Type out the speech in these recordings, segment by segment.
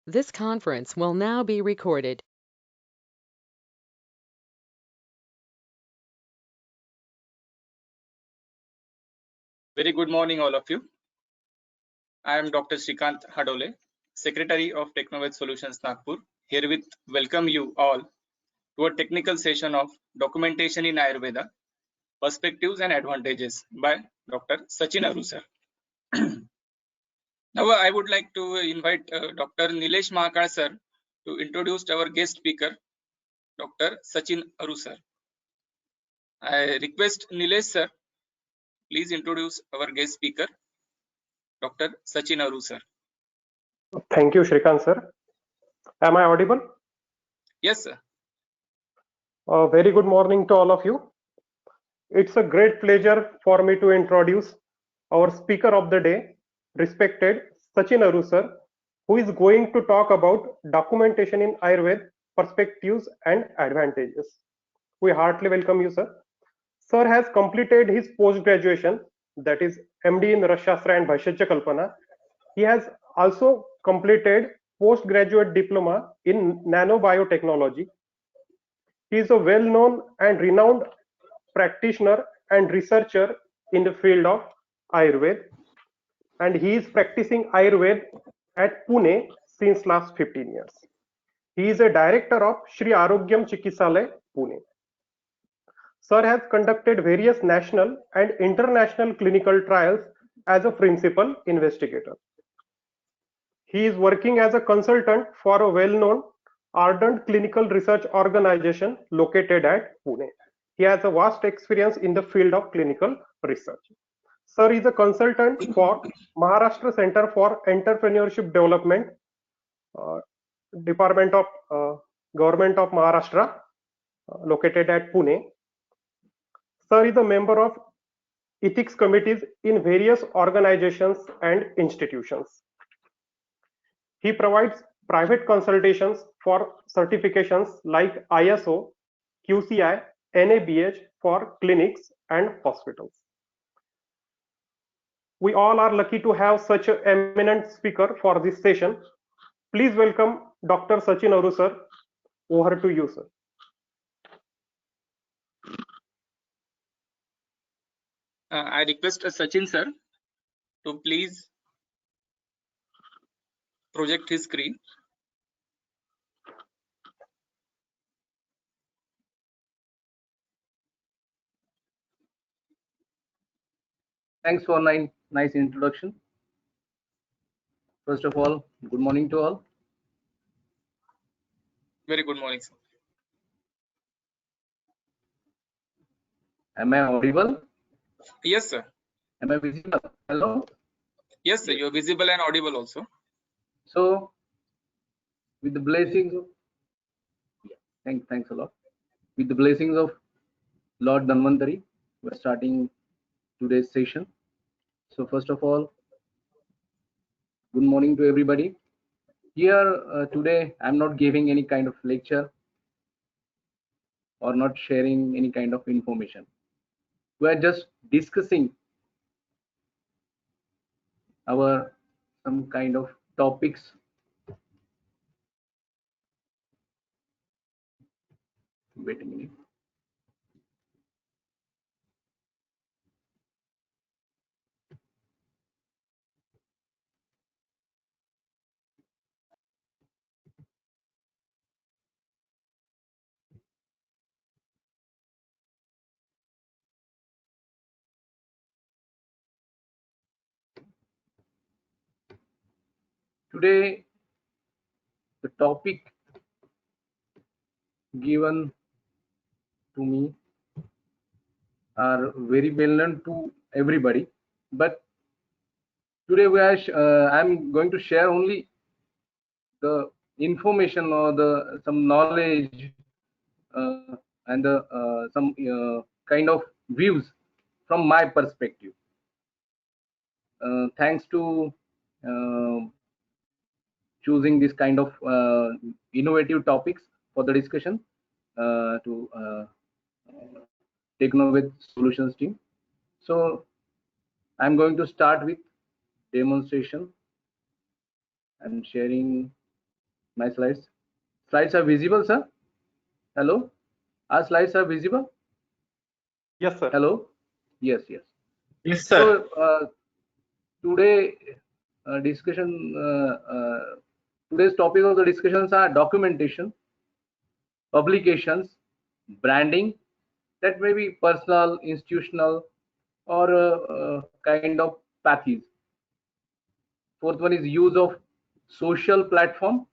This conference will now be recorded. Very good morning, all of you. I am Dr. Shrikant Hadole, Secretary of Technoved Solutions Nagpur, here with welcome you all to a technical session of Documentation in Ayurveda, Perspectives and Advantages by Dr. Sachin Aru sir. Now I would like to invite Dr. Nilesh Mahakal sir to introduce our guest speaker, Dr. Sachin Aru sir. I request Nilesh sir, please introduce our guest speaker, Dr. Sachin Aru sir. Thank you, Shrikant sir. Am I audible? Yes, sir. Very good morning to all of you. It's a great pleasure for me to introduce our speaker of the day, respected Sachin Aru sir, who is going to talk about documentation in Ayurveda, perspectives and advantages. We heartily welcome you, sir. Sir has completed his post-graduation, that is MD in Rasashastra and Bhaishya Kalpana. He has also completed postgraduate diploma in nanobiotechnology. He is a well-known and renowned practitioner and researcher in the field of Ayurveda, and he is practicing Ayurveda at Pune since last 15 years. He is a director of Shri Arogyam Chikisalaya, Pune. Sir has conducted various national and international clinical trials as a principal investigator. He is working as a consultant for a well-known ardent clinical research organization located at Pune. He has a vast experience in the field of clinical research. Sir is a consultant for Maharashtra Center for Entrepreneurship Development, Department of Government of Maharashtra, located at Pune. Sir is a member of ethics committees in various organizations and institutions. He provides private consultations for certifications like ISO, QCI, NABH for clinics and hospitals. We all are lucky to have such an eminent speaker for this session. Please welcome Dr. Sachin Aru sir. Over to you, sir. I request Sachin sir to please project his screen. Thanks for nice introduction. First of all, good morning to all. Very good morning, sir. Am I audible? Yes, sir. Am I visible? Hello? Yes, sir. You're visible and audible also. So, with the blessings of thanks a lot. With the blessings of Lord Dhanvantari, we're starting today's session. So, first of all, good morning to everybody. Here today, I'm not giving any kind of lecture or not sharing any kind of information. We're just discussing our some kind of topics. Wait a minute. Today, the topic given to me are very well known to everybody, but today I'm going to share only the information or the some knowledge and some kind of views from my perspective. Thanks to choosing this kind of innovative topics for the discussion to Technoved Solutions team. So I'm going to start with demonstration and sharing My slides are visible, sir? Hello, our slides are visible? Yes, sir. Hello? Yes. Yes, sir. So today today's topic of the discussions are documentation, publications, branding, that may be personal, institutional, or kind of pathies. Fourth one is use of social platform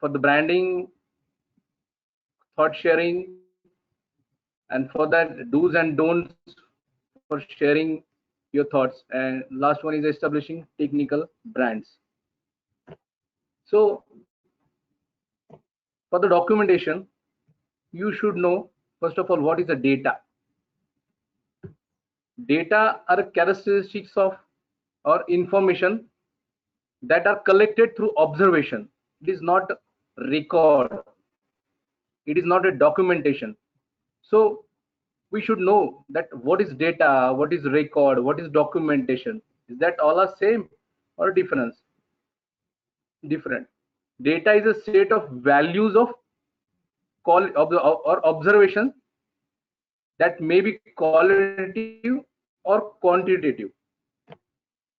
for the branding, thought sharing, and for that do's and don'ts for sharing your thoughts. And last one is establishing technical brands. So for the documentation, you should know first of all what is the data. Data are characteristics of or information that are collected through observation. It is not record, it is not a documentation. So we should know that what is data, what is record, what is documentation. Is that all are same or different? Data is a set of values of or observation that may be qualitative or quantitative.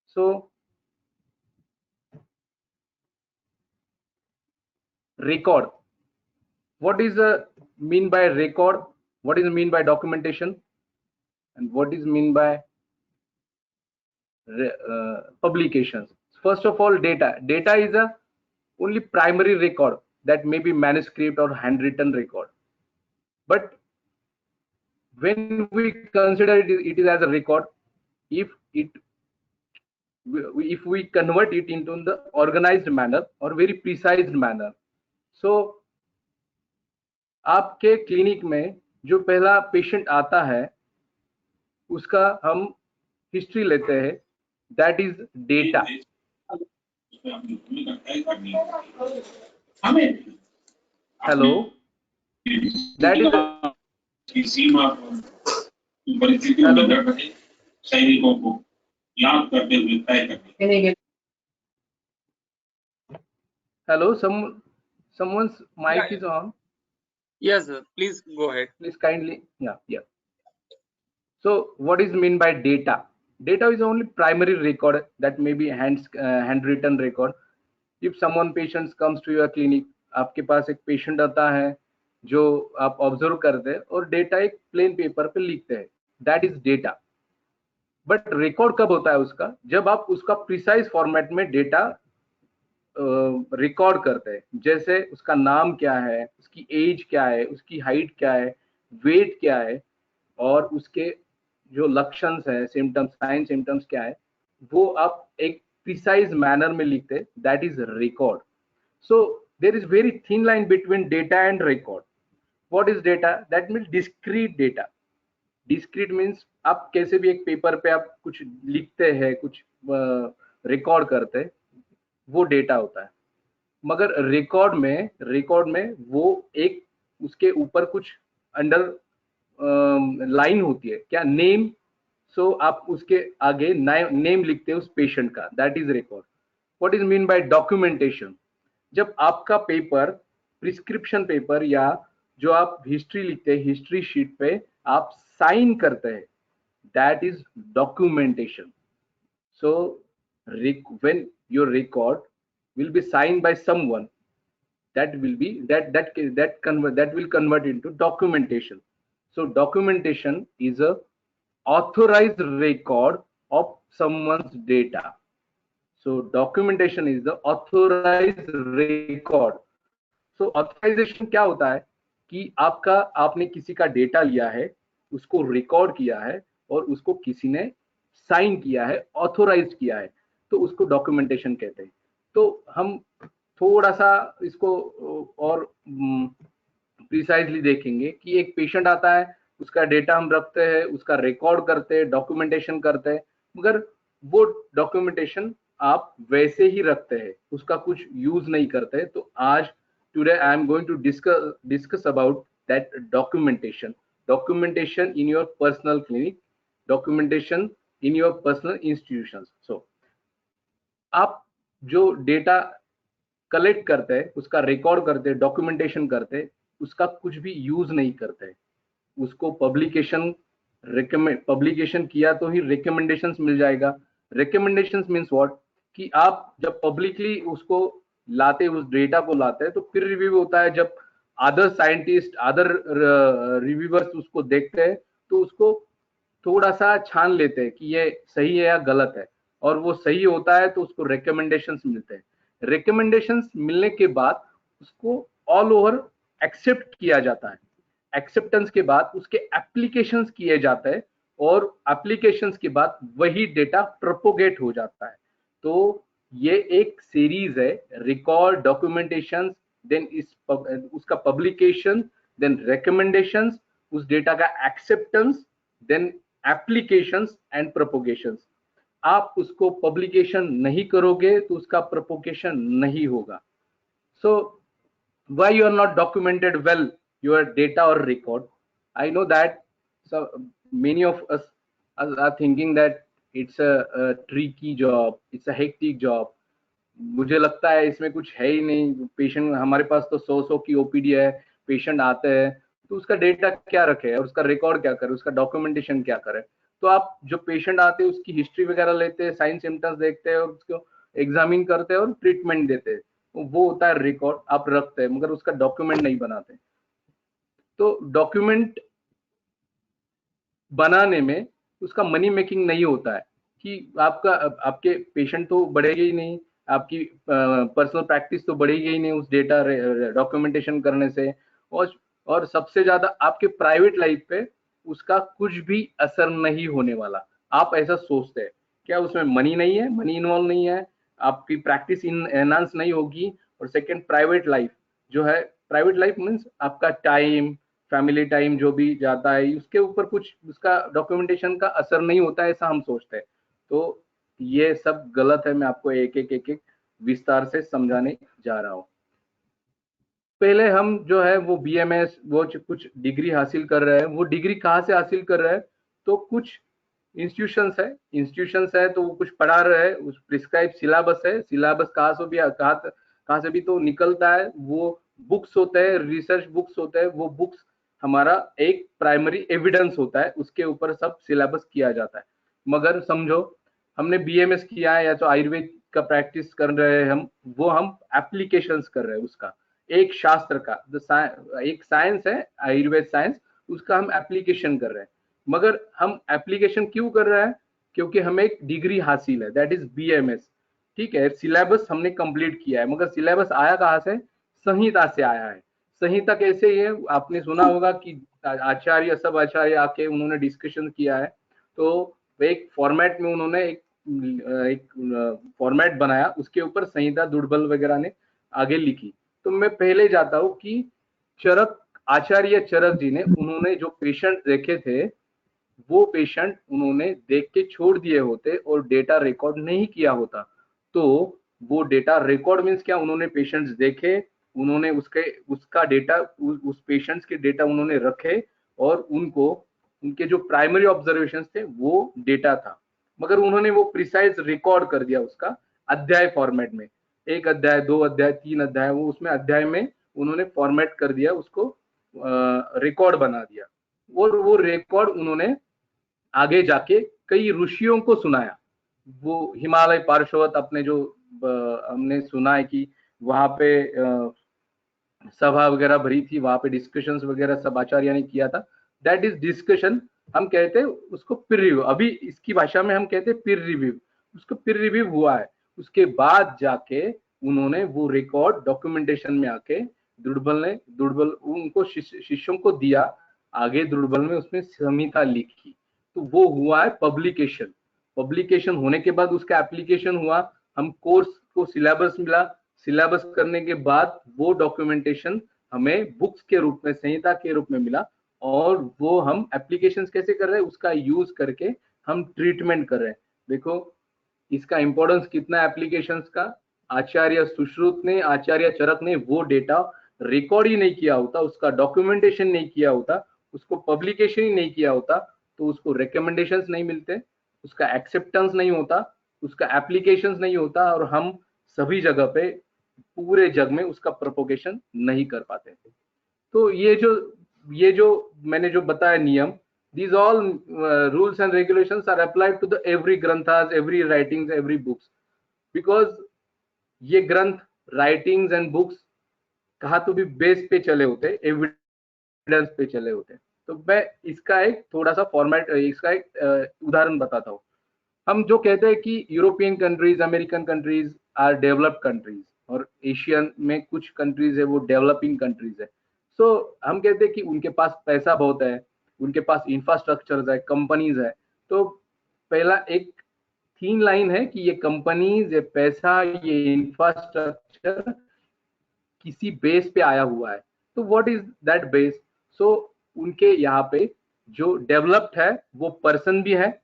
So record, what is mean by record, what is mean by documentation, and what is mean by publications. First of all, data is a only primary record that may be manuscript or handwritten record, but when we consider it is as a record, if we convert it into the organized manner or very precise manner. So आपके clinic में जो पहला patient आता है उसका हम history लेते हैं, that is data. Hello, that is सैनिकों को याद करते हुए तय करते. Hello, someone's mic is on. Yes, sir. Please go ahead. Please kindly, yeah. So what is mean by data? Data is only primary record that may be handwritten record. If someone patient comes to your clinic, आपके पास एक patient आता है जो आप observe करते हैं और data एक प्लेन पेपर पे लिखते हैं, that is data. But record कब होता है उसका? जब आप उसका प्रिसाइज फॉर्मेट में डेटा रिकॉर्ड करते हैं, जैसे उसका नाम क्या है, उसकी एज क्या है, उसकी हाइट क्या है, वेट क्या है, और उसके जो लक्षण है, सिम्टम्स, साइन सिम्टम्स क्या है, वो आप एक प्रिसाइज मैनर में लिखते हैं, that is record. So there is very thin line between data and record. What is data? That means discrete data. Discrete means आप कैसे भी एक पेपर पे आप कुछ लिखते हैं, कुछ रिकॉर्ड करते हैं, वो डेटा होता है. मगर रिकॉर्ड में वो एक उसके ऊपर कुछ अंडर लाइन होती है, क्या? नेम. सो आप उसके आगे नेम लिखते हैं उस पेशेंट का, that is record. What is mean by documentation? जब आपका पेपर, प्रिस्क्रिप्शन पेपर या जो आप हिस्ट्री लिखते हैं, हिस्ट्री शीट पे आप साइन करते हैं, that is documentation. So when your record will be signed by someone, that will be that will convert into documentation. So documentation is a authorized record of someone's data. So documentation is the authorized record. So authorization क्या होता है कि आपने किसी का data लिया है, उसको रिकॉर्ड किया है और उसको किसी ने साइन किया है, ऑथोराइज किया है, तो उसको डॉक्यूमेंटेशन कहते हैं. तो हम थोड़ा सा इसको और प्रिसाइजली देखेंगे कि एक पेशेंट आता है, उसका डेटा हम रखते हैं, उसका रिकॉर्ड करते हैं, डॉक्यूमेंटेशन करते हैं, मगर वो डॉक्यूमेंटेशन आप वैसे ही रखते हैं, उसका कुछ यूज नहीं करते. तो आज today I am going to discuss about that documentation in your personal clinic, documentation in your personal institutions. So आप जो डेटा कलेक्ट करते हैं, उसका रिकॉर्ड करते हैं, डॉक्यूमेंटेशन करते हैं, उसका कुछ भी यूज नहीं करते। उसको पब्लिकेशन किया तो ही रिकमेंडेशंस मिल जाएगा। रिकमेंडेशंस मींस व्हाट, कि आप जब पब्लिकली उसको लाते, उस डेटा को लाते हैं, तो फिर रिव्यू होता है। जब अदर साइंटिस्ट, अदर रिव्यूअर्स उसको देखते हैं तो उसको थोड़ा सा छान लेते हैं कि ये सही है या गलत है, और वो सही होता है तो उसको रिकमेंडेशंस मिलते हैं। रिकमेंडेशंस मिलने के बाद उसको ऑल ओवर एक्सेप्ट किया जाता है। एक्सेप्टेंस के बाद उसके एप्लीकेशंस किए जाते हैं, और एप्लीकेशंस के बाद वही डेटा प्रोपोगेट हो जाता है। तो ये एक सीरीज है, रिकॉर्ड, डॉक्यूमेंटेशन, देन उसका पब्लिकेशन, देन रिकमेंडेशंस, उस डेटा का एक्सेप्टेंस, देन एप्लीकेशंस एंड प्रोपोगेशंस। आप उसको पब्लिकेशन नहीं करोगे तो उसका प्रोपोगेशन नहीं होगा। सो why you are not documented well your data or record? I know that so many of us are thinking that it's a tricky job, it's a hectic job. मुझे लगता है इसमें कुछ है ही नहीं, पेशेंट हमारे पास तो 100 की ओपीडी है, पेशेंट आते हैं तो उसका डेटा क्या रखे और उसका रिकॉर्ड क्या करे, उसका डॉक्यूमेंटेशन क्या करे। तो आप जो पेशेंट आते हैं उसकी हिस्ट्री वगैरह लेते हैं, साइन सिम्टम्स देखते हैं और उसको एग्जामिन करते हैं और ट्रीटमेंट देते हैं, वो होता है रिकॉर्ड, आप रखते हैं, मगर उसका डॉक्यूमेंट नहीं बनाते। तो डॉक्यूमेंट बनाने में उसका मनी मेकिंग नहीं होता है कि आपके पेशेंट तो बढ़ेगा ही नहीं, आपकी पर्सनल प्रैक्टिस तो बढ़ेगी ही नहीं उस डेटा डॉक्यूमेंटेशन करने से, और सबसे ज्यादा आपके प्राइवेट लाइफ पे उसका कुछ भी असर नहीं होने वाला। आप ऐसा सोचते हैं, क्या उसमें मनी नहीं है, मनी इन्वॉल्व नहीं है, आपकी प्रैक्टिस एनहांस नहीं होगी। और सेकंड, प्राइवेट लाइफ जो है, प्राइवेट लाइफ मीन्स आपका टाइम, फैमिली टाइम जो भी जाता है, उसके ऊपर कुछ उसका डॉक्यूमेंटेशन का असर नहीं होता है, ऐसा हम सोचते हैं। तो ये सब गलत है, मैं आपको एक एक विस्तार से समझाने जा रहा हूँ। पहले हम जो है वो बीएमएस, वो कुछ डिग्री हासिल कर रहे हैं। वो डिग्री कहाँ से हासिल कर रहे हैं? तो कुछ इंस्टीट्यूशंस है तो वो कुछ पढ़ा रहे हैं, उस प्रिस्क्राइब सिलेबस है, सिलेबस कहाँ से भी तो निकलता है, वो बुक्स होते हैं, रिसर्च बुक्स होते हैं, वो बुक्स हमारा एक प्राइमरी एविडेंस होता है, उसके ऊपर सब सिलेबस किया जाता है। मगर समझो हमने बीएमएस किया है या तो आयुर्वेद का प्रैक्टिस कर रहे हैं हम एप्लीकेशंस कर रहे हैं, उसका एक शास्त्र का, एक साइंस है आयुर्वेद साइंस, उसका हम एप्लीकेशन कर रहे हैं। मगर हम एप्लीकेशन क्यों कर रहे हैं? क्योंकि हमें एक डिग्री हासिल है, दैट इज बीएमएस। ठीक है, सिलेबस हमने कंप्लीट किया है, मगर सिलेबस आया कहाँ से? संहिता से आया है। संहिता कैसे है? आपने सुना होगा कि सब आचार्य आके उन्होंने डिस्कशन किया है, तो एक फॉर्मेट में उन्होंने एक फॉर्मेट बनाया, उसके ऊपर संहिता दुर्बल वगैरह ने आगे लिखी। तो मैं पहले जाता हूँ कि आचार्य चरक जी ने, उन्होंने जो पेशेंट देखे थे वो पेशेंट उन्होंने देख के छोड़ दिए होते और डेटा रिकॉर्ड नहीं किया होता। तो वो डेटा रिकॉर्ड मीन्स क्या? उन्होंने पेशेंट्स देखे, उन्होंने उसका डेटा, उस पेशेंट्स के डेटा उन्होंने रखे, और उनके जो प्राइमरी ऑब्जर्वेशंस थे वो डेटा था, मगर उन्होंने वो प्रिसाइज रिकॉर्ड कर दिया उसका अध्याय फॉर्मेट में, 1 अध्याय, 2 अध्याय, 3 अध्याय, वो उसमें अध्याय में उन्होंने फॉर्मेट कर दिया, उसको रिकॉर्ड बना दिया। और वो रिकॉर्ड उन्होंने आगे जाके कई ऋषियों को सुनाया। वो हिमालय पार्श्वत अपने जो हमने सुना है कि वहां पे सभा वगैरह भरी थी, वहां पे डिस्कशंस वगैरह सब आचार्य ने किया था। दैट इज डिस्कशन, हम कहते हैं उसको पीर रिव्यू, अभी इसकी भाषा में हम कहते हैं पीर रिव्यू। उसको पीर रिव्यू हुआ है, उसके बाद जाके उन्होंने वो रिकॉर्ड डॉक्यूमेंटेशन में आके दुर्बल उनको शिष्यों को दिया, आगे दुर्बल में उसमें संहिता लिखी, तो वो हुआ है पब्लिकेशन। पब्लिकेशन होने के बाद उसका एप्लीकेशन हुआ, हम कोर्स को सिलेबस मिला, सिलेबस करने के बाद वो डॉक्यूमेंटेशन हमें बुक्स के रूप में, संहिता के रूप में मिला, और वो हम एप्लीकेशंस कैसे कर रहे हैं, उसका यूज करके हम ट्रीटमेंट कर रहे हैं। देखो इसका इंपॉर्टेंस कितना एप्लीकेशंस का। आचार्य सुश्रुत ने, आचार्य चरक ने वो डेटा रिकॉर्ड ही नहीं किया होता, उसका डॉक्यूमेंटेशन नहीं किया होता, उसको पब्लिकेशन ही नहीं किया होता, तो उसको रिकमेंडेशंस नहीं मिलते, उसका एक्सेप्टेंस नहीं होता, उसका एप्लीकेशंस नहीं होता, और हम सभी जगह पे पूरे जग में उसका प्रोपोगेशन नहीं कर पाते थे। तो ये जो मैंने जो बताया नियम, these all rules and regulations are applied to the every granthas, every writings, every books, because ये ग्रंथ, राइटिंग्स एंड बुक्स कहा तो भी बेस पे चले होते, एविडेंस पे चले होते। तो मैं इसका एक थोड़ा सा फॉर्मेट, इसका एक उदाहरण बताता हूँ। हम जो कहते हैं कि European countries, American countries are developed countries, और एशियन में कुछ कंट्रीज है वो डेवलपिंग कंट्रीज है। सो हम कहते हैं कि उनके पास पैसा बहुत है, उनके पास इंफ्रास्ट्रक्चर है, कंपनीज है। तो पहला एक थीन लाइन है कि ये कंपनीज, ये पैसा, ये इंफ्रास्ट्रक्चर किसी बेस पे आया हुआ है। तो व्हाट इज दैट बेस? सो उनके यहाँ पे जो डेवलप्ड है वो पर्सन भी है,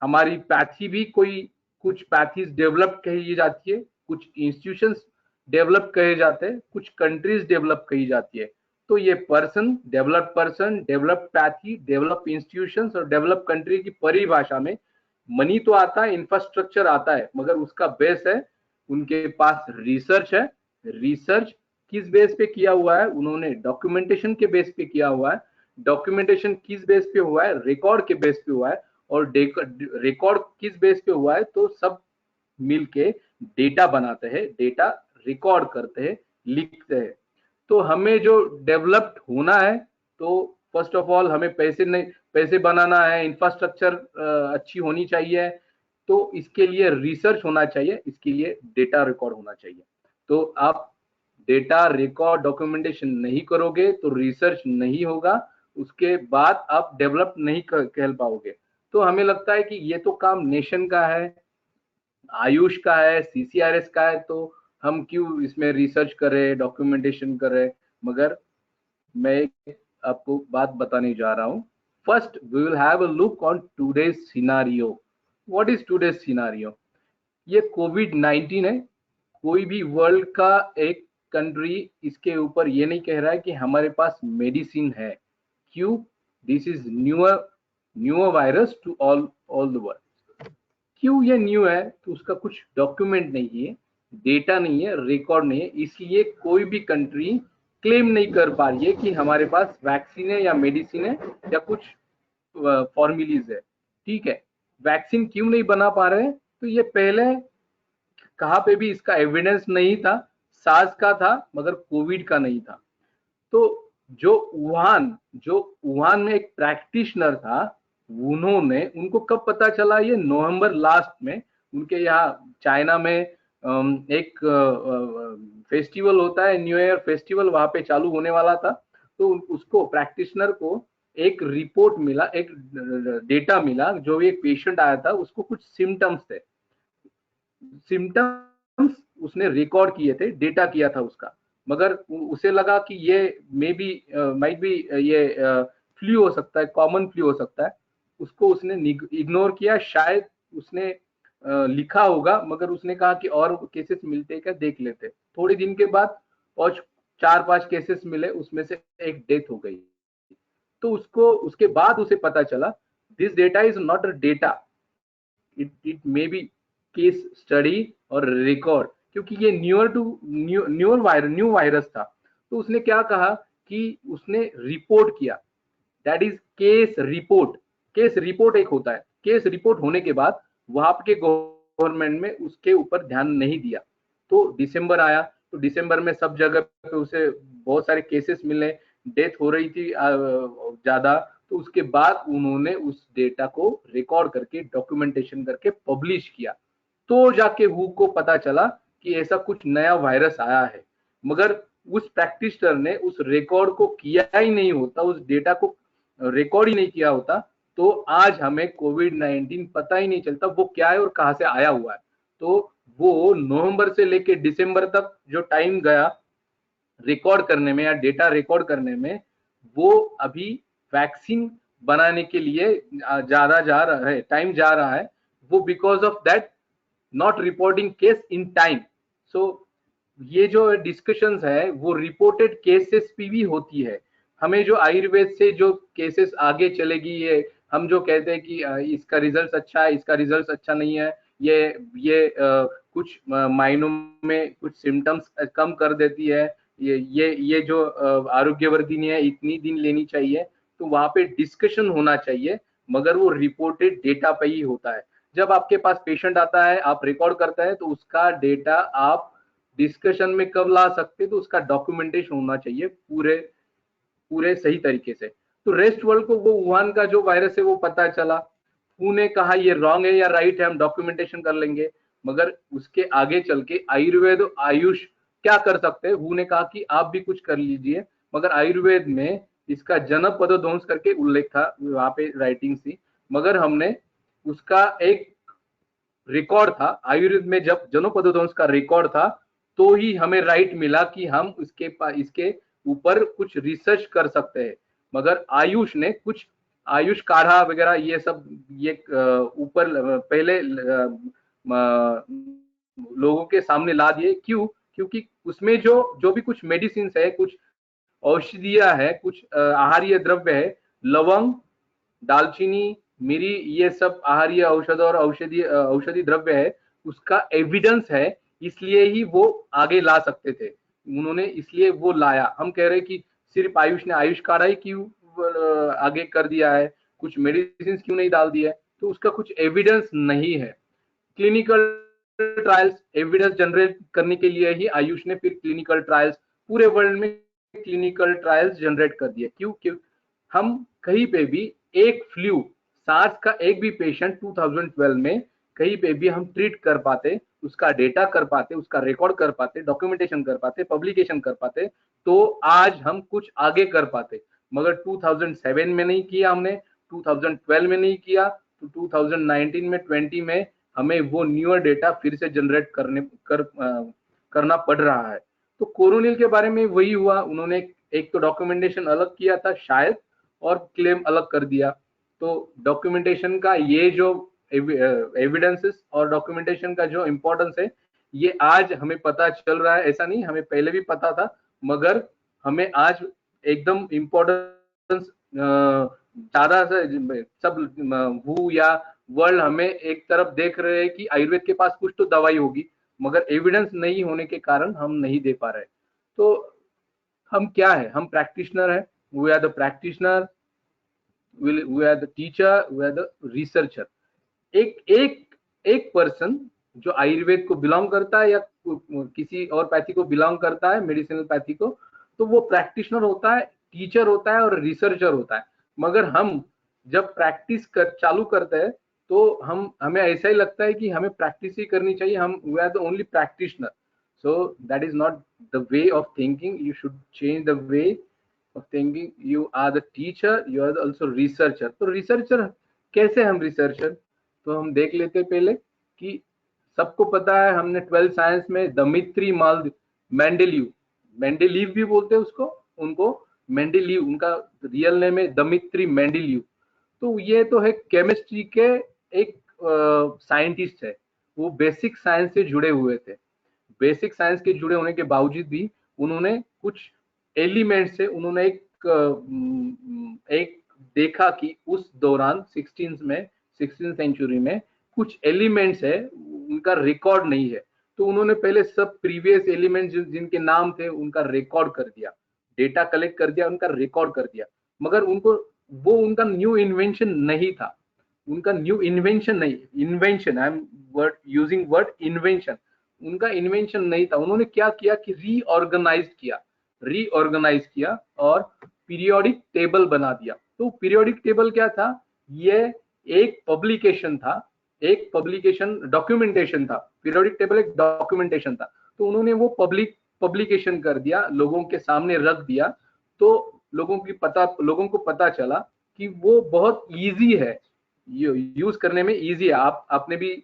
हमारी पैथी भी कोई कुछ पैथीज डेवलप कही जाती है, कुछ इंस्टीट्यूशंस डेवलप कहे जाते हैं, कुछ कंट्रीज डेवलप कही जाती है। तो ये person, developed pathy, develop institutions और डेवलप कंट्री की परिभाषा में मनी तो आता है, इंफ्रास्ट्रक्चर आता है, मगर उसका बेस है उनके पास रिसर्च है। रिसर्च किस बेस पे किया हुआ है? उन्होंने डॉक्यूमेंटेशन के बेस पे किया हुआ है। डॉक्यूमेंटेशन किस बेस पे हुआ है? रिकॉर्ड के बेस पे हुआ है। और रिकॉर्ड किस बेस पे हुआ है? तो सब मिलके डेटा बनाते हैं, डेटा रिकॉर्ड करते हैं, लिखते हैं। तो हमें जो डेवलप्ड होना है, तो फर्स्ट ऑफ ऑल हमें पैसे बनाना है, इंफ्रास्ट्रक्चर अच्छी होनी चाहिए। तो इसके लिए रिसर्च होना चाहिए, इसके लिए डेटा रिकॉर्ड होना चाहिए। तो आप डेटा रिकॉर्ड, डॉक्यूमेंटेशन नहीं करोगे तो रिसर्च नहीं होगा, उसके बाद आप डेवलप नहीं कहल पाओगे। तो हमें लगता है कि ये तो काम नेशन का है, आयुष का है, CCRS का है, तो हम क्यों इसमें रिसर्च करें, डॉक्यूमेंटेशन करें। मगर मैं आपको बात बताने जा रहा हूँ। First we will have a look on today's scenario. What is today's scenario? ये कोविड-19 है। कोई भी वर्ल्ड का एक कंट्री इसके ऊपर ये नहीं कह रहा है कि हमारे पास मेडिसिन है। क्यों? This is newer virus to all the world. क्यों ये न्यू है? तो उसका कुछ डॉक्यूमेंट नहीं है, डेटा नहीं है, रिकॉर्ड नहीं है, इसलिए कोई भी कंट्री क्लेम नहीं कर पा रही है कि हमारे पास वैक्सीन है या मेडिसिन है या कुछ फॉर्मुलीज है। ठीक है, वैक्सीन क्यों नहीं बना पा रहे हैं? तो ये पहले कहाँ पे भी इसका एविडेंस नहीं था। सार्स का था मगर कोविड का नहीं था। तो जो वुहान में एक प्रैक्टिशनर था, उनको कब पता चला? ये नवंबर लास्ट में उनके यहाँ चाइना में एक फेस्टिवल होता है, न्यू ईयर फेस्टिवल, वहां पे चालू होने वाला था। तो उसको, प्रैक्टिशनर को एक रिपोर्ट मिला, एक डेटा मिला, जो एक पेशेंट आया था, उसको कुछ सिम्टम्स थे। सिम्टम्स उसने रिकॉर्ड किए थे, डेटा किया था उसका, मगर उसे लगा कि ये माइट बी ये फ्लू हो सकता है, कॉमन फ्लू हो सकता है। उसको उसने इग्नोर किया। शायद उसने लिखा होगा, मगर उसने कहा कि और केसेस मिलते क्या, देख लेते। थोड़े दिन के बाद 4-5 केसेस मिले, उसमें से एक डेथ हो गई। तो उसके बाद उसे पता चला this data is not a data, it may be case study और रिकॉर्ड, क्योंकि ये न्यू वायरस था। तो उसने क्या कहा कि उसने रिपोर्ट किया, that is case report. Case report एक होता है। केस रिपोर्ट होने के बाद वहां के गवर्नमेंट में उसके ऊपर ध्यान नहीं दिया। तो दिसंबर आया, तो दिसंबर में सब जगह पे उसे बहुत सारे केसेस मिले, डेथ हो रही थी ज्यादा। तो उसके बाद उन्होंने उस डेटा को रिकॉर्ड करके, डॉक्यूमेंटेशन करके पब्लिश किया। तो जाके हु को पता चला कि ऐसा कुछ नया वायरस आया है। मगर उस प्रैक्टिशनर ने उस रिकॉर्ड को किया ही नहीं होता, उस डेटा को रिकॉर्ड ही नहीं किया होता, तो आज हमें कोविड-19 पता ही नहीं चलता वो क्या है और कहां से आया हुआ है। तो वो नवंबर से लेके दिसंबर तक जो टाइम गया रिकॉर्ड करने में या डेटा रिकॉर्ड करने में, वो अभी वैक्सीन बनाने के लिए ज्यादा जा रहा है, टाइम जा रहा है। वो because of that not reporting case in time. So ये जो डिस्कशंस है वो रिपोर्टेड केसेस पे भी होती है। हमें जो आयुर्वेद से जो केसेस आगे चलेगी, ये हम जो कहते हैं कि इसका रिजल्ट अच्छा है, इसका रिजल्ट अच्छा नहीं है, ये कुछ मायनों में कुछ सिम्टम्स कम कर देती है, ये जो आरोग्यवर्धिनी है इतनी दिन लेनी चाहिए, तो वहां पे डिस्कशन होना चाहिए, मगर वो रिपोर्टेड डेटा पे ही होता है। जब आपके पास पेशेंट आता है, आप रिकॉर्ड करता है, तो उसका डेटा आप डिस्कशन में कब ला सकते, तो उसका डॉक्यूमेंटेशन होना चाहिए पूरे सही तरीके से। तो रेस्ट वर्ल्ड को वो वुहान का जो वायरस है वो पता चला, हु ने कहा ये रॉन्ग है या राइट है, हम डॉक्यूमेंटेशन कर लेंगे, मगर उसके आगे चल के आयुर्वेद आयुष क्या कर सकते हैं, हु ने कहा कि आप भी कुछ कर लीजिए, मगर आयुर्वेद में इसका जनक पदध्वंस करके उल्लेख था, वहां पे राइटिंग थी, मगर हमने उसका एक रिकॉर्ड था आयुर्वेद में, जब जनोपदध्वंस का रिकॉर्ड था तो ही हमें राइट मिला कि हम इसके ऊपर कुछ रिसर्च कर सकते हैं। मगर आयुष ने कुछ आयुष काढ़ा वगैरह ये सब ये ऊपर पहले लोगों के सामने ला दिए। क्यों? क्योंकि उसमें जो भी कुछ मेडिसिन है, कुछ औषधियां है, कुछ आहारीय द्रव्य है, लवंग, दालचीनी, मिरी, ये सब आहारीय औषध और औषधि द्रव्य है, उसका एविडेंस है, इसलिए ही वो आगे ला सकते थे, उन्होंने इसलिए वो लाया। हम कह रहे कि सिर्फ आयुष ने आयुष काढ़ा ही क्यों आगे कर दिया है, कुछ मेडिसिन क्यों नहीं डाल दिया है, तो उसका कुछ एविडेंस नहीं है। क्लिनिकल ट्रायल्स एविडेंस जनरेट करने के लिए ही आयुष ने फिर क्लिनिकल ट्रायल्स पूरे वर्ल्ड में क्लिनिकल ट्रायल्स जनरेट कर दिए। क्यों? हम कहीं पे भी एक फ्लू सार्स का एक भी पेशेंट 2012 में कहीं पे भी हम ट्रीट कर पाते, उसका डेटा कर पाते, उसका रिकॉर्ड कर पाते, डॉक्यूमेंटेशन कर पाते, पब्लिकेशन कर पाते, तो आज हम कुछ आगे कर पाते। मगर 2007 में नहीं किया हमने, 2012 में नहीं किया, तो 2019 में 20 में हमें वो न्यूअर डेटा फिर से जनरेट करना पड़ रहा है। तो कोरोनिल के बारे में वही हुआ, उन्होंने एक तो डॉक्यूमेंटेशन अलग किया था शायद, और क्लेम अलग कर दिया। तो डॉक्यूमेंटेशन का ये जो एविडेंसेस और डॉक्यूमेंटेशन का जो इम्पोर्टेंस है, ये आज हमें पता चल रहा है, ऐसा नहीं हमें पहले भी पता था, मगर हमें आज एकदम इम्पोर्टेंस ज्यादा से सब वो या वर्ल्ड हमें एक तरफ देख रहे हैं कि आयुर्वेद के पास कुछ तो दवाई होगी, मगर एविडेंस नहीं होने के कारण हम नहीं दे पा रहे। तो हम क्या है, हम प्रैक्टिशनर है, we are the practitioner, we are the teacher, we are the researcher. एक पर्सन जो आयुर्वेद को बिलोंग करता है या किसी और पैथी को बिलोंग करता है, मेडिसिनल पैथी को, तो वो प्रैक्टिशनर होता है, टीचर होता है और रिसर्चर होता है। मगर हम जब प्रैक्टिस चालू करते हैं तो हमें ऐसा ही लगता है कि हमें प्रैक्टिस ही करनी चाहिए, हम we are the only practitioner. So that is not the way of thinking, you should change the way of thinking. You are the teacher, you are also researcher. तो रिसर्चर कैसे हम रिसर्चर, तो हम देख लेते पहले कि सबको पता है, हमने 12th साइंस में दमित्री मेंडेलीव भी बोलते हैं उनको मेंडेलीव, उनका रियल नेम है दमित्री मेंडेलीव। तो ये तो है केमिस्ट्री के एक साइंटिस्ट है, वो बेसिक साइंस से जुड़े हुए थे। बेसिक साइंस के जुड़े होने के बावजूद भी उन्होंने कुछ एलिमेंट से उन्होंने एक देखा कि उस दौरान 16th सेंचुरी में कुछ एलिमेंट्स है, उनका रिकॉर्ड नहीं है। तो उन्होंने पहले सब प्रीवियस एलिमेंट्स जिनके नाम थे उनका रिकॉर्ड कर दिया, डेटा कलेक्ट कर दिया, उनका रिकॉर्ड कर दिया, मगर उनका न्यू इन्वेंशन नहीं था, उनका न्यू इन्वेंशन नहीं, invention, I am using word invention, उनका इन्वेंशन नहीं था। उन्होंने क्या किया कि रीऑर्गेनाइज किया और पीरियोडिक टेबल बना दिया। तो पीरियोडिक टेबल क्या था, ये एक पब्लिकेशन था, एक पब्लिकेशन डॉक्यूमेंटेशन था, पीरियोडिक टेबल एक डॉक्यूमेंटेशन था। तो उन्होंने वो पब्लिकेशन कर दिया, लोगों के सामने रख दिया, तो लोगों को पता चला कि वो बहुत इजी है, यूज करने में इजी है। आपने भी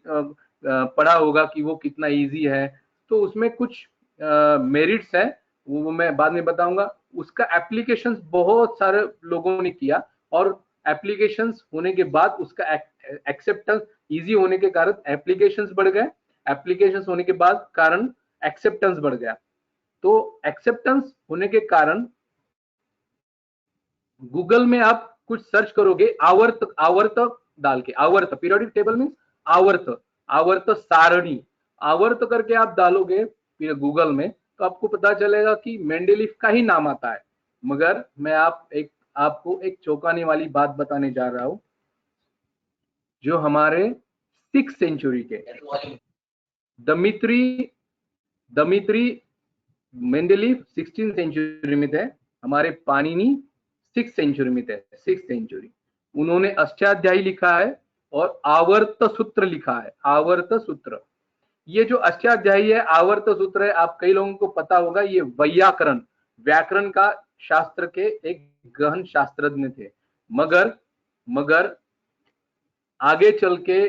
पढ़ा होगा कि वो कितना इजी है। तो उसमें कुछ मेरिट्स है, वो मैं बाद में बताऊंगा। उसका एप्लीकेशंस बहुत सारे लोगों ने किया, और एप्लीकेशंस होने के बाद उसका एक्सेप्टेंस इजी होने के कारण एप्लीकेशंस बढ़ गए, एप्लीकेशंस होने के बाद कारण एक्सेप्टेंस बढ़ गया। तो एक्सेप्टेंस होने के कारण गूगल में आप कुछ सर्च करोगे, आवर्त डाल के, आवर्त पीरियोडिक टेबल मींस आवर्त सारणी, आवर्त करके आप डालोगे फिर गूगल में तो आपको पता चलेगा कि मेंडेलीफ का ही नाम आता है। मगर मैं आपको एक चौंकाने वाली बात बताने जा रहा हूं, जो हमारे 6th सेंचुरी के दमित्री मेंडेलीफ 16th सेंचुरी में थे, हमारे पाणिनि 6th सेंचुरी में थे, 6th सेंचुरी। उन्होंने अष्टाध्यायी लिखा है और आवर्त सूत्र लिखा है, आवर्त सूत्र। ये जो अष्टाध्यायी है, आवर्त सूत्र है, आप कई लोगों को पता होगा, ये व्याकरण का शास्त्र के एक गहन शास्त्रज्ञ थे। मगर आगे चल के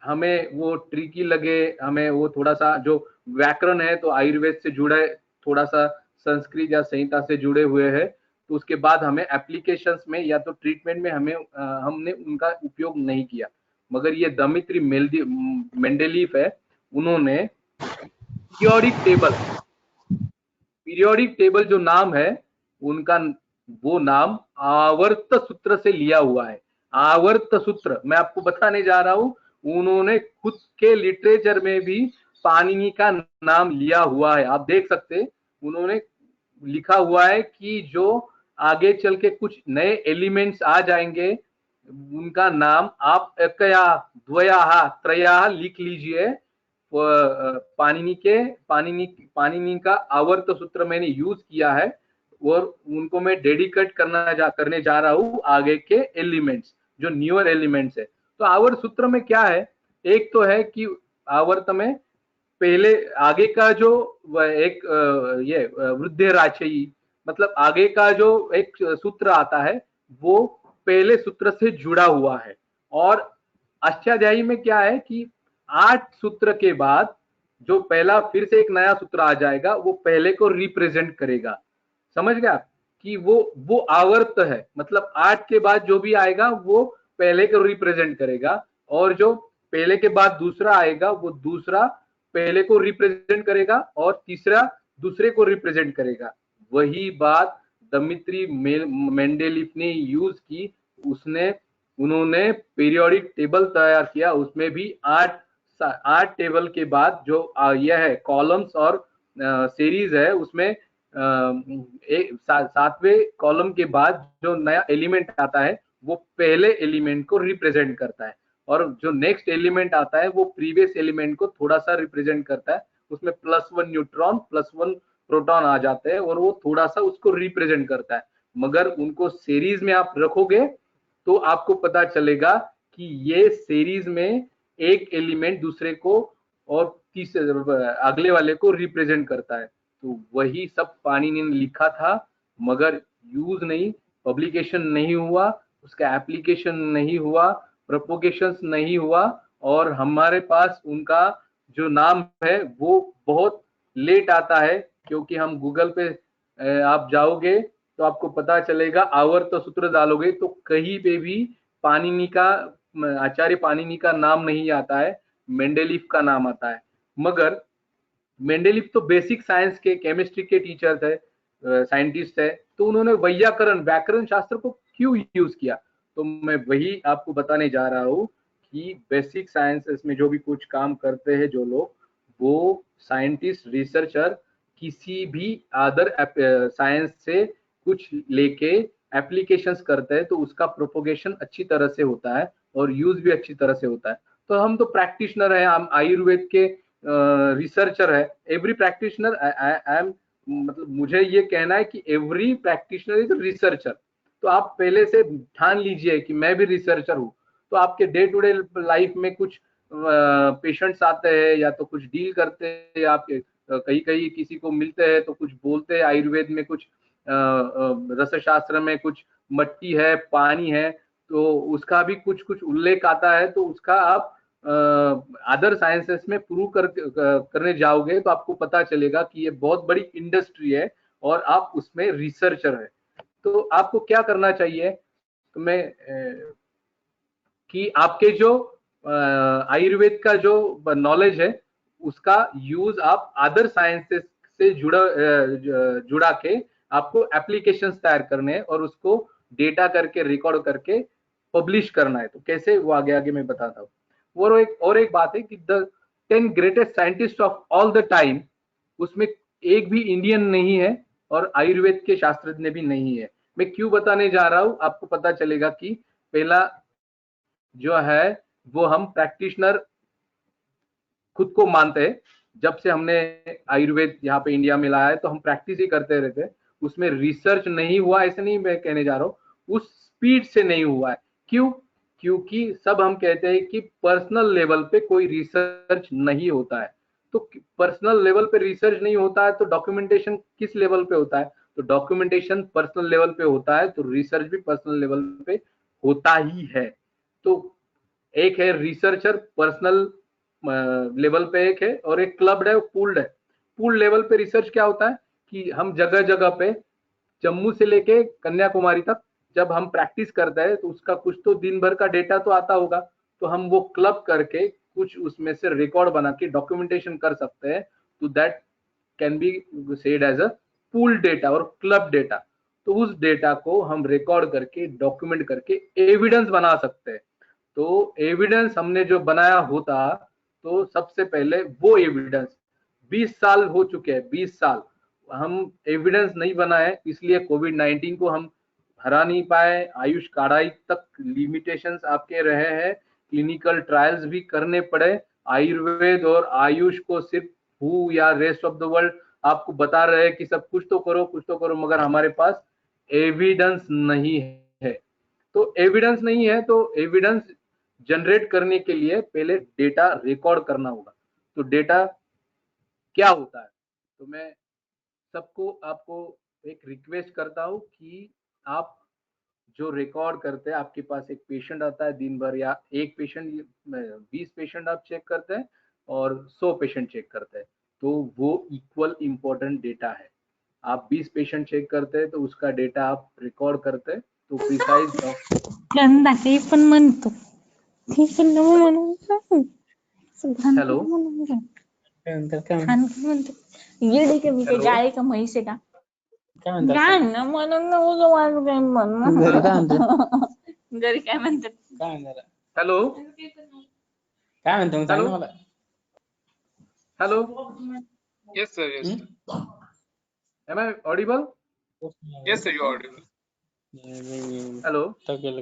हमें वो ट्रिकी लगे, हमें वो थोड़ा सा जो व्याकरण है तो आयुर्वेद से जुड़े, थोड़ा सा संस्कृत या संहिता से जुड़े हुए हैं, तो उसके बाद हमें एप्लीकेशंस में या तो ट्रीटमेंट में हमने उनका उपयोग नहीं किया। मगर ये दमित्री मेंडेलीफ है, उन्होंने पीरियोडिक टेबल जो नाम है उनका, वो नाम आवर्त सूत्र से लिया हुआ है। आवर्त सूत्र मैं आपको बताने जा रहा हूं, उन्होंने खुद के लिटरेचर में भी पाणिनि का नाम लिया हुआ है। आप देख सकते, उन्होंने लिखा हुआ है कि जो आगे चल के कुछ नए एलिमेंट्स आ जाएंगे, उनका नाम आप एकया द्वया त्रया लिख लीजिए। पाणिनि का आवर्त सूत्र मैंने यूज किया है और उनको मैं डेडिकेट करने जा रहा हूं आगे के एलिमेंट्स, जो न्यूअर एलिमेंट्स है। तो आवर्त सूत्र में क्या है, एक तो है कि आवर्त में पहले आगे का जो एक ये वृद्धिराचयी, मतलब आगे का जो एक सूत्र आता है वो पहले सूत्र से जुड़ा हुआ है। और अष्टाध्यायी में क्या है कि 8 सूत्र के बाद जो पहला फिर से एक नया सूत्र आ जाएगा, वो पहले को रिप्रेजेंट करेगा। समझ गए आप कि वो आवर्त है, मतलब 8 के बाद जो भी आएगा वो पहले को रिप्रेजेंट करेगा, और जो पहले के बाद दूसरा आएगा वो दूसरा पहले को रिप्रेजेंट करेगा और तीसरा दूसरे को रिप्रेजेंट करेगा। वही बात दमित्री मेंडेलीफ ने यूज की। उन्होंने पीरियोडिक टेबल तैयार किया, उसमें भी 8 टेबल के बाद जो यह है कॉलम्स और सीरीज है, उसमें 7वें कॉलम के बाद जो नया एलिमेंट आता है वो पहले एलिमेंट को रिप्रेजेंट करता है, और जो नेक्स्ट एलिमेंट आता है वो प्रीवियस एलिमेंट को थोड़ा सा रिप्रेजेंट करता है। उसमें +1 न्यूट्रॉन +1 प्रोटॉन आ जाते हैं और वो थोड़ा सा उसको रिप्रेजेंट करता है। मगर उनको सीरीज में आप रखोगे तो आपको पता चलेगा कि ये सीरीज में एक एलिमेंट दूसरे को और तीसरे अगले वाले को रिप्रेजेंट करता है। तो वही सब पाणिनि ने लिखा था, मगर यूज नहीं, पब्लिकेशन नहीं हुआ, उसका एप्लीकेशन नहीं हुआ, प्रोपोगेशन नहीं हुआ, और हमारे पास उनका जो नाम है वो बहुत लेट आता है, क्योंकि हम गूगल पे आप जाओगे तो आपको पता चलेगा, आवर्त सूत्र डालोगे तो कहीं पे भी पाणिनि का, आचार्य पाणिनि का नाम नहीं आता है, मेंडेलीफ का नाम आता है। मगर मेंडेलीफ तो बेसिक साइंस के, केमिस्ट्री के टीचर थे, साइंटिस्ट है, तो उन्होंने व्याकरण शास्त्र को क्यों यूज किया? तो मैं वही आपको बताने जा रहा हूँ कि बेसिक साइंसेस में जो भी कुछ काम करते हैं जो लोग, वो साइंटिस्ट, रिसर्चर किसी भी अदर साइंस से कुछ लेके एप्लीकेशंस करते हैं तो उसका प्रोपोगेशन अच्छी तरह से होता है और यूज भी अच्छी तरह से होता है। तो हम तो प्रैक्टिशनर है, हम आयुर्वेद के रिसर्चर है। एवरी प्रैक्टिशनर, आई एम, मतलब मुझे ये कहना है कि एवरी प्रैक्टिशनर इज रिसर्चर। तो आप पहले से ठान लीजिए कि मैं भी रिसर्चर हूँ। तो आपके डे टू डे लाइफ में कुछ पेशेंट्स आते हैं या तो कुछ डील करते हैं, आप कहीं किसी को मिलते हैं तो कुछ बोलते हैं, आयुर्वेद में कुछ रसशास्त्र में कुछ मट्टी है, पानी है, तो उसका भी कुछ उल्लेख आता है। तो उसका आप अदर साइंसेस में प्रूव करने जाओगे तो आपको पता चलेगा कि ये बहुत बड़ी इंडस्ट्री है और आप उसमें रिसर्चर है। तो आपको क्या करना चाहिए, तो मैं कि आपके जो आयुर्वेद का जो नॉलेज है उसका यूज आप अदर साइंसेस से जुड़ा के आपको एप्लीकेशंस तैयार करने हैं और उसको डेटा करके रिकॉर्ड करके पब्लिश करना है। तो कैसे, वो आगे मैं बताता हूँ। और एक बात है कि 10 greatest scientist of all the time, उसमें एक भी इंडियन नहीं है और आयुर्वेद के शास्त्रज्ञ भी नहीं है। मैं क्यों बताने जा रहा हूं, आपको पता चलेगा कि पहला जो है वो हम प्रैक्टिशनर खुद को मानते हैं। जब से हमने आयुर्वेद यहाँ पे इंडिया में लाया है तो हम प्रैक्टिस ही करते रहते हैं, उसमें रिसर्च नहीं हुआ ऐसे नहीं मैं कहने जा रहा हूँ, उस स्पीड से नहीं हुआ है। क्यों? क्योंकि सब हम कहते हैं कि पर्सनल लेवल पे कोई रिसर्च नहीं होता है। तो पर्सनल लेवल पे रिसर्च नहीं होता है तो डॉक्यूमेंटेशन किस लेवल पे होता है? तो डॉक्यूमेंटेशन पर्सनल लेवल पे होता है तो रिसर्च भी पर्सनल लेवल पे होता ही है। तो एक है रिसर्चर पर्सनल लेवल पे एक है, और एक क्लब्ड है, पूल्ड है। पूल्ड लेवल पे रिसर्च क्या होता है कि हम जगह जगह पे जम्मू से लेके कन्याकुमारी तक जब हम प्रैक्टिस करते हैं तो उसका कुछ तो दिन भर का डेटा तो आता होगा, तो हम वो क्लब करके कुछ उसमें से रिकॉर्ड बना के डॉक्यूमेंटेशन कर सकते हैं। तो that can be said as a pool data और क्लब डेटा। तो उस डेटा को हम रिकॉर्ड करके डॉक्यूमेंट करके एविडेंस बना सकते हैं। तो एविडेंस हमने जो बनाया होता, तो सबसे पहले वो एविडेंस 20 साल हो चुके हैं, 20 साल हम एविडेंस नहीं बनाए, इसलिए कोविड-19 को हम हरा नहीं पाए। आयुष काढ़ाई तक लिमिटेशंस आपके रहे हैं, क्लिनिकल ट्रायल्स भी करने पड़े। आयुर्वेद और आयुष को सिर्फ हु या रेस्ट ऑफ द वर्ल्ड आपको बता रहे हैं कि सब कुछ तो करो कुछ तो करो, मगर हमारे पास एविडेंस नहीं है। तो एविडेंस नहीं है तो एविडेंस जनरेट करने के लिए पहले डेटा रिकॉर्ड करना होगा। तो डेटा क्या होता है? तो मैं सबको आपको एक रिक्वेस्ट करता हूं कि आप जो रिकॉर्ड करते हैं, आपके पास एक पेशेंट आता है दिन भर, या एक पेशेंट 20 पेशेंट आप चेक करते हैं और 100 पेशेंट चेक करते हैं, तो वो इक्वल इम्पोर्टेंट डेटा है। आप 20 पेशेंट चेक करते हैं तो उसका डेटा आप रिकॉर्ड करते हैं, तो प्रिसाइज गंदा ते पण म्हणतो ते पण नको म्हणू हेलो म्हणतो येडे का मी काय हेलो गाय का म्हैस आहे का गाण म्हणून नको माझं काय म्हणणं घरी काय म्हणतात हेलो काय म्हणतो मग सांग हेलो ना मला. Hello Yes, sir. Yes, sir. Am I audible? Yes, sir. You are audible. Hello तो केलं.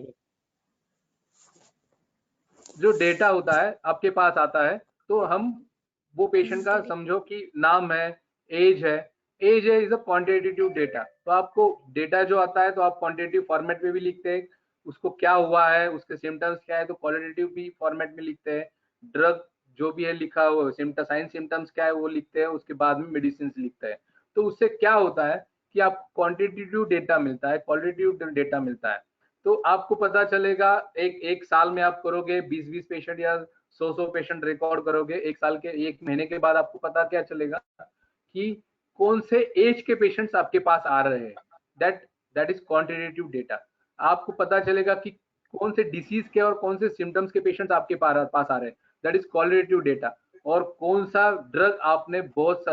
जो डेटा होता है आपके पास आता है, तो हम वो पेशेंट का समझो कि नाम है, एज है, एज है इज अ क्वांटिटेटिव डेटा। तो आपको डेटा जो आता है तो आप क्वांटिटेटिव फॉर्मेट में भी लिखते हैं, उसको क्या हुआ है, उसके सिम्टम्स क्या है, तो क्वालिटेटिव भी फॉर्मेट में लिखते हैं। ड्रग जो भी है लिखा हुआ साइन सिम्टम्स क्या है वो लिखते हैं, उसके बाद में मेडिसिन लिखते हैं। तो उससे क्या होता है कि आपको क्वांटिटेटिव डेटा मिलता है, क्वालिटेटिव डेटा मिलता है। तो आपको पता चलेगा एक साल में आप करोगे 20-20 पेशेंट या 100-100 पेशेंट रिकॉर्ड करोगे, एक साल के 1 महीने के बाद आपको पता क्या चलेगा कि कौन से एज के पेशेंट्स आपके पास आ रहे हैं। That is quantitative data. आपको पता चलेगा कि कौन से डिसीज के और कौन से सिम्टम्स के पेशेंट्स आपके पास आ रहे हैं, दैट इज क्वालिटेटिव डेटा। और कौन सा ड्रग आपने बहुत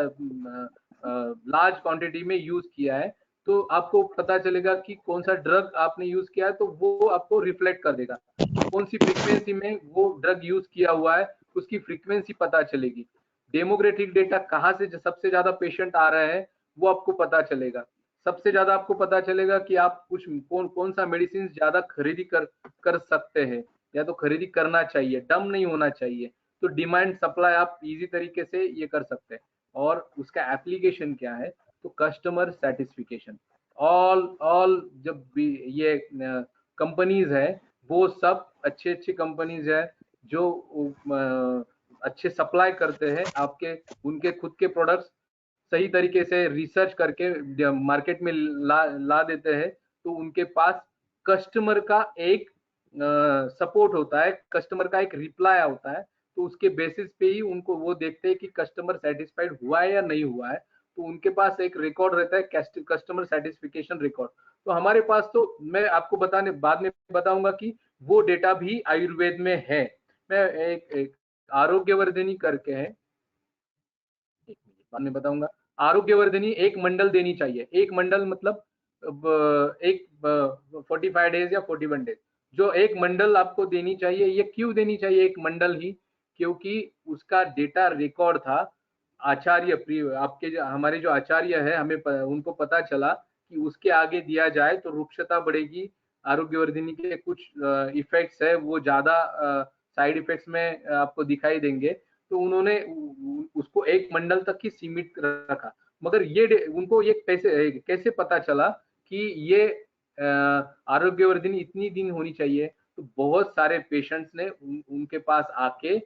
लार्ज क्वांटिटी में यूज किया है, तो आपको पता चलेगा कि कौन सा ड्रग आपने यूज किया है, तो वो आपको रिफ्लेक्ट कर देगा कि कौन सी फ्रीक्वेंसी में वो ड्रग यूज किया हुआ है, उसकी फ्रीक्वेंसी पता चलेगी। डेमोग्राफिक डेटा कहाँ से सबसे ज्यादा पेशेंट आ रहे हैं वो आपको पता चलेगा। सबसे ज्यादा आपको पता चलेगा कि आप कुछ कौन सा मेडिसिन ज्यादा खरीदी कर सकते हैं, या तो खरीदी करना चाहिए, डम नहीं होना चाहिए। तो डिमांड सप्लाई आप इजी तरीके से ये कर सकते हैं। और उसका एप्लीकेशन क्या है, तो कस्टमर सेटिस्फिकेशन। ऑल जब भी ये कंपनीज है वो सब अच्छे कंपनीज है जो अच्छे सप्लाई करते हैं आपके, उनके खुद के प्रोडक्ट्स सही तरीके से रिसर्च करके मार्केट में ला देते हैं। तो उनके पास कस्टमर का एक सपोर्ट होता है, कस्टमर का एक रिप्लाई होता है। तो उसके बेसिस पे ही उनको वो देखते हैं कि कस्टमर सेटिस्फाइड हुआ है या नहीं हुआ है। तो उनके पास एक रिकॉर्ड रहता है, कस्टमर सेटिस्फिकेशन रिकॉर्ड। तो हमारे पास, तो मैं आपको बाद में बताऊंगा कि वो डेटा भी आयुर्वेद में है। मैं एक आरोग्यवर्धिनी करके है, बाद में बताऊंगा। आरोग्यवर्धिनी एक मंडल देनी चाहिए। एक मंडल मतलब एक 45 डेज या 41 डेज, जो एक मंडल आपको देनी चाहिए। ये क्यों देनी चाहिए एक मंडल ही? क्योंकि उसका डेटा रिकॉर्ड था। आचार्य आपके हमारे जो आचार्य है, हमें उनको पता चला कि उसके आगे दिया जाए तो रुक्षता बढ़ेगी, आरोग्यवर्धिनी के कुछ इफेक्ट्स है वो ज्यादा साइड इफेक्ट्स में आपको दिखाई देंगे, तो उन्होंने उसको 1 मंडल तक ही सीमित रखा। मगर ये उनको ये कैसे पता चला कि ये आरोग्यवर्धिनी इतनी दिन होनी चाहिए? तो बहुत सारे पेशेंट्स ने उनके पास आके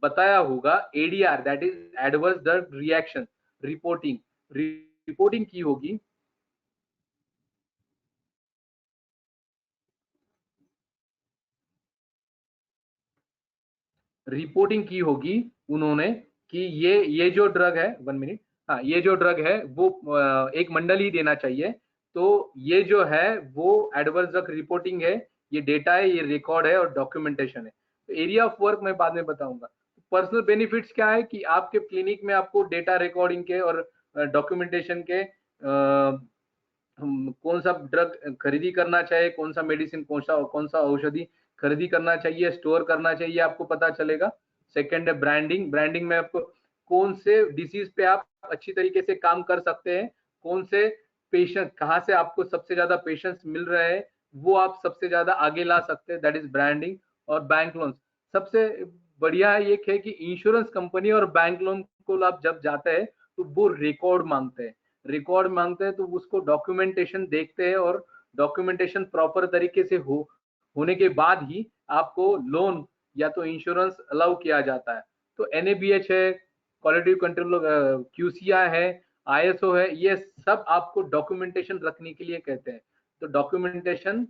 बताया होगा। ADR that is adverse drug reaction reporting की होगी। रिपोर्टिंग की होगी उन्होंने कि ये जो ड्रग है, 1 मिनट, हाँ, ये जो ड्रग है वो 1 मंडल ही देना चाहिए। तो ये जो है वो एडवर्स ड्रग रिपोर्टिंग है, ये डेटा है, ये रिकॉर्ड है और डॉक्यूमेंटेशन है। तो एरिया ऑफ वर्क मैं बाद में बताऊंगा। पर्सनल बेनिफिट्स क्या है कि आपके क्लिनिक में आपको डेटा रिकॉर्डिंग के और डॉक्यूमेंटेशन के कौन सा ड्रग खरीदी करना चाहिए, कौन सा मेडिसिन, कौन सा औषधि खरीदी करना चाहिए, स्टोर करना चाहिए, आपको पता चलेगा। सेकंड है ब्रांडिंग में आपको कौन से डिसीज पे आप अच्छी तरीके से काम कर सकते हैं, कौन से पेशेंट, कहाँ से आपको सबसे ज्यादा पेशेंट्स मिल रहे हैं, वो आप सबसे ज्यादा आगे ला सकते हैं, दैट इज ब्रांडिंग। और बैंक लोन सबसे बढ़िया एक है कि इंश्योरेंस कंपनी और बैंक लोन को आप जब जाते हैं तो वो रिकॉर्ड मांगते हैं, तो उसको डॉक्यूमेंटेशन देखते हैं और डॉक्यूमेंटेशन प्रॉपर तरीके से होने के बाद ही आपको लोन या तो इंश्योरेंस अलाउ किया जाता है। तो NABH है, क्वालिटी कंट्रोल, QCI है, ISO है, ये सब आपको डॉक्यूमेंटेशन रखने के लिए कहते हैं। तो डॉक्यूमेंटेशन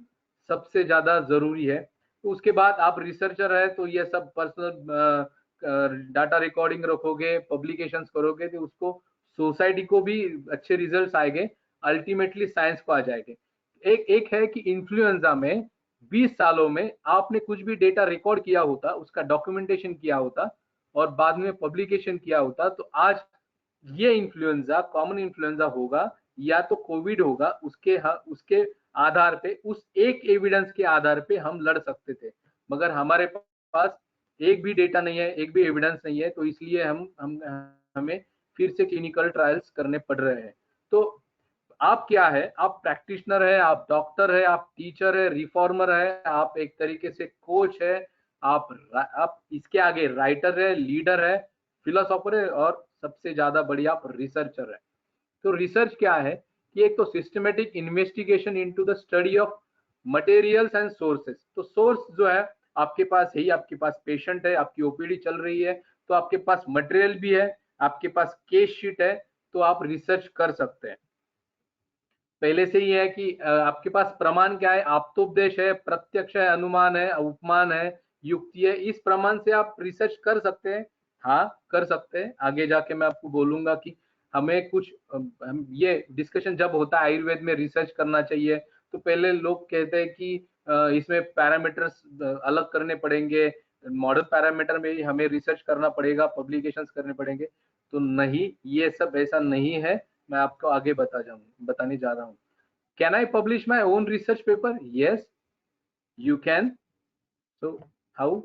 सबसे ज्यादा जरूरी है। तो उसके बाद आप रिसर्चर है तो ये सब पर्सनल डाटा रिकॉर्डिंग रखोगे, पब्लिकेशंस करोगे, तो उसको सोसाइटी को भी अच्छे रिजल्ट्स आएंगे, अल्टीमेटली साइंस को आ जाएंगे। एक है कि इन्फ्लुएंजा में 20 सालों में आपने कुछ भी डेटा रिकॉर्ड किया होता, उसका डॉक्यूमेंटेशन किया होता और बाद में पब्लिकेशन किया होता, तो आज ये इन्फ्लुएंजा कॉमन इन्फ्लुएंजा होगा या तो कोविड होगा, उसके आधार पे, उस एक एविडेंस के आधार पे हम लड़ सकते थे। मगर हमारे पास एक भी डेटा नहीं है, एक भी एविडेंस नहीं है, तो इसलिए हमें फिर से क्लिनिकल ट्रायल्स करने पड़ रहे हैं। तो आप क्या है? आप प्रैक्टिशनर है, आप डॉक्टर है, आप टीचर है, रिफॉर्मर है, आप एक तरीके से कोच है, आप इसके आगे राइटर है, लीडर है, फिलोसोफर है और सबसे ज्यादा बड़ी आप रिसर्चर है। तो रिसर्च क्या है कि एक तो systematic investigation into the study of materials and sources. तो सोर्स जो है आपके पास है ही, आपके पास पेशेंट है, आपकी ओपीडी चल रही है, तो आपके पास मटेरियल भी है, आपके पास केस शीट है, तो आप रिसर्च कर सकते हैं। पहले से ही है कि आपके पास प्रमाण क्या है? आप्तोपदेश है, प्रत्यक्ष है, अनुमान है, उपमान है, युक्ति है। इस प्रमाण से आप रिसर्च कर सकते हैं। हाँ, कर सकते हैं। आगे जाके मैं आपको बोलूंगा कि हमें कुछ ये डिस्कशन जब होता है आयुर्वेद में रिसर्च करना चाहिए, तो पहले लोग कहते हैं कि इसमें पैरामीटर्स अलग करने पड़ेंगे, मॉडल पैरामीटर में ही हमें रिसर्च करना पड़ेगा, पब्लिकेशंस करने पड़ेंगे। तो नहीं, ये सब ऐसा नहीं है। मैं आपको आगे बताने जा रहा हूँ। Can I publish my own research paper? Yes, you can. So how?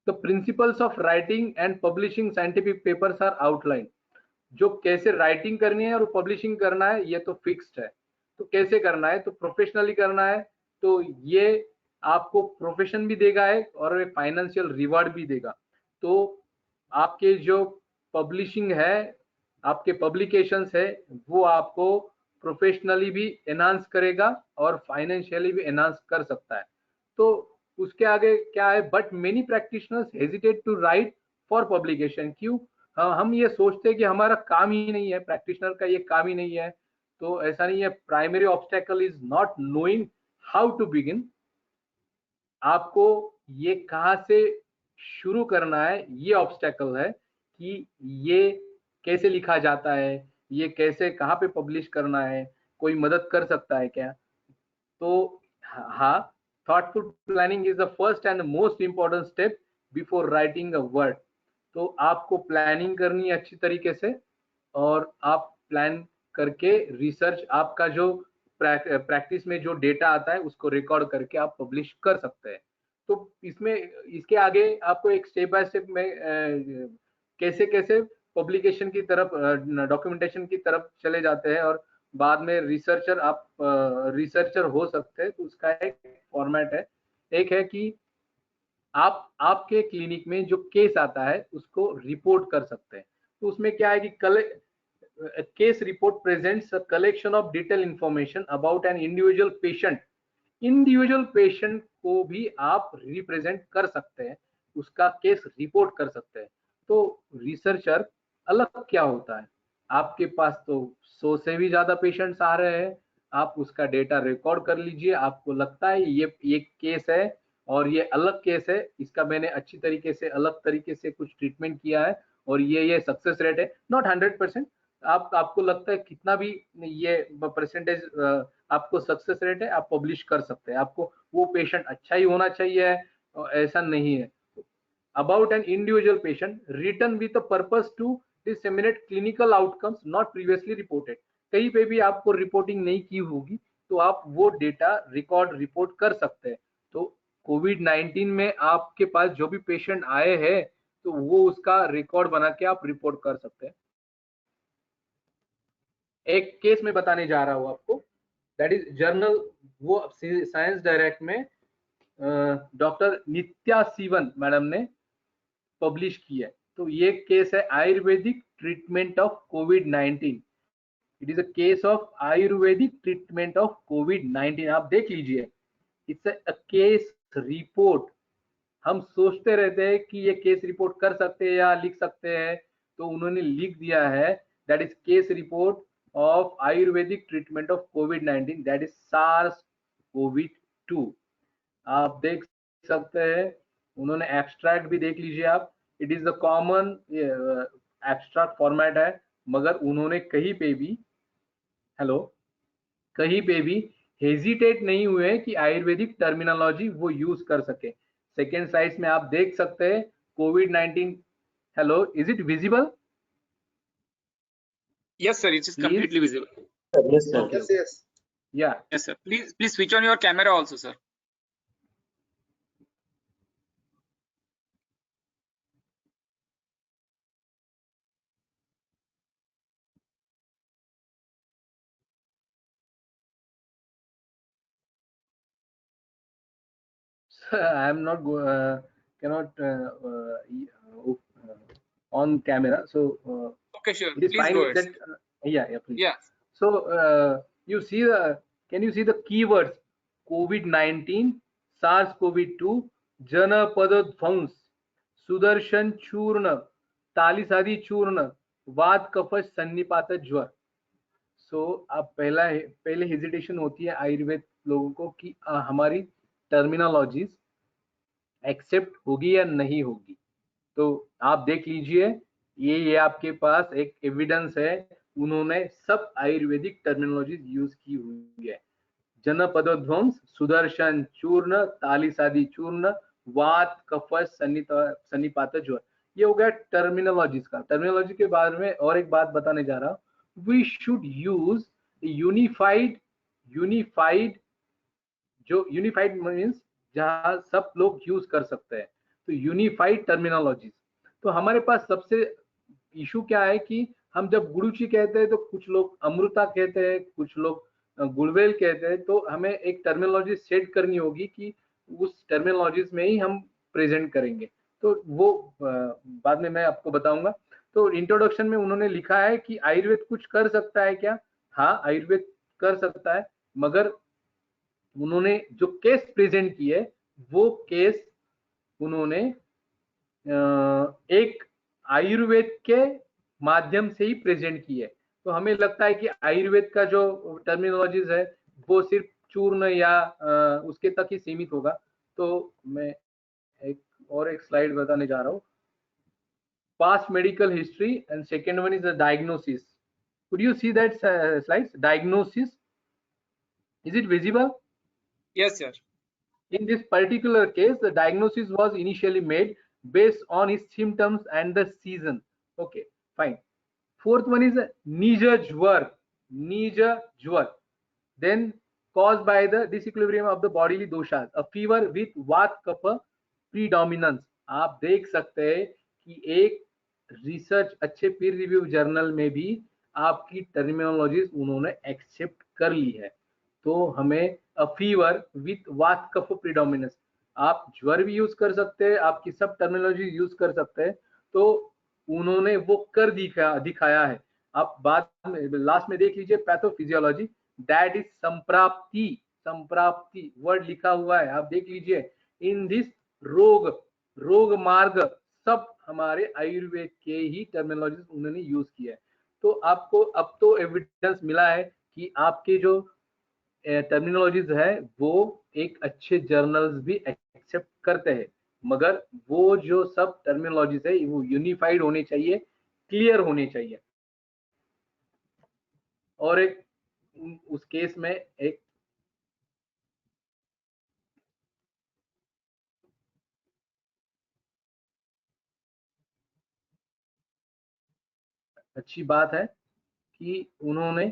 The principles of writing and publishing scientific papers are outline. जो कैसे राइटिंग करनी है और पब्लिशिंग करना है ये तो फिक्स्ड है। तो कैसे करना है? तो प्रोफेशनली करना है, तो ये आपको प्रोफेशन भी देगा है और फाइनेंशियल रिवार्ड भी देगा। तो आपके जो पब्लिशिंग है, आपके पब्लिकेशंस है, वो आपको प्रोफेशनली भी एनहांस करेगा और फाइनेंशियली भी एनहांस कर सकता है। तो उसके आगे क्या है? But many practitioners hesitate to write for publication. क्यों? हम ये सोचते हैं कि हमारा काम ही नहीं है, प्रैक्टिशनर का ये काम ही नहीं है। तो ऐसा नहीं है। Primary obstacle is not knowing how to begin. आपको ये कहाँ से शुरू करना है, ये ऑब्स्टेकल है कि ये कैसे लिखा जाता है, ये कैसे कहाँ पे पब्लिश करना है, कोई मदद कर सकता है क्या? तो हाँ, thoughtful planning is the first and the most important step before writing a word। तो आपको प्लानिंग करनी है अच्छी तरीके से, और आप प्लान करके रिसर्च, आपका जो प्रैक्टिस में जो डेटा आता है उसको रिकॉर्ड करके आप पब्लिश कर सकते हैं। तो इसमें इसके आगे आपको एक स्टेप बाय स्टेप में कैसे कैसे पब्लिकेशन की तरफ, डॉक्यूमेंटेशन की तरफ चले जाते हैं और बाद में रिसर्चर, आप रिसर्चर हो सकते हैं, तो उसका एक फॉर्मेट है। एक है कि आप आपके क्लिनिक में जो केस आता है उसको रिपोर्ट कर सकते हैं। तो उसमें क्या है कि case report presents a collection of detail information about an individual patient. Individual patient को भी आप रिप्रेजेंट कर सकते हैं, उसका केस रिपोर्ट कर सकते हैं। तो रिसर्चर अलग क्या होता है, आपके पास तो 100 से भी ज्यादा पेशेंट्स आ रहे हैं, आप उसका डेटा रिकॉर्ड कर लीजिए। आपको लगता है ये केस है और ये अलग केस है, इसका मैंने अच्छी तरीके से अलग तरीके से कुछ ट्रीटमेंट किया है और ये सक्सेस रेट है, नॉट 100%, आपको लगता है कितना भी ये परसेंटेज आपको सक्सेस रेट है, आप पब्लिश कर सकते हैं। आपको वो पेशेंट अच्छा ही होना चाहिए, ऐसा नहीं है। About an individual patient written with a purpose to disseminate clinical outcomes not previously reported. कहीं पे भी आपको रिपोर्टिंग नहीं की होगी तो आप वो डेटा रिपोर्ट कर सकते हैं। तो कोविड-19 में आपके पास जो भी पेशेंट आए हैं तो वो उसका रिकॉर्ड बना के आप रिपोर्ट कर सकते हैं। एक केस में बताने जा रहा हूं आपको, दैट इज जर्नल, वो साइंस डायरेक्ट में डॉक्टर नित्या सीवन मैडम ने पब्लिश की है। तो ये केस है आयुर्वेदिक ट्रीटमेंट ऑफ कोविड-19। It is a case of Ayurvedic treatment of कोविड-19। आप देख लीजिए, इट्स अ केस रिपोर्ट। हम सोचते रहते हैं कि ये केस रिपोर्ट कर सकते हैं या लिख सकते हैं, तो उन्होंने लिख दिया है, that is case report of Ayurvedic treatment of covid, that is SARS-CoV-2। आप देख सकते हैं, उन्होंने एब्स्ट्रैक्ट भी देख लीजिए आप। It is the common abstract format है, मगर उन्होंने कहीं पे भी हेजिटेट नहीं हुए कि आयुर्वेदिक टर्मिनोलॉजी वो यूज कर सके। सेकेंड साइड में आप देख सकते हैं कोविड-19। Hello, is it visible? Yes, sir. It is Please. completely visible. Yes, sir. Okay. Yes. Yeah. Yes, sir. Please switch on your camera also, sir. I am not cannot on camera, so Okay, sure. it is Please fine go with ahead. that. Yeah, please. Yeah. So you see can you see the keywords? COVID-19, SARS-CoV-2, Janapadadhvamsa, Sudarshan churna, Talisadi चूर्ण, वात कफश सन्निपात ज्वर। सो अब पहले hesitation होती है आयुर्वेद लोगों को कि हमारी टर्मिनोलॉजीज एक्सेप्ट होगी या नहीं होगी। तो आप देख लीजिए, ये आपके पास एक एविडेंस है, उन्होंने सब आयुर्वेदिक टर्मिनोलॉजीज यूज की हुई है। जनपदध्वंस, सुदर्शन चूर्ण, तालिसादी चूर्ण, वात कफश सन्निपात ज्वर। ये हो गया टर्मिनोलॉजीज का। टर्मिनोलॉजी के बारे में और एक बात बताने जा रहा हूँ, वी शुड यूज यूनिफाइड जो यूनिफाइड मीन्स जहां सब लोग यूज कर सकते हैं, तो यूनिफाइड टर्मिनोलॉजीज। तो हमारे पास सबसे इशू क्या है कि हम जब गुरुची कहते हैं तो कुछ लोग अमृता कहते हैं, कुछ लोग गुलवेल कहते हैं। तो हमें एक टर्मिनोलॉजी सेट करनी होगी कि उस टर्मिनोलॉजीज में ही हम प्रेजेंट करेंगे। तो वो बाद में मैं आपको बताऊंगा। तो इंट्रोडक्शन में उन्होंने लिखा है कि आयुर्वेद कुछ कर सकता है क्या? हाँ, आयुर्वेद कर सकता है, मगर उन्होंने जो केस प्रेजेंट किए वो केस उन्होंने एक आयुर्वेद के माध्यम से ही प्रेजेंट किए। तो हमें लगता है कि आयुर्वेद का जो टर्मिनोलॉजीज है वो सिर्फ चूर्ण या उसके तक ही सीमित होगा। तो मैं एक स्लाइड बताने जा रहा हूँ, past medical history, and second one is the diagnosis. Could you see that slides? Diagnosis, is it visible? Yes, sir. In this particular case, the diagnosis was initially made based on his symptoms and the season. Okay, fine. Fourth one is Nija Jwar. Then caused by the disequilibrium of the bodily doshas, a fever with Vat Kapha predominance। आप देख सकते हैं कि एक research अच्छे पीर review journal में भी आपकी टर्मिनोलॉजीज उन्होंने एक्सेप्ट कर ली है। तो हमें अ फीवर विथ वात कफ प्रीडोमिनेंस, आप ज्वर भी यूज कर सकते हैं, आपकी सब टर्मिनोलॉजी यूज कर सकते हैं। तो उन्होंने वो कर दिखाया है। आप बाद में लास्ट में देख लीजिए पैथोफिजियोलॉजी, दैट इज संप्राप्ति वर्ड लिखा हुआ है, आप देख लीजिए। इन दिस रोग मार्ग सब हमारे आयुर्वेद के ही टर्मिनोलॉजी उन्होंने यूज किया है। तो आपको अब तो एविडेंस मिला है कि आपके जो टर्मिनोलॉजीज है वो एक अच्छे जर्नल्स भी एक्सेप्ट करते हैं, मगर वो जो सब टर्मिनोलॉजीज है वो यूनिफाइड होने चाहिए, क्लियर होने चाहिए। और एक उस केस में एक अच्छी बात है कि उन्होंने,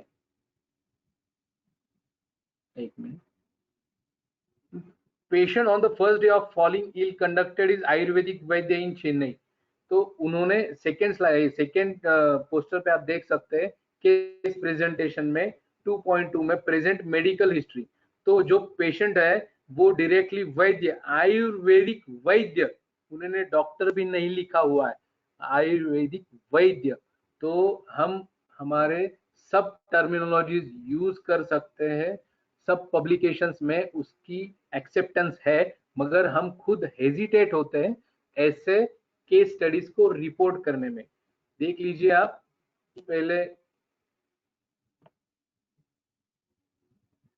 एक minute, patient on the first day of falling ill conducted is Ayurvedic vaidya in Chennai. तो उन्होंने सेकेंड पोस्टर पे आप देख सकते हैं केस प्रेजेंटेशन में 2.2 में प्रेजेंट मेडिकल हिस्ट्री। तो जो पेशेंट है वो डायरेक्टली वैद्य, आयुर्वेदिक वैद्य, उन्होंने डॉक्टर भी नहीं लिखा हुआ है, आयुर्वेदिक वैद्य। तो हम हमारे सब टर्मिनोलॉजीज यूज कर सकते हैं, सब पब्लिकेशंस में उसकी एक्सेप्टेंस है, मगर हम खुद हेजिटेट होते हैं ऐसे केस स्टडीज को रिपोर्ट करने में। देख लीजिए आप, पहले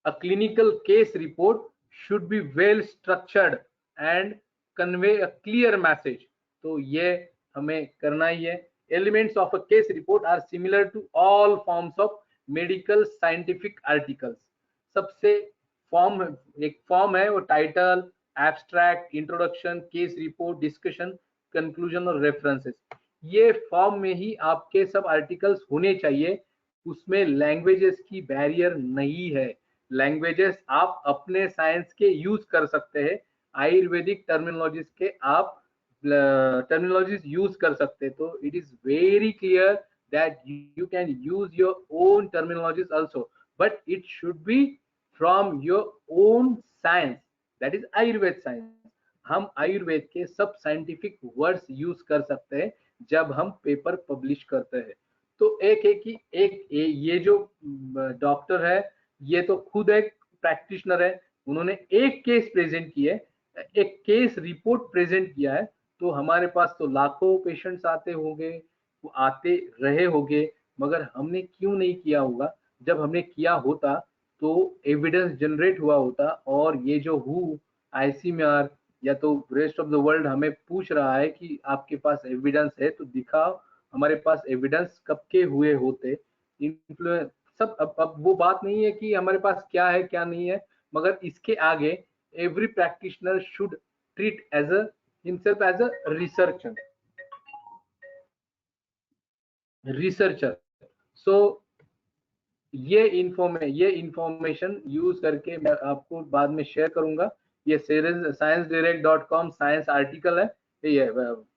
a clinical case report should be well structured and convey a clear message। तो ये हमें करना ही है। Elements of a case report are similar to all forms of medical scientific articles। सबसे एक फॉर्म है वो title, abstract, introduction, case report, discussion, conclusion और रेफरेंसेस। ये फॉर्म में ही आपके सब आर्टिकल्स होने चाहिए। उसमें लैंग्वेजेस की बैरियर नहीं है, लैंग्वेजेस आप अपने साइंस के यूज कर सकते हैं, आयुर्वेदिक टर्मिनोलॉजीज के आप टर्मिनोलॉजीज यूज कर सकते हैं। तो it is very clear that you can use your own terminologies also, but it should be from your own science, that is Ayurveda science. हम आयुर्वेद के सब साइंटिफिक वर्ड्स यूज कर सकते हैं जब हम पेपर पब्लिश करते हैं। तो एक है कि ये जो डॉक्टर है ये तो खुद एक प्रैक्टिशनर है, उन्होंने एक केस प्रेजेंट किया है, एक केस रिपोर्ट प्रेजेंट किया है। तो हमारे पास तो लाखों पेशेंट्स आते होंगे, वो आते रहे होंगे, मगर हमने क्यों नहीं किया होगा? जब हमने किया होता तो एविडेंस जनरेट हुआ होता। और ये जो ICMR या तो रेस्ट ऑफ द वर्ल्ड हमें पूछ रहा है कि आपके पास एविडेंस है तो दिखाओ, हमारे पास एविडेंस कब के हुए होते। इन्फ्लुएंस सब अब वो बात नहीं है कि हमारे पास क्या है क्या नहीं है, मगर इसके आगे every practitioner should treat as a himself as a researcher. So ये इंफॉर्मेशन यूज करके मैं आपको बाद में शेयर करूंगा। ये sciencedirect.com साइंस आर्टिकल है, ये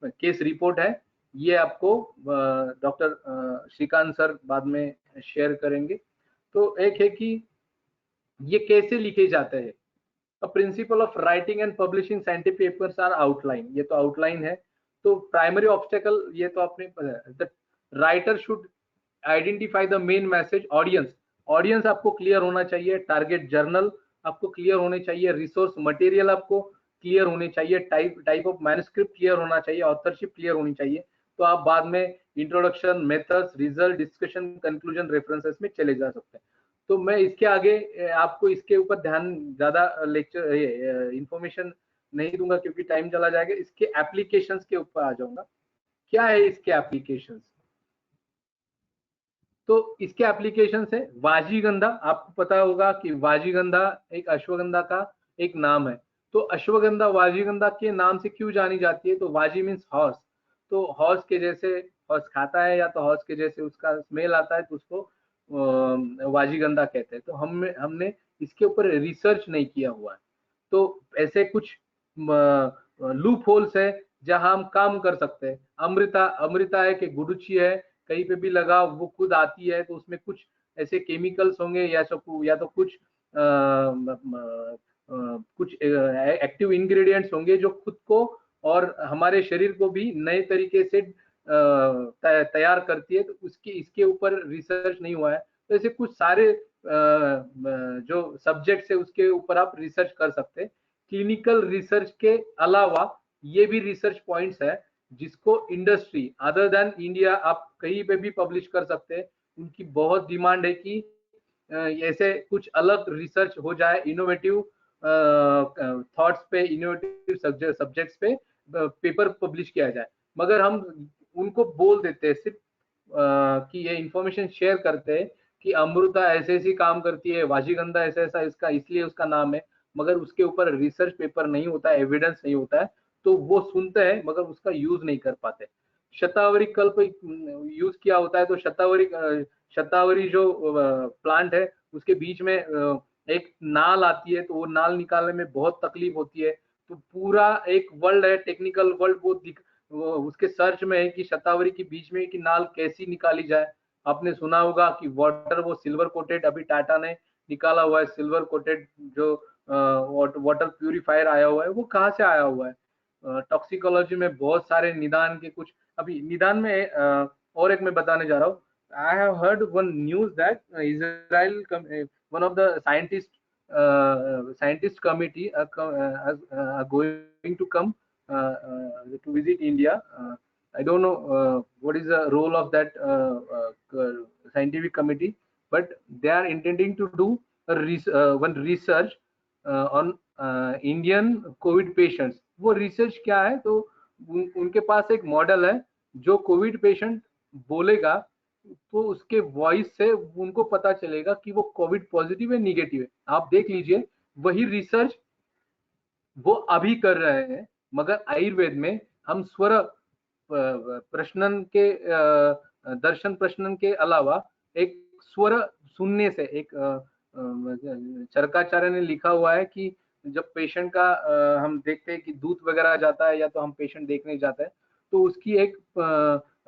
केस रिपोर्ट है, ये आपको डॉक्टर श्रीकांत सर बाद में शेयर करेंगे। तो एक है कि ये कैसे लिखे जाते हैं। Principle of writing and publishing scientific papers are outline, ये तो आउटलाइन है। तो प्राइमरी ऑब्स्टेकल ये तो आपने, the writer should identify the main message, audience आपको क्लियर होना चाहिए, टारगेट जर्नल आपको क्लियर होने चाहिए, रिसोर्स मटेरियल आपको क्लियर होने चाहिए, टाइप ऑफ मैन्युस्क्रिप्ट क्लियर होना चाहिए, ऑथरशिप क्लियर होनी चाहिए। तो आप बाद में introduction, methods, result, discussion, conclusion, references में चले जा सकते हैं। तो मैं इसके आगे आपको इसके ऊपर ध्यान ज्यादा लेक्चर इंफॉर्मेशन नहीं दूंगा क्योंकि टाइम चला जाएगा। इसके एप्लीकेशंस के ऊपर आ जाऊंगा। क्या है इसके एप्लीकेशंस? तो इसके एप्लीकेशन है वाजीगंधा। आपको पता होगा कि वाजीगंधा एक अश्वगंधा का एक नाम है। तो अश्वगंधा वाजीगंधा के नाम से क्यों जानी जाती है? तो वाजी मीन्स हॉर्स, तो हॉर्स के जैसे हॉर्स खाता है या तो हॉर्स के जैसे उसका स्मेल आता है तो उसको वाजीगंधा कहते हैं। तो हमने इसके ऊपर रिसर्च नहीं किया हुआ है। तो ऐसे कुछ लूप होल्स है जहां हम काम कर सकते हैं। अमृता है कि गुडुची है, कहीं पे भी लगा वो खुद आती है, तो उसमें कुछ ऐसे केमिकल्स होंगे या तो कुछ कुछ एक्टिव इंग्रेडिएंट्स होंगे जो खुद को और हमारे शरीर को भी नए तरीके से तैयार करती है। तो इसके ऊपर रिसर्च नहीं हुआ है। तो ऐसे कुछ सारे जो सब्जेक्ट्स है उसके ऊपर आप रिसर्च कर सकते हैं। क्लिनिकल रिसर्च के अलावा ये भी रिसर्च पॉइंट्स है जिसको इंडस्ट्री अदर देन इंडिया आप कहीं पे भी पब्लिश कर सकते हैं। उनकी बहुत डिमांड है कि ऐसे कुछ अलग रिसर्च हो जाए, इनोवेटिव थॉट्स पे, इनोवेटिव सब्जेक्ट्स पे पेपर पब्लिश किया जाए। मगर हम उनको बोल देते हैं सिर्फ कि ये इंफॉर्मेशन शेयर करते हैं कि अमृता ऐसे ऐसी काम करती है, वाजीगंधा ऐसा ऐसा इसका इसलिए उसका नाम है, मगर उसके ऊपर रिसर्च पेपर नहीं होता है, एविडेंस नहीं होता है। तो वो सुनते हैं मगर उसका यूज नहीं कर पाते। शतावरी कल्प यूज किया होता है, तो शतावरी जो प्लांट है उसके बीच में एक नाल आती है, तो वो नाल निकालने में बहुत तकलीफ होती है। तो पूरा एक वर्ल्ड है, टेक्निकल वर्ल्ड, वो उसके सर्च में है कि शतावरी के बीच में की नाल कैसी निकाली जाए। आपने सुना होगा कि वाटर वो सिल्वर कोटेड, अभी टाटा ने निकाला हुआ है सिल्वर कोटेड जो वाटर प्यूरिफायर आया हुआ है, वो कहाँ से आया हुआ है। टॉक्सिकोलॉजी में बहुत सारे निदान के कुछ अभी निदान में और एक मैं बताने जा रहा हूँ। I have heard one news that Israel, one of the scientist committee are going to come to visit India. I don't know what is the role of that scientific committee, but they are intending to do one research on Indian COVID patients. वो research क्या है, तो उनके पास एक model है जो Covid patient बोलेगा तो उसके वॉइस से उनको पता चलेगा कि वो कोविड पॉजिटिव है निगेटिव है। आप देख लीजिए, वही रिसर्च वो अभी कर रहे हैं, मगर आयुर्वेद में हम स्वर प्रश्नन के दर्शन प्रश्नन के अलावा एक स्वर सुनने से, एक चरकाचार्य ने लिखा हुआ है कि जब पेशेंट का हम देखते हैं कि दूध वगैरह जाता है या तो हम पेशेंट देखने जाते हैं, तो उसकी एक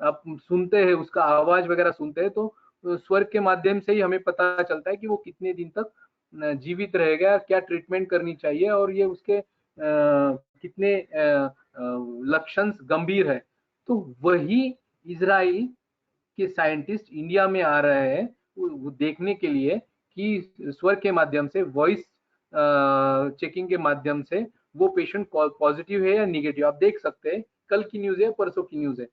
आप सुनते हैं, उसका आवाज वगैरह सुनते हैं, तो स्वर के माध्यम से ही हमें पता चलता है कि वो कितने दिन तक जीवित रहेगा, क्या ट्रीटमेंट करनी चाहिए और ये उसके कितने लक्षण गंभीर है। तो वही इजराइल के साइंटिस्ट इंडिया में आ रहे हैं वो देखने के लिए कि स्वर के माध्यम से, वॉइस चेकिंग के माध्यम से वो पेशेंट पॉजिटिव है या निगेटिव। आप देख सकते हैं, कल की न्यूज है, परसों की न्यूज है।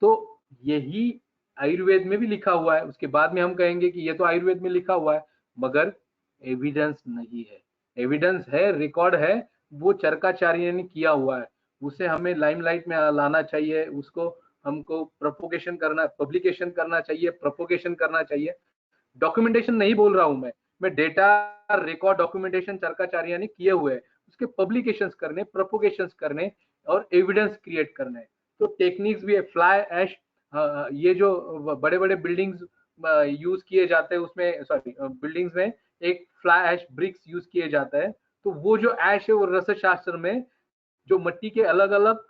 तो यही आयुर्वेद में भी लिखा हुआ है। उसके बाद में हम कहेंगे कि ये तो आयुर्वेद में लिखा हुआ है, मगर एविडेंस नहीं है। एविडेंस है, रिकॉर्ड है, वो चरकाचार्य ने किया हुआ है, उसे हमें लाइमलाइट में लाना चाहिए, उसको हमको प्रोपोगेशन करना, पब्लिकेशन करना चाहिए, प्रोपोगेशन करना चाहिए। डॉक्यूमेंटेशन नहीं बोल रहा हूं मैं डेटा रिकॉर्ड डॉक्यूमेंटेशन चरकाचार्य ने किए हुए हैं, उसके पब्लिकेशंस करने, प्रोपोगेशंस करने और एविडेंस क्रिएट करने। तो टेक्निक्स भी है, फ्लाई ऐश, ये जो बड़े बड़े बिल्डिंग्स यूज किए जाते हैं उसमें, सॉरी बिल्डिंग्स में एक फ्लाई ऐश ब्रिक्स यूज किए जाता है। तो वो जो ऐश है वो रसशास्त्र में जो मिट्टी के अलग अलग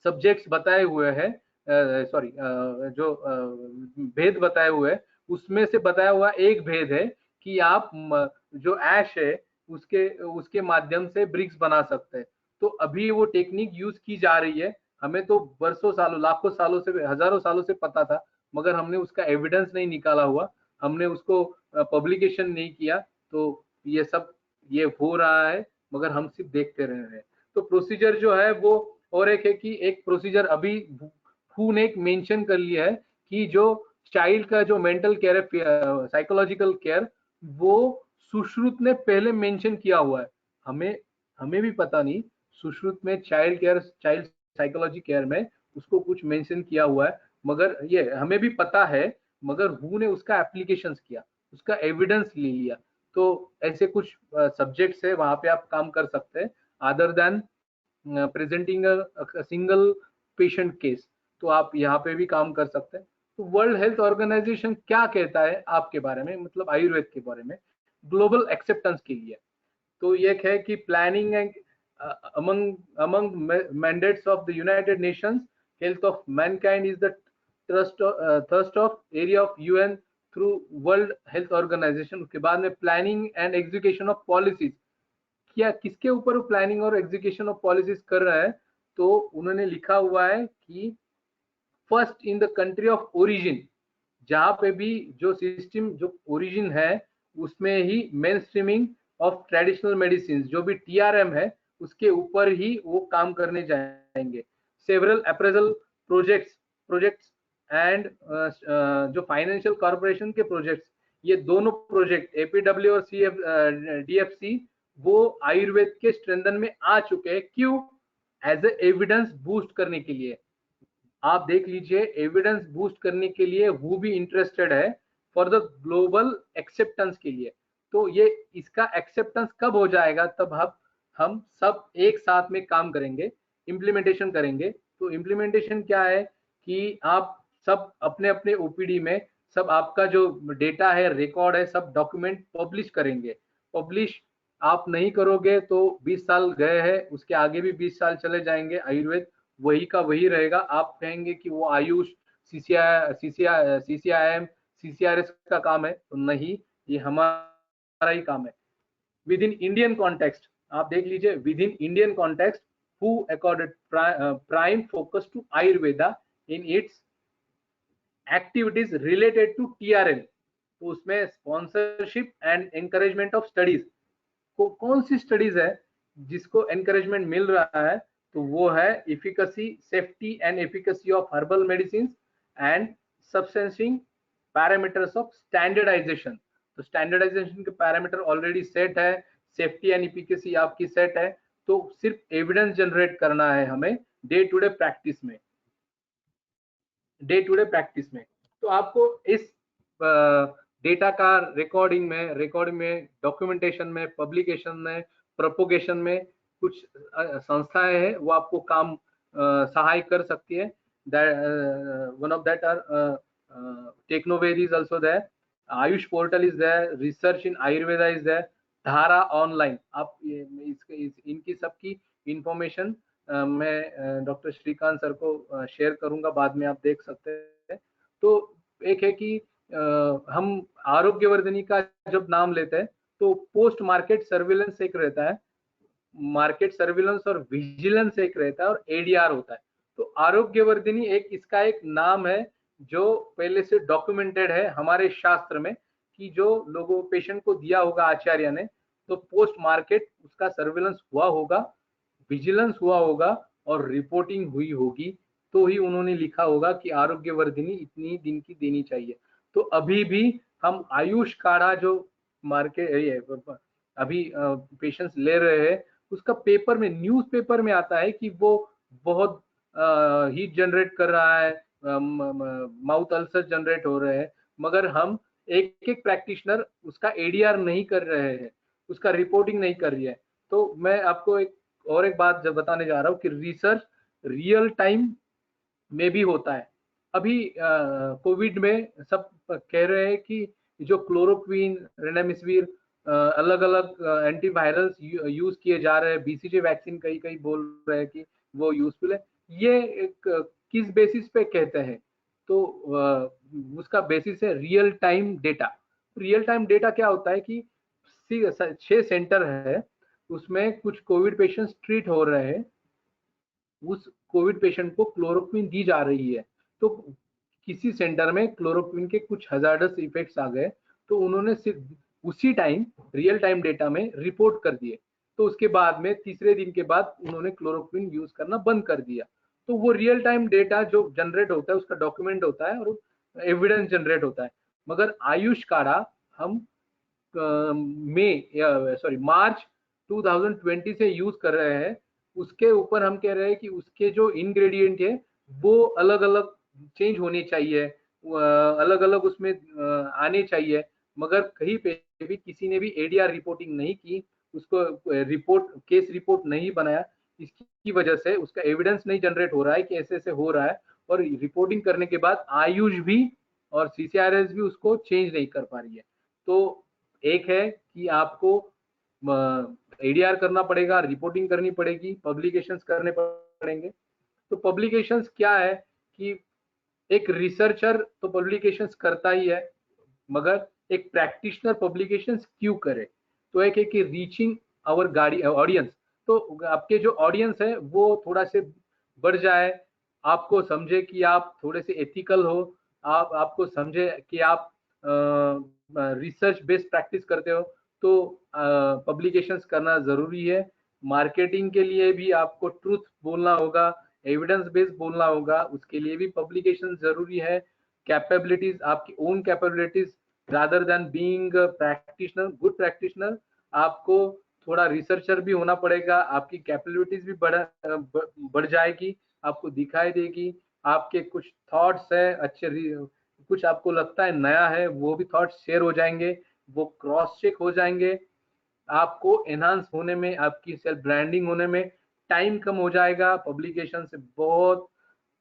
सब्जेक्ट्स बताए हुए हैं, सॉरी जो भेद बताए हुए हैं, उसमें से बताया हुआ एक भेद है कि आप जो ऐश है उसके माध्यम से ब्रिक्स बना सकते हैं। तो अभी वो टेक्निक यूज की जा रही है। हमें तो वर्षों सालों, लाखों सालों से, हजारों सालों से पता था, मगर हमने उसका एविडेंस नहीं निकाला हुआ, हमने उसको पब्लिकेशन नहीं किया। तो ये सब ये हो रहा है, मगर हम सिर्फ देखते रह रहे हैं। तो प्रोसीजर जो है वो, और एक है कि एक प्रोसीजर अभी WHO ने एक मेंशन कर लिया है कि जो चाइल्ड का जो मेंटल केयर है, साइकोलॉजिकल केयर, वो सुश्रुत ने पहले मेंशन किया हुआ है। हमें भी पता नहीं, सुश्रुत में child care, child psychology care में उसको कुछ मेंशन किया हुआ है, मगर ये हमें भी पता है, मगर WHO ने उसका एप्लीकेशन किया, उसका एविडेंस ले लिया। तो ऐसे कुछ सब्जेक्ट्स है, वहां पे आप काम कर सकते हैं other than presenting a single patient case. तो आप यहाँ पे भी काम कर सकते हैं। तो वर्ल्ड हेल्थ ऑर्गेनाइजेशन क्या कहता है आपके बारे में, मतलब आयुर्वेद के बारे में ग्लोबल एक्सेप्टेंस के लिए? तो ये है कि planning and among mandates of the United Nations, health of mankind is the thrust of area of UN through World Health Organization. उसके बाद में planning and execution of policies, क्या किसके ऊपर वो प्लानिंग और एग्जीक्यूशन ऑफ पॉलिसीज कर रहा है? तो उन्होंने लिखा हुआ है कि first in the country of origin, जहां पे भी जो सिस्टम जो ओरिजिन है उसमें ही mainstreaming of traditional medicine, जो भी TRM है उसके ऊपर ही वो काम करने जाएंगे। सेवरल अप्रेजल प्रोजेक्ट्स एंड जो फाइनेंशियल कॉर्पोरेशन के प्रोजेक्ट्स, ये दोनों प्रोजेक्ट APW और DFC वो आयुर्वेद के स्ट्रेंथन में आ चुके हैं। क्यों? एज ए एविडेंस बूस्ट करने के लिए। आप देख लीजिए, एविडेंस बूस्ट करने के लिए वो भी इंटरेस्टेड है फॉर द ग्लोबल एक्सेप्टेंस के लिए। तो ये इसका एक्सेप्टेंस कब हो जाएगा? तब हम सब एक साथ में काम करेंगे, इम्प्लीमेंटेशन करेंगे। तो इम्प्लीमेंटेशन क्या है कि आप सब अपने अपने OPD में सब आपका जो डेटा है, रिकॉर्ड है, सब डॉक्यूमेंट पब्लिश करेंगे। पब्लिश आप नहीं करोगे तो 20 साल गए हैं, उसके आगे भी 20 साल चले जाएंगे, आयुर्वेद वही का वही रहेगा। आप कहेंगे कि वो आयुष CCIM CCRS का काम है, तो नहीं, ये हमारा ही काम है। विद इन इंडियन कॉन्टेक्स्ट आप देख लीजिए, within Indian context who accorded prime focus to Ayurveda in its activities related to TRL। तो उसमें sponsorship and encouragement of studies, कौन सी स्टडीज है जिसको एनकरेजमेंट मिल रहा है? तो वो है efficacy, safety and efficacy of herbal medicine and substantiating parameters of standardisation. तो स्टैंडर्डाइजेशन के पैरामीटर ऑलरेडी सेट है, सेफ्टी एंड एफिकेसी आपकी सेट है, तो सिर्फ एविडेंस जनरेट करना है हमें डे टू डे प्रैक्टिस में। तो आपको इस डेटा का रिकॉर्डिंग में, डॉक्यूमेंटेशन में, पब्लिकेशन में, प्रोपोगेशन में कुछ संस्थाएं हैं वो आपको काम सहाय कर सकती है। One of that are Technoved is also there, AYUSH portal is there, research in Ayurveda is there, Dhara online. आप इनकी सबकी इंफॉर्मेशन मैं डॉक्टर श्रीकांत सर को शेयर करूंगा, बाद में आप देख सकते हैं। तो एक है कि हम आरोग्यवर्धिनी का जब नाम लेते हैं तो पोस्ट मार्केट सर्विलेंस एक रहता है, मार्केट सर्विलेंस और विजिलेंस एक रहता है, और ADR होता है। तो आरोग्यवर्धिनी इसका एक नाम है जो पहले से डॉक्यूमेंटेड है हमारे शास्त्र में, कि जो लोगों पेशेंट को दिया होगा आचार्य ने, तो पोस्ट मार्केट उसका सर्विलेंस हुआ होगा, विजिलेंस हुआ होगा और रिपोर्टिंग हुई होगी, तो ही उन्होंने लिखा होगा कि आरोग्यवर्धिनी इतनी दिन की देनी चाहिए। तो अभी भी हम आयुष काढ़ा जो मार्केट अभी पेशेंट्स ले रहे हैं, उसका पेपर में, न्यूज़पेपर में आता है कि वो बहुत हीट जनरेट कर रहा है, माउथ अल्सर जनरेट हो रहे हैं, मगर हम एक प्रैक्टिशनर उसका ADR नहीं कर रहे हैं, उसका रिपोर्टिंग नहीं कर रही है। तो मैं आपको एक बात जब बताने जा रहा हूँ कि रिसर्च रियल टाइम में भी होता है। अभी कोविड में सब कह रहे हैं कि जो क्लोरोक्विन, रेमडेसिविर, अलग अलग एंटीवायरल्स यूज किए जा रहे हैं, BCG वैक्सीन कई बोल रहे हैं कि वो यूजफुल है। ये किस बेसिस पे कहते हैं? तो उसका बेसिस है real time data. Real time data क्या होता है कि 6 सेंटर है, उसमें कुछ कोविड पेशेंट्स ट्रीट हो रहे हैं, उस कोविड पेशेंट को क्लोरोक्विन दी जा रही है, तो किसी सेंटर में क्लोरोक्विन के कुछ हजार्डस इफेक्ट्स आ गए, तो उन्होंने सिर्फ उसी टाइम रियल टाइम डेटा में रिपोर्ट कर दिए। तो उसके बाद में तीसरे दिन के बाद उन्होंने क्लोरोक्विन यूज करना बंद कर दिया। तो वो रियल टाइम डेटा जो जनरेट होता है उसका डॉक्यूमेंट होता है और एविडेंस जनरेट होता है। मगर आयुष काढ़ा हम मार्च 2020 से यूज कर रहे हैं, उसके ऊपर हम कह रहे हैं कि उसके जो इंग्रेडिएंट है वो अलग अलग चेंज होने चाहिए, अलग अलग उसमें आने चाहिए, मगर कहीं पे भी किसी ने भी ADR रिपोर्टिंग नहीं की, उसको केस रिपोर्ट नहीं बनाया। इसकी वजह से उसका एविडेंस नहीं जनरेट हो रहा है कि ऐसे ऐसे हो रहा है, और रिपोर्टिंग करने के बाद आयुष भी और CCRS भी उसको चेंज नहीं कर पा रही है। तो एक है कि आपको ADR करना पड़ेगा, रिपोर्टिंग करनी पड़ेगी, पब्लिकेशंस करने पड़ेंगे। तो पब्लिकेशंस क्या है कि एक रिसर्चर तो पब्लिकेशंस करता ही है, मगर एक प्रैक्टिशनर पब्लिकेशंस क्यों करे? तो एक है कि रीचिंग आवर ऑडियंस, तो आपके जो ऑडियंस है वो थोड़ा से बढ़ जाए, आपको समझे कि आप थोड़े से एथिकल हो, आपको समझे कि आप रिसर्च बेस्ड प्रैक्टिस करते हो, तो पब्लिकेशंस करना जरूरी है। मार्केटिंग के लिए भी आपको ट्रूथ बोलना होगा, एविडेंस बेस्ड बोलना होगा, उसके लिए भी पब्लिकेशन जरूरी है। कैपेबिलिटीज, आपकी own capabilities rather than being practitioner, good practitioner, आपको थोड़ा रिसर्चर भी होना पड़ेगा। आपकी कैपेबिलिटीज भी बढ़ जाएगी, आपको दिखाई देगी। आपके कुछ थॉट्स है अच्छे, कुछ आपको लगता है नया है, वो भी थॉट्स शेयर हो जाएंगे, वो क्रॉस चेक हो जाएंगे। आपको एनहांस होने में, आपकी सेल्फ ब्रांडिंग होने में टाइम कम हो जाएगा। पब्लिकेशन से बहुत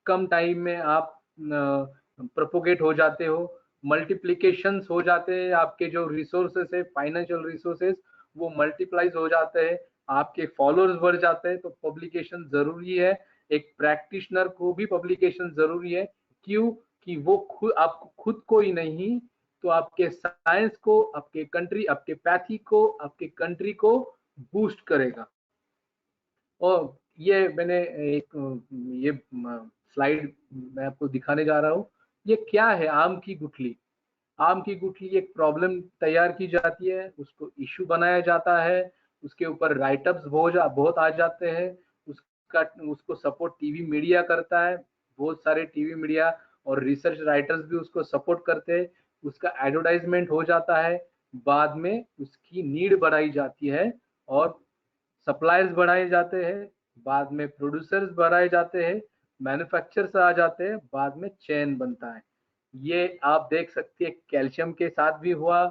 कम टाइम में आप प्रोपोगेट हो जाते हो, मल्टीप्लिकेशंस हो जाते हैं, आपके जो रिसोर्सेस है, फाइनेंशियल रिसोर्सेस, वो मल्टीप्लाइज हो जाते हैं, आपके फॉलोअर्स बढ़ जाते हैं। तो पब्लिकेशन जरूरी है। एक प्रैक्टिशनर को भी पब्लिकेशन जरूरी है। क्यों? कि वो खुद, आपको खुद को ही नहीं तो आपके साइंस को, आपके कंट्री, आपके पैथी को, आपके कंट्री को बूस्ट करेगा। और ये मैंने एक ये स्लाइड मैं आपको दिखाने जा रहा हूँ। ये क्या है? आम की गुठली। आम की गुठली एक प्रॉब्लम तैयार की जाती है, उसको इशू बनाया जाता है, उसके ऊपर राइटअप्स बहुत आ जाते हैं, उसको सपोर्ट टीवी मीडिया करता है, बहुत सारे टीवी मीडिया और रिसर्च राइटर्स भी उसको सपोर्ट करते हैं, उसका एडवर्टाइजमेंट हो जाता है, बाद में उसकी नीड बढ़ाई जाती है और सप्लायर्स बढ़ाए जाते हैं, बाद में प्रोड्यूसर्स बढ़ाए जाते हैं, मैन्युफैक्चरर्स आ जाते हैं, बाद में चेन बनता है। ये आप देख सकते हैं, कैल्शियम के साथ भी हुआ,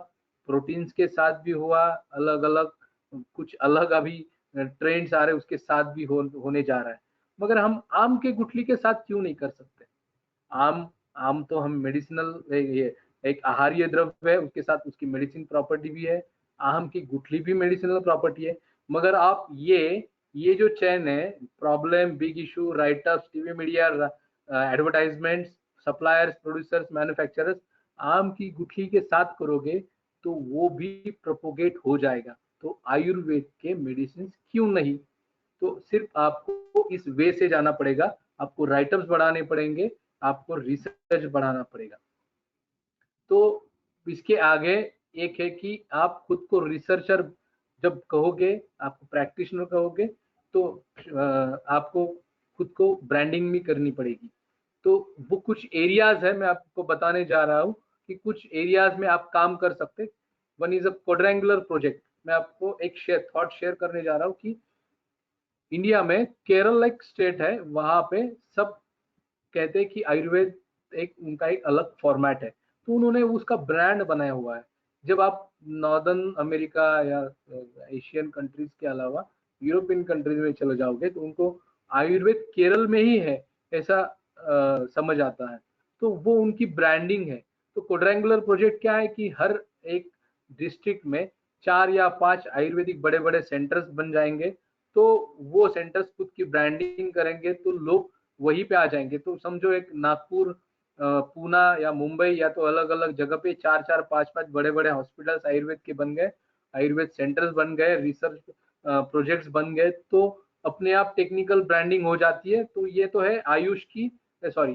प्रोटीन्स के साथ भी हुआ, अलग अलग कुछ अलग अभी ट्रेंड्स आ रहे हैं, उसके साथ भी होने जा रहा है। मगर हम आम के गुठली के साथ क्यों नहीं कर सकते? आम तो हम मेडिसिनल, ये एक आहार्य द्रव्य है, उसके साथ उसकी मेडिसिन प्रॉपर्टी भी है। आम की गुठली भी मेडिसिनल प्रॉपर्टी है। मगर आप ये जो चेन है, problem, big issue, write-ups, TV media, advertisements, suppliers, producers, manufacturers, आम की गुठली के साथ करोगे तो वो भी प्रोपोगेट हो जाएगा। तो आयुर्वेद के मेडिसिन क्यों नहीं? तो सिर्फ आपको इस वे से जाना पड़ेगा, आपको राइटअप्स बढ़ाने पड़ेंगे, आपको रिसर्च बढ़ाना पड़ेगा। तो इसके आगे एक है कि आप खुद को रिसर्चर जब कहोगे, आपको प्रैक्टिशनर कहोगे, तो आपको खुद को ब्रांडिंग भी करनी पड़ेगी। तो वो कुछ एरियाज है, मैं आपको बताने जा रहा हूँ कि कुछ एरियाज में आप काम कर सकते। One is a quadrangular project. मैं आपको एक थॉट शेयर करने जा रहा हूँ कि इंडिया में केरल एक स्टेट है, वहां पे सब कहते हैं कि आयुर्वेद एक उनका एक अलग फॉर्मेट है, तो उन्होंने उसका ब्रांड बनाया हुआ है। जब आप नॉर्दर्न अमेरिका या एशियन कंट्रीज के अलावा यूरोपियन कंट्रीज में चले जाओगे तो उनको आयुर्वेद केरल में ही है ऐसा समझ आता है, तो वो उनकी ब्रांडिंग है। तो क्वाड्रेंगुलर प्रोजेक्ट क्या है कि हर एक डिस्ट्रिक्ट में 4 या 5 आयुर्वेदिक बड़े बड़े सेंटर्स बन जाएंगे, तो वो सेंटर्स खुद की ब्रांडिंग करेंगे तो लोग वहीं पे आ जाएंगे। तो समझो एक नागपुर, पूना या मुंबई या तो अलग अलग जगह पे 4-4, 5-5 बड़े बड़े हॉस्पिटल्स आयुर्वेद के बन गए, आयुर्वेद सेंटर्स बन गए, रिसर्च प्रोजेक्ट्स बन गए, तो अपने आप टेक्निकल ब्रांडिंग हो जाती है। तो ये तो है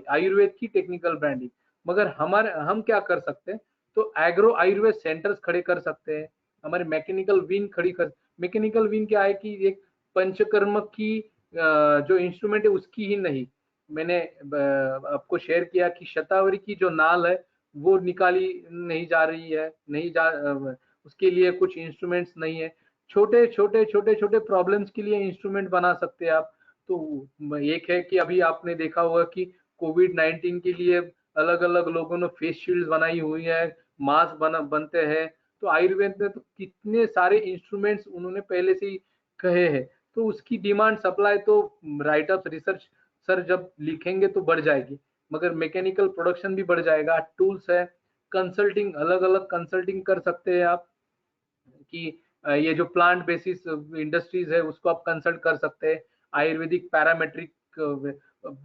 आयुर्वेद की टेक्निकल ब्रांडिंग। मगर हम क्या कर सकते हैं? तो एग्रो आयुर्वेद सेंटर्स खड़े कर सकते हैं, हमारे मैकेनिकल विंग खड़ी कर। मैकेनिकल विंग क्या है कि एक पंचकर्म की जो इंस्ट्रूमेंट है उसकी ही नहीं, मैंने आपको शेयर किया कि शतावरी की जो नाल है वो निकाली नहीं जा रही है, उसके लिए कुछ इंस्ट्रूमेंट्स नहीं है। छोटे छोटे प्रॉब्लम्स के लिए इंस्ट्रूमेंट बना सकते हैं आप। तो एक है कि अभी आपने देखा होगा कि कोविड-19 के लिए अलग अलग लोगों ने फेस शील्ड बनाई हुई है, मास्क बनते हैं। तो आयुर्वेद में तो कितने सारे इंस्ट्रूमेंट्स उन्होंने पहले से ही कहे हैं, तो उसकी डिमांड सप्लाई तो राइटअप रिसर्च सर जब लिखेंगे तो बढ़ जाएगी। मगर मैकेनिकल प्रोडक्शन भी बढ़ जाएगा। टूल्स है, कंसल्टिंग, अलग अलग कंसल्टिंग कर सकते हैं आप कि ये जो प्लांट बेसिस इंडस्ट्रीज है उसको आप कंसल्ट कर सकते हैं। आयुर्वेदिक पैरामेट्रिक,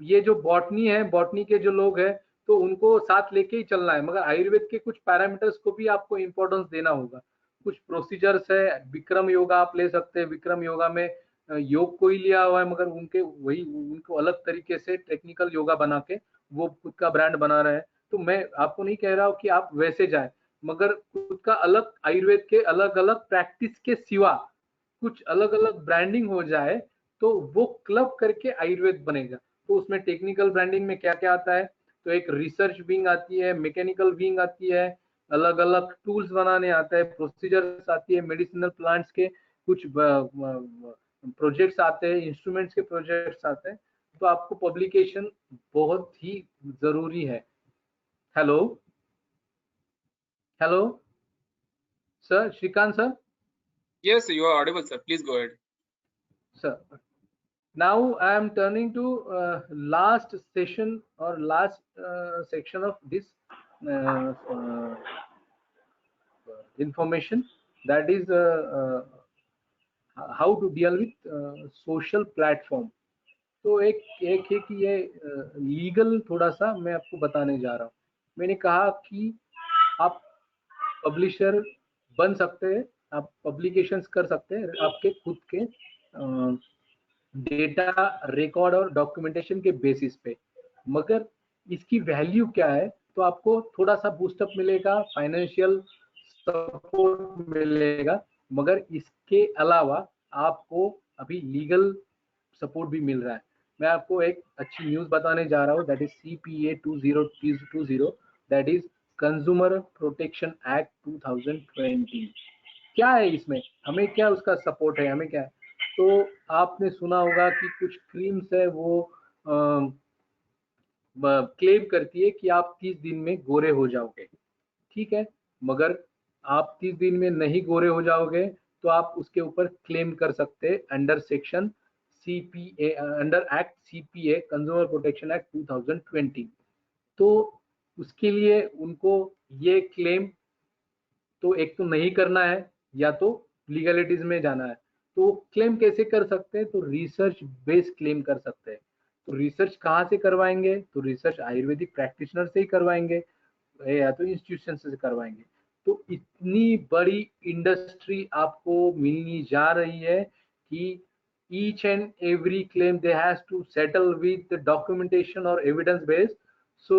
ये जो बॉटनी है, बॉटनी के जो लोग हैं तो उनको साथ लेके ही चलना है, मगर आयुर्वेद के कुछ पैरामीटर्स को भी आपको इंपॉर्टेंस देना होगा। कुछ प्रोसीजर्स है, विक्रम योगा आप ले सकते हैं। विक्रम योगा में योग को ही लिया हुआ है, मगर उनके वही उनको अलग तरीके से टेक्निकल योगा बना के वो खुद का ब्रांड बना रहे हैं। तो मैं आपको नहीं कह रहा हूँ कि आप वैसे जाए, मगर खुद का अलग आयुर्वेद के अलग अलग प्रैक्टिस के सिवा कुछ अलग अलग ब्रांडिंग हो जाए तो वो क्लब करके आयुर्वेद बनेगा। तो उसमें टेक्निकल ब्रांडिंग में क्या क्या आता है, तो एक रिसर्च विंग आती है, मैकेनिकल विंग आती है, अलग अलग टूल्स बनाने आता है, प्रोसीजर्स आती है, मेडिसिनल प्लांट्स के कुछ प्रोजेक्ट्स आते हैं, इंस्ट्रूमेंट्स के प्रोजेक्ट्स आते हैं। तो आपको पब्लिकेशन बहुत ही जरूरी है। Hello hello sir, Shrikant sir. Yes, you are audible, sir. Please go ahead. Sir, now I am turning to last session or last section of this information, that is how to deal with social platform. तो एक है कि ये legal थोड़ा सा मैं आपको बताने जा रहा हूँ। मैंने कहा कि आप पब्लिशर बन सकते हैं, आप पब्लिकेशंस कर सकते हैं आपके खुद के डेटा रिकॉर्ड और डॉक्यूमेंटेशन के बेसिस पे, मगर इसकी वैल्यू क्या है, तो आपको थोड़ा सा बूस्टअप मिलेगा, फाइनेंशियल सपोर्ट मिलेगा, मगर इसके अलावा आपको अभी लीगल सपोर्ट भी मिल रहा है। मैं आपको एक अच्छी न्यूज़ बताने जा रहा हूँ, that is CPA 2020, that is consumer protection act 2020। क्या है इसमें, हमें क्या उसका सपोर्ट है, हमें क्या है, तो आपने सुना होगा कि कुछ क्रीम्स है वो क्लेम करती है कि आप 30 दिन में गोरे हो जाओगे, ठीक है, मगर आप 30 दिन में नहीं गोरे हो जाओगे तो आप उसके ऊपर क्लेम कर सकते हैं under section CPA, under act CPA consumer protection act 2020। तो उसके लिए उनको ये क्लेम तो एक तो नहीं करना है या तो लीगलिटीज में जाना है। तो क्लेम कैसे कर सकते हैं, तो रिसर्च बेस्ड क्लेम कर सकते हैं। तो रिसर्च कहाँ से करवाएंगे, तो रिसर्च आयुर्वेदिक प्रैक्टिशनर से ही करवाएंगे या तो इंस्टीट्यूशन से करवाएंगे। तो इतनी बड़ी इंडस्ट्री आपको मिलनी जा रही है कि each and every claim they has to settle with the documentation or evidence base, so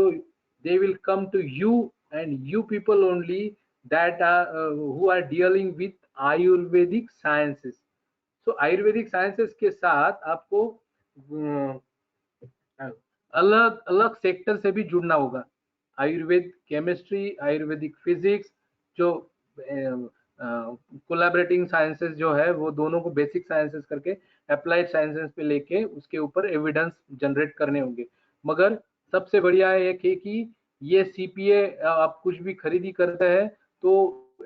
they will come to you and you people only that are who are dealing with ayurvedic sciences. So ayurvedic sciences के साथ आपको अलग अलग sector से भी जुड़ना होगा। Ayurveda chemistry, Ayurvedic physics, जो कोलैबोरेटिंग साइंसेस जो है वो दोनों को बेसिक साइंसेस करके अप्लाइड साइंसेस पे लेके उसके ऊपर एविडेंस जनरेट करने होंगे। मगर सबसे बढ़िया एक है कि ये CPA आप कुछ भी खरीदी करते हैं तो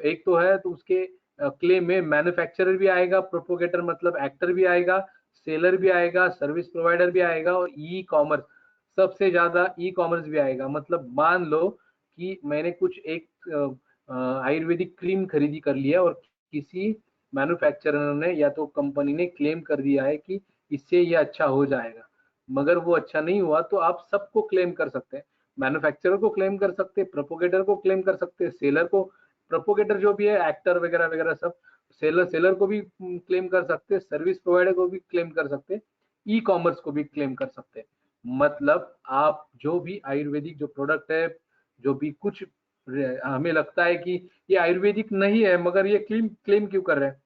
एक तो है, तो उसके क्लेम में मैन्युफैक्चरर भी आएगा, प्रोपोगेटर मतलब एक्टर भी आएगा, सेलर भी आएगा, सर्विस प्रोवाइडर भी आएगा और ई कॉमर्स, सबसे ज्यादा ई कॉमर्स भी आएगा। मतलब मान लो कि मैंने कुछ एक आयुर्वेदिक क्रीम खरीदी कर लिया और किसी मैन्युफैक्चरर ने या तो कंपनी ने क्लेम कर दिया है कि इससे ये अच्छा हो जाएगा, मगर वो अच्छा नहीं हुआ, तो आप सबको क्लेम कर सकते हैं। मैन्युफैक्चरर को क्लेम कर सकते हैं, प्रोपोगेटर को क्लेम कर सकते हैं, सेलर को, प्रोपोगेटर जो भी है एक्टर वगैरह वगैरह सब, सेलर को भी क्लेम कर सकते हैं, सर्विस प्रोवाइडर को भी क्लेम कर सकते हैं, ई कॉमर्स को भी क्लेम कर सकते हैं। मतलब आप जो भी आयुर्वेदिक जो प्रोडक्ट है, जो भी कुछ हमें लगता है कि ये आयुर्वेदिक नहीं है मगर ये क्लेम क्यों कर रहे हैं,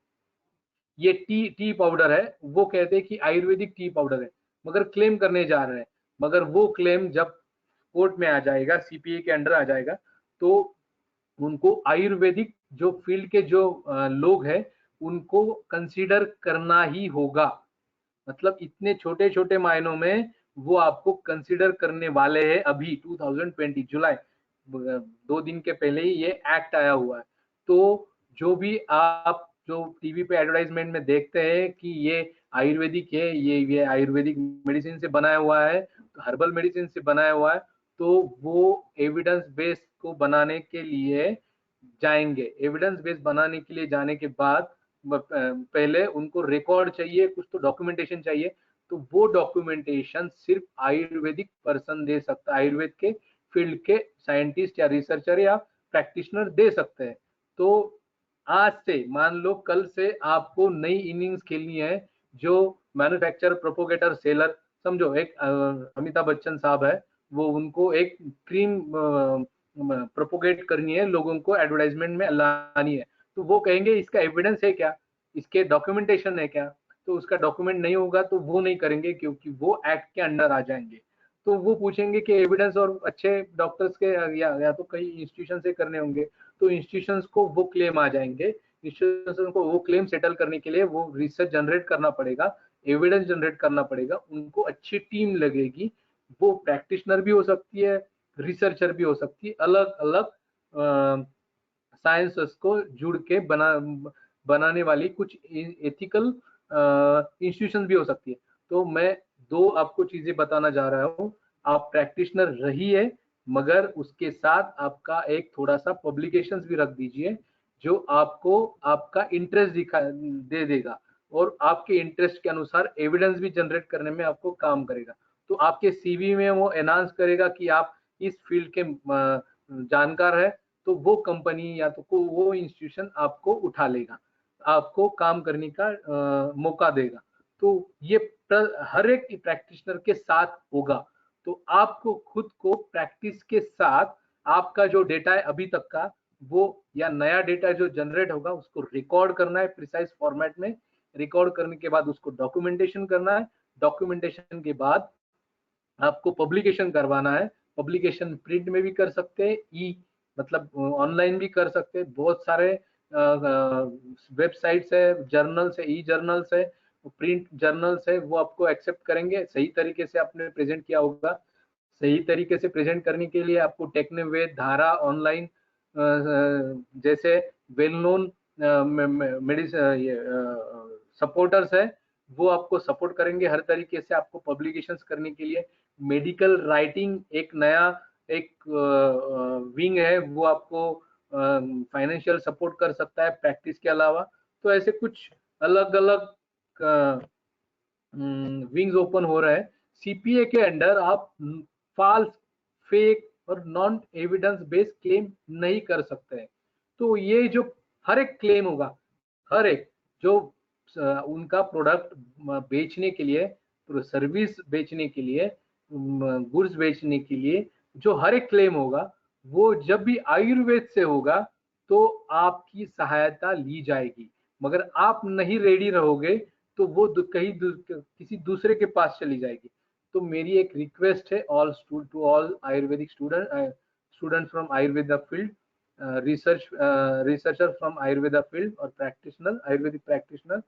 ये टी पाउडर है, वो कहते हैं कि आयुर्वेदिक टी पाउडर है मगर क्लेम करने जा रहे हैं, मगर वो क्लेम जब कोर्ट में आ जाएगा, CPA के अंडर आ जाएगा, तो उनको आयुर्वेदिक जो फील्ड के जो लोग हैं उनको कंसीडर करना ही होगा। मतलब इतने छोटे छोटे मायनों में वो आपको कंसीडर करने वाले हैं। अभी 2020 जुलाई 2 दिन के पहले ही ये एक्ट आया हुआ है। तो जो भी आप जो टीवी पे एडवर्टाइजमेंट में देखते हैं कि ये आयुर्वेदिक है, ये आयुर्वेदिक मेडिसिन से बनाया हुआ है, तो हर्बल मेडिसिन से बनाया हुआ है, तो वो एविडेंस बेस को बनाने के लिए जाएंगे। एविडेंस बेस बनाने के लिए जाने के बाद पहले उनको रिकॉर्ड चाहिए, कुछ तो डॉक्यूमेंटेशन चाहिए, तो वो डॉक्यूमेंटेशन सिर्फ आयुर्वेदिक पर्सन दे सकता है, आयुर्वेद के फील्ड के साइंटिस्ट या रिसर्चर या प्रैक्टिशनर दे सकते हैं। तो आज से मान लो कल से आपको नई इनिंग्स खेलनी है, जो मैन्युफैक्चरर, प्रोपोगेटर, सेलर, समझो एक अमिताभ बच्चन साहब है, वो उनको एक क्रीम प्रोपोगेट करनी है, लोगों को एडवर्टाइजमेंट में लानी है, तो वो कहेंगे इसका एविडेंस है क्या, इसके डॉक्यूमेंटेशन है क्या, तो उसका डॉक्यूमेंट नहीं होगा तो वो नहीं करेंगे, क्योंकि वो एक्ट के अंडर आ जाएंगे। तो वो पूछेंगे कि एविडेंस और अच्छे डॉक्टर्स के या तो कई इंस्टीट्यूशन से करने होंगे, तो इंस्टीट्यूशंस को वो क्लेम आ जाएंगे। इंस्टीट्यूशन को वो क्लेम सेटल करने के लिए वो रिसर्च जनरेट करना पड़ेगा, एविडेंस जनरेट करना पड़ेगा, उनको अच्छी टीम लगेगी, वो प्रैक्टिशनर भी हो सकती है, रिसर्चर भी हो सकती है, अलग अलग साइंसेस को जुड़ के बनाने वाली कुछ एथिकल इंस्टीट्यूशन भी हो सकती है। तो मैं दो आपको चीजें बताना जा रहा हूँ, आप प्रैक्टिशनर रहिए, मगर उसके साथ आपका एक थोड़ा सा पब्लिकेशंस भी रख दीजिए, जो आपको आपका इंटरेस्ट दे देगा और आपके इंटरेस्ट के अनुसार एविडेंस भी जनरेट करने में आपको काम करेगा। तो आपके सीवी में वो एनहांस करेगा कि आप इस फील्ड के जानकार है, तो वो कंपनी या तो वो इंस्टीट्यूशन आपको उठा लेगा, आपको काम करने का मौका देगा। तो ये हर एक प्रैक्टिशनर के साथ होगा। तो आपको खुद को प्रैक्टिस के साथ आपका जो डेटा है अभी तक का, वो या नया डेटा जो जनरेट होगा उसको रिकॉर्ड करना है प्रिसाइज फॉर्मेट में, रिकॉर्ड करने के बाद उसको डॉक्यूमेंटेशन करना है, डॉक्यूमेंटेशन के बाद आपको पब्लिकेशन करवाना है। पब्लिकेशन प्रिंट में भी कर सकते हैं, मतलब ऑनलाइन भी कर सकते हैं, बहुत सारे वेबसाइट्स है, जर्नल्स है, ई जर्नल्स है, प्रिंट जर्नल्स है, वो आपको एक्सेप्ट करेंगे। सही तरीके से आपने प्रेजेंट किया होगा, सही तरीके से प्रेजेंट करने के लिए आपको टेक्नोवेद, धारा ऑनलाइन जैसे वेल नोन सपोर्टर्स है, वो आपको सपोर्ट करेंगे हर तरीके से आपको पब्लिकेशंस करने के लिए। मेडिकल राइटिंग एक नया एक विंग है, वो आपको फाइनेंशियल सपोर्ट कर सकता है प्रैक्टिस के अलावा। तो ऐसे कुछ अलग अलग विंग्स ओपन हो रहे हैं। सीपीए के अंडर आप फॉल्स, फेक और नॉन एविडेंस बेस्ड क्लेम नहीं कर सकते हैं। तो ये जो हर एक क्लेम होगा, हर एक जो उनका प्रोडक्ट बेचने के लिए, सर्विस बेचने के लिए, गुड्स बेचने के लिए जो हर एक क्लेम होगा, वो जब भी आयुर्वेद से होगा तो आपकी सहायता ली जाएगी। मगर आप नहीं रेडी रहोगे तो वो किसी दूसरे के पास चली जाएगी। तो मेरी एक रिक्वेस्ट है to all Ayurvedic students from Ayurveda field, researcher from Ayurveda field और प्रैक्टिशनर, आयुर्वेदिक प्रैक्टिशनर,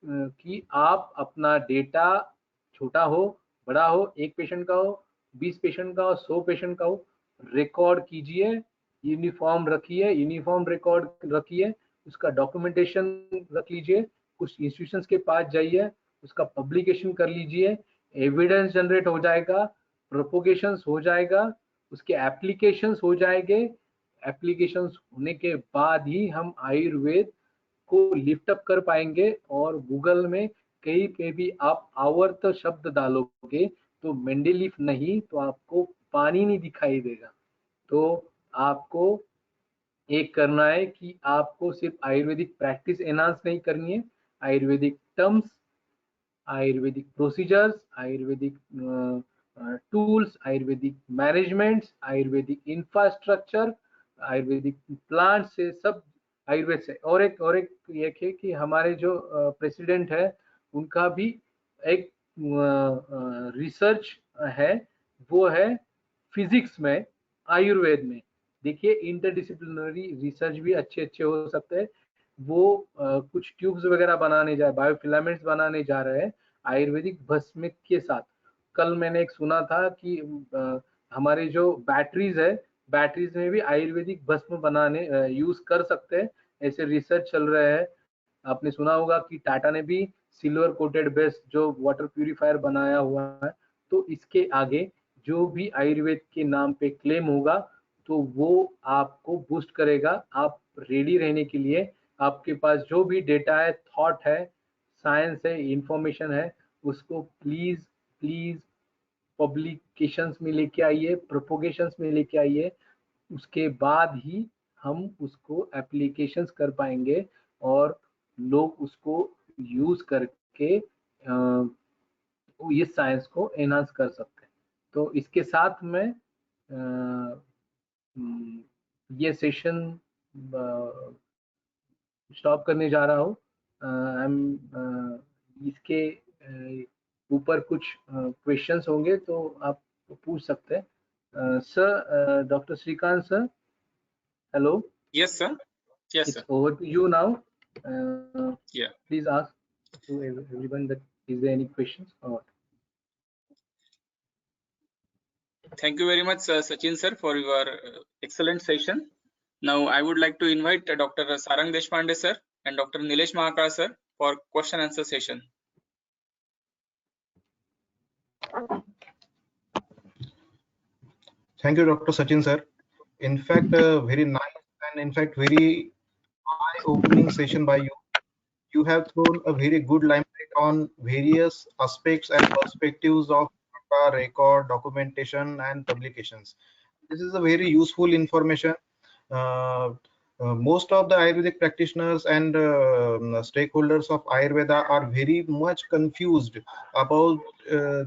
कि आप अपना डेटा छोटा हो बड़ा हो, 1 पेशेंट का हो, 20 पेशेंट का हो, 100 पेशेंट का हो, रिकॉर्ड कीजिए, यूनिफॉर्म रखिए, यूनिफॉर्म रिकॉर्ड रखिए, उसका डॉक्यूमेंटेशन रख लीजिए, कुछ इंस्टीट्यूशंस के पास जाइए, उसका पब्लिकेशन कर लीजिए, एविडेंस जनरेट हो जाएगा, प्रोपोगेशंस हो जाएगा, उसके एप्लीकेशंस हो जाएंगे। एप्लीकेशंस होने के बाद ही हम आयुर्वेद को लिफ्ट अप कर पाएंगे। और गूगल में कहीं पे भी आप आवर्त शब्द डालोगे तो मेंडेलीफ नहीं तो आपको पानी नहीं दिखाई देगा। तो आपको एक करना है कि आपको सिर्फ आयुर्वेदिक प्रैक्टिस एनहांस नहीं करनी है, Ayurvedic terms, Ayurvedic procedures, Ayurvedic tools, Ayurvedic managements, Ayurvedic infrastructure, Ayurvedic plant से, सब आयुर्वेद से। और एक ये है कि हमारे जो प्रेसिडेंट है उनका भी एक रिसर्च है, वो है फिजिक्स में, आयुर्वेद में। देखिए इंटरडिसिप्लिनरी रिसर्च भी अच्छे हो सकते हैं। वो कुछ ट्यूब्स वगैरह बनाने जा, बायोफिलामेंट्स बनाने जा रहे हैं आयुर्वेदिक भस्म के साथ। कल मैंने एक सुना था कि हमारे जो बैटरीज है, बैटरीज में भी आयुर्वेदिक भस्म बनाने यूज कर सकते हैं, ऐसे रिसर्च चल रहे हैं। आपने सुना होगा कि टाटा ने भी सिल्वर कोटेड बेस जो वाटर प्यूरिफायर बनाया हुआ है। तो इसके आगे जो भी आयुर्वेद के नाम पे क्लेम होगा तो वो आपको बूस्ट करेगा। आप रेडी रहने के लिए आपके पास जो भी डेटा है, थॉट है, साइंस है, इंफॉर्मेशन है, उसको प्लीज प्लीज पब्लिकेशंस में लेके आइए, प्रोपोगेशंस में लेके आइए। उसके बाद ही हम उसको एप्लीकेशंस कर पाएंगे और लोग उसको यूज करके ये साइंस को एनहांस कर सकते हैं। तो इसके साथ में ये सेशन स्टॉप करने जा रहा हूँ। इसके ऊपर कुछ क्वेश्चंस होंगे तो आप पूछ सकते हैं। Sir, doctor Shrikant sir, hello. Yes, sir. Yes, It's sir. over to you now. Yeah. Please ask to everyone that is there any questions or not? Thank you very much, Sachin sir, for your excellent session. Now, I would like to invite Dr. Sarang Deshpande sir and Dr. Nilesh Mahakal sir for question answer session. Thank you, Dr. Sachin sir. In fact, very nice and in fact very eye-opening session by you. You have thrown a very good limelight on various aspects and perspectives of data, record, documentation, and publications. This is a very useful information. Most of the Ayurvedic practitioners and stakeholders of Ayurveda are very much confused about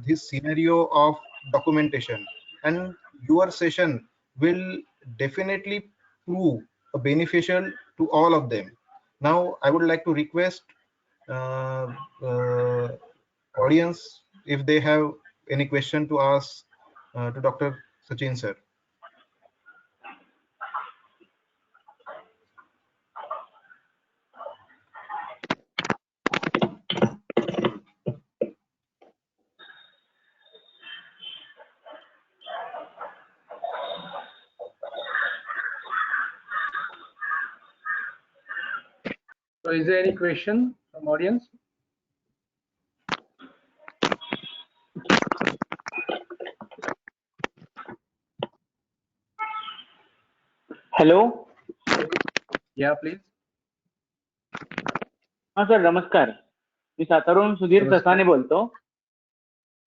this scenario of documentation, and your session will definitely prove beneficial to all of them. Now, I would like to request audience if they have any question to ask to Dr. Sachin sir. So is there any question from audience? Hello. Yeah, please. हा sir, नमस्कार. मी सातारावरून सुधीर नमस्कार. ससाने बोलतो.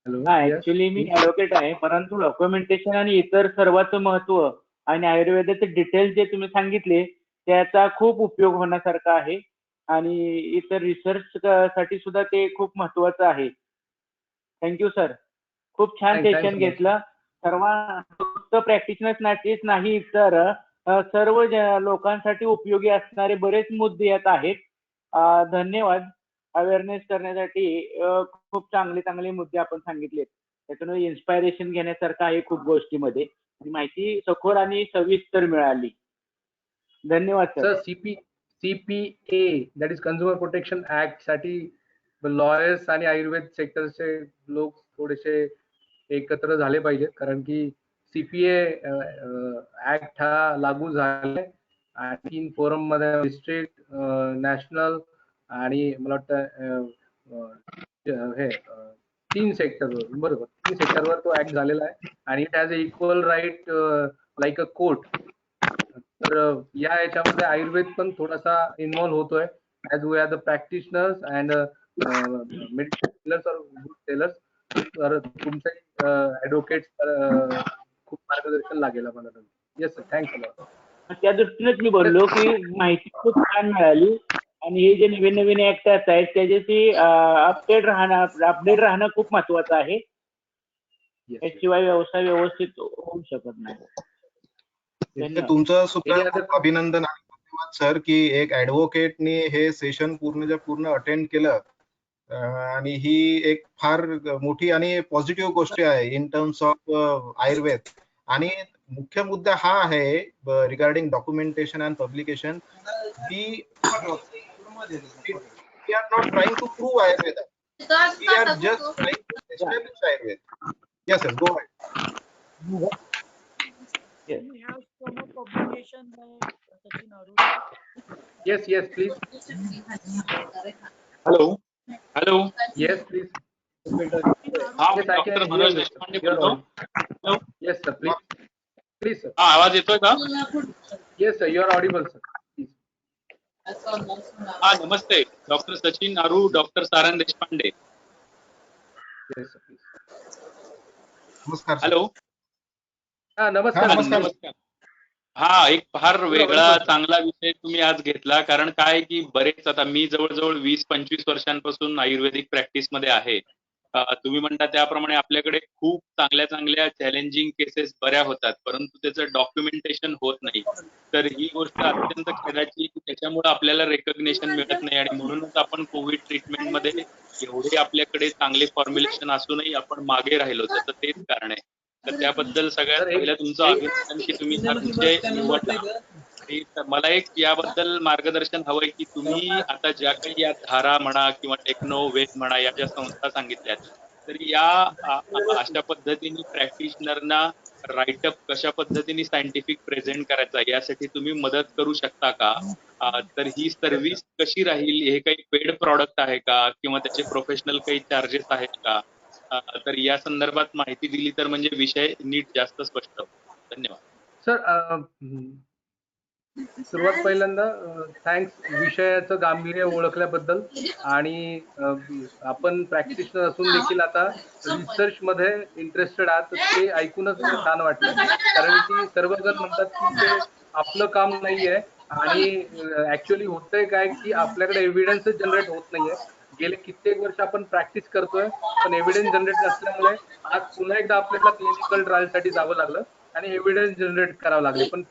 Hello. हा, Yes, actually me please. Advocate आहे, परंतु documentation आणि इतर सर्वांचं महत्व आणि आयुर्वेदाचे डिटेल्स जे तुम्ही सांगितले त्याचा खूप उपयोग होण्यासारखा आहे आणि इतर रिसर्च साठी सुद्धा ते खूप महत्वाचं आहे. Thank you sir. खूप छान Thanks सेशन a lot. घेतलं. फक्त प्रॅक्टिशनर्स नाही तर सर्व लोकांसाठी उपयोगी असणारे बरेच मुद्दे यात आहेत. धन्यवाद. अवेअरनेस करण्यासाठी खूप चांगले मुद्दे आपण सांगितलेत. त्यातून इन्स्पायरेशन घेण्यासारखं आहे खूप गोष्टीमध्ये आणि माहिती सखोल आणि सविस्तर मिळाली. धन्यवाद sir. Sir. CPA, that is Consumer Protection Act साठी लॉयर्स आणि आयुर्वेद सेक्टरचे लोक थोडेसे एकत्र झाले पाहिजेत, कारण की CPA ऍक्ट हा लागू झालाय. 3 फोरम मध्ये डिस्ट्रिक्ट, नॅशनल आणि मला वाटतं हे 3 सेक्टरवर, बरोबर 3 सेक्टरवर तो ऍक्ट झालेला आहे आणि it has a equal right like a court. तर या याच्यामध्ये आयुर्वेद पण थोडासा इन्व्हॉल्व होतोय as we are the practitioners and medical sellers और गुड सेलर्स. तर तुमचे ऍडव्होकेट खूप मार्गदर्शन लागेल आम्हाला. Yes sir, thanks a lot. त्या दृष्टीनेच मी बोललो की माहिती खूप छान मिळाली आणि हे जे नवीन ऍक्ट आहेत त्याच्याशी अपडेट राहणं खूप महत्वाचं आहे. याशिवाय व्यवसाय व्यवस्थित होऊ शकत नाही. तुमचं सुद्धा अभिनंदन आणि धन्यवाद सर की एक ऍडव्होकेटने हे सेशन पूर्ण अटेंड केलं आणि ही एक फार मोठी आणि पॉझिटिव्ह गोष्ट आहे इन टर्म्स ऑफ आयुर्वेद. आणि मुख्य मुद्दा हा आहे regarding documentation and publication. We are not trying to prove Ayurveda, we are just trying to establish Ayurveda. Yes yes, go ahead. We have some publication by Sachin Arora. Yes, please. Hello. Yes, please. हा, doctor Manoj Deshpande बोलतो. Yes, sir. Please, sir. हा आवाज येतोय का? Yes, sir. You are audible, sir. Please. हा नमस्ते, doctor Sachin अरू, doctor Sarang Deshpande. Yes, sir. Please. नमस्कार सर. हॅलो. हा नमस्कार. नमस्कार. हा एक फार वेगळा चांगला विषय तुम्ही आज घेतला, कारण काय की बरेच आता मी जवळजवळ 20-25 वर्षांपासून आयुर्वेदिक प्रॅक्टिस मध्ये आहे. तुम्ही म्हणता त्याप्रमाणे आपल्याकडे खूप चांगल्या चॅलेंजिंग केसेस बऱ्या होतात, परंतु त्याचं डॉक्युमेंटेशन होत नाही. तर ही गोष्ट अत्यंत खेदाची की त्याच्यामुळे आपल्याला रेकग्नेशन मिळत नाही आणि म्हणूनच आपण कोविड ट्रीटमेंटमध्ये एवढे आपल्याकडे चांगले फॉर्म्युलेशन असूनही आपण मागे राहिलो. तर तेच कारण आहे. तर त्याबद्दल सगळ्यात पहिलं तुमचं अभिनंदन की तुम्ही हा विषय निवडला. आणि मला एक याबद्दल मार्गदर्शन हवंय की तुम्ही आता ज्या काही या धारा म्हणा किंवा टेक्नो वेद म्हणा या ज्या संस्था सांगितल्यात, तर या अशा पद्धतीने प्रॅक्टिशनरना राईटअप कशा पद्धतीने सायंटिफिक प्रेझेंट करायचा यासाठी तुम्ही मदत करू शकता का? तर ही सर्व्हिस कशी राहील? हे काही पेड प्रॉडक्ट आहे का किंवा त्याचे प्रोफेशनल काही चार्जेस आहेत का? तर या संदर्भात माहिती दिली तर म्हणजे विषय नीट जास्त स्पष्ट होईल. धन्यवाद. सर, सुरुवात पहिल्यांदा थँक्स विषयाचं गांभीर्य ओळखल्याबद्दल. आणि आपण प्रॅक्टिशनर असून देखील आता रिसर्च मध्ये इंटरेस्टेड आहात, ते ऐकूनच छान वाटलं. कारण की सर्वजण म्हणतात की ते आपलं काम नाहीये आणि ऍक्च्युअली होतंय काय की आपल्याकडे एव्हिडन्सच जनरेट होत नाहीये. गेले कित्येक वर्ष आपण प्रॅक्टिस करतोय पण एव्हिडन्स जनरेट नसल्यामुळे आज पुन्हा एकदा आपल्याला क्लिनिकल ट्रायलसाठी जावं लागलं आणि एव्हिडन्स जनरेट करावं लागले. पण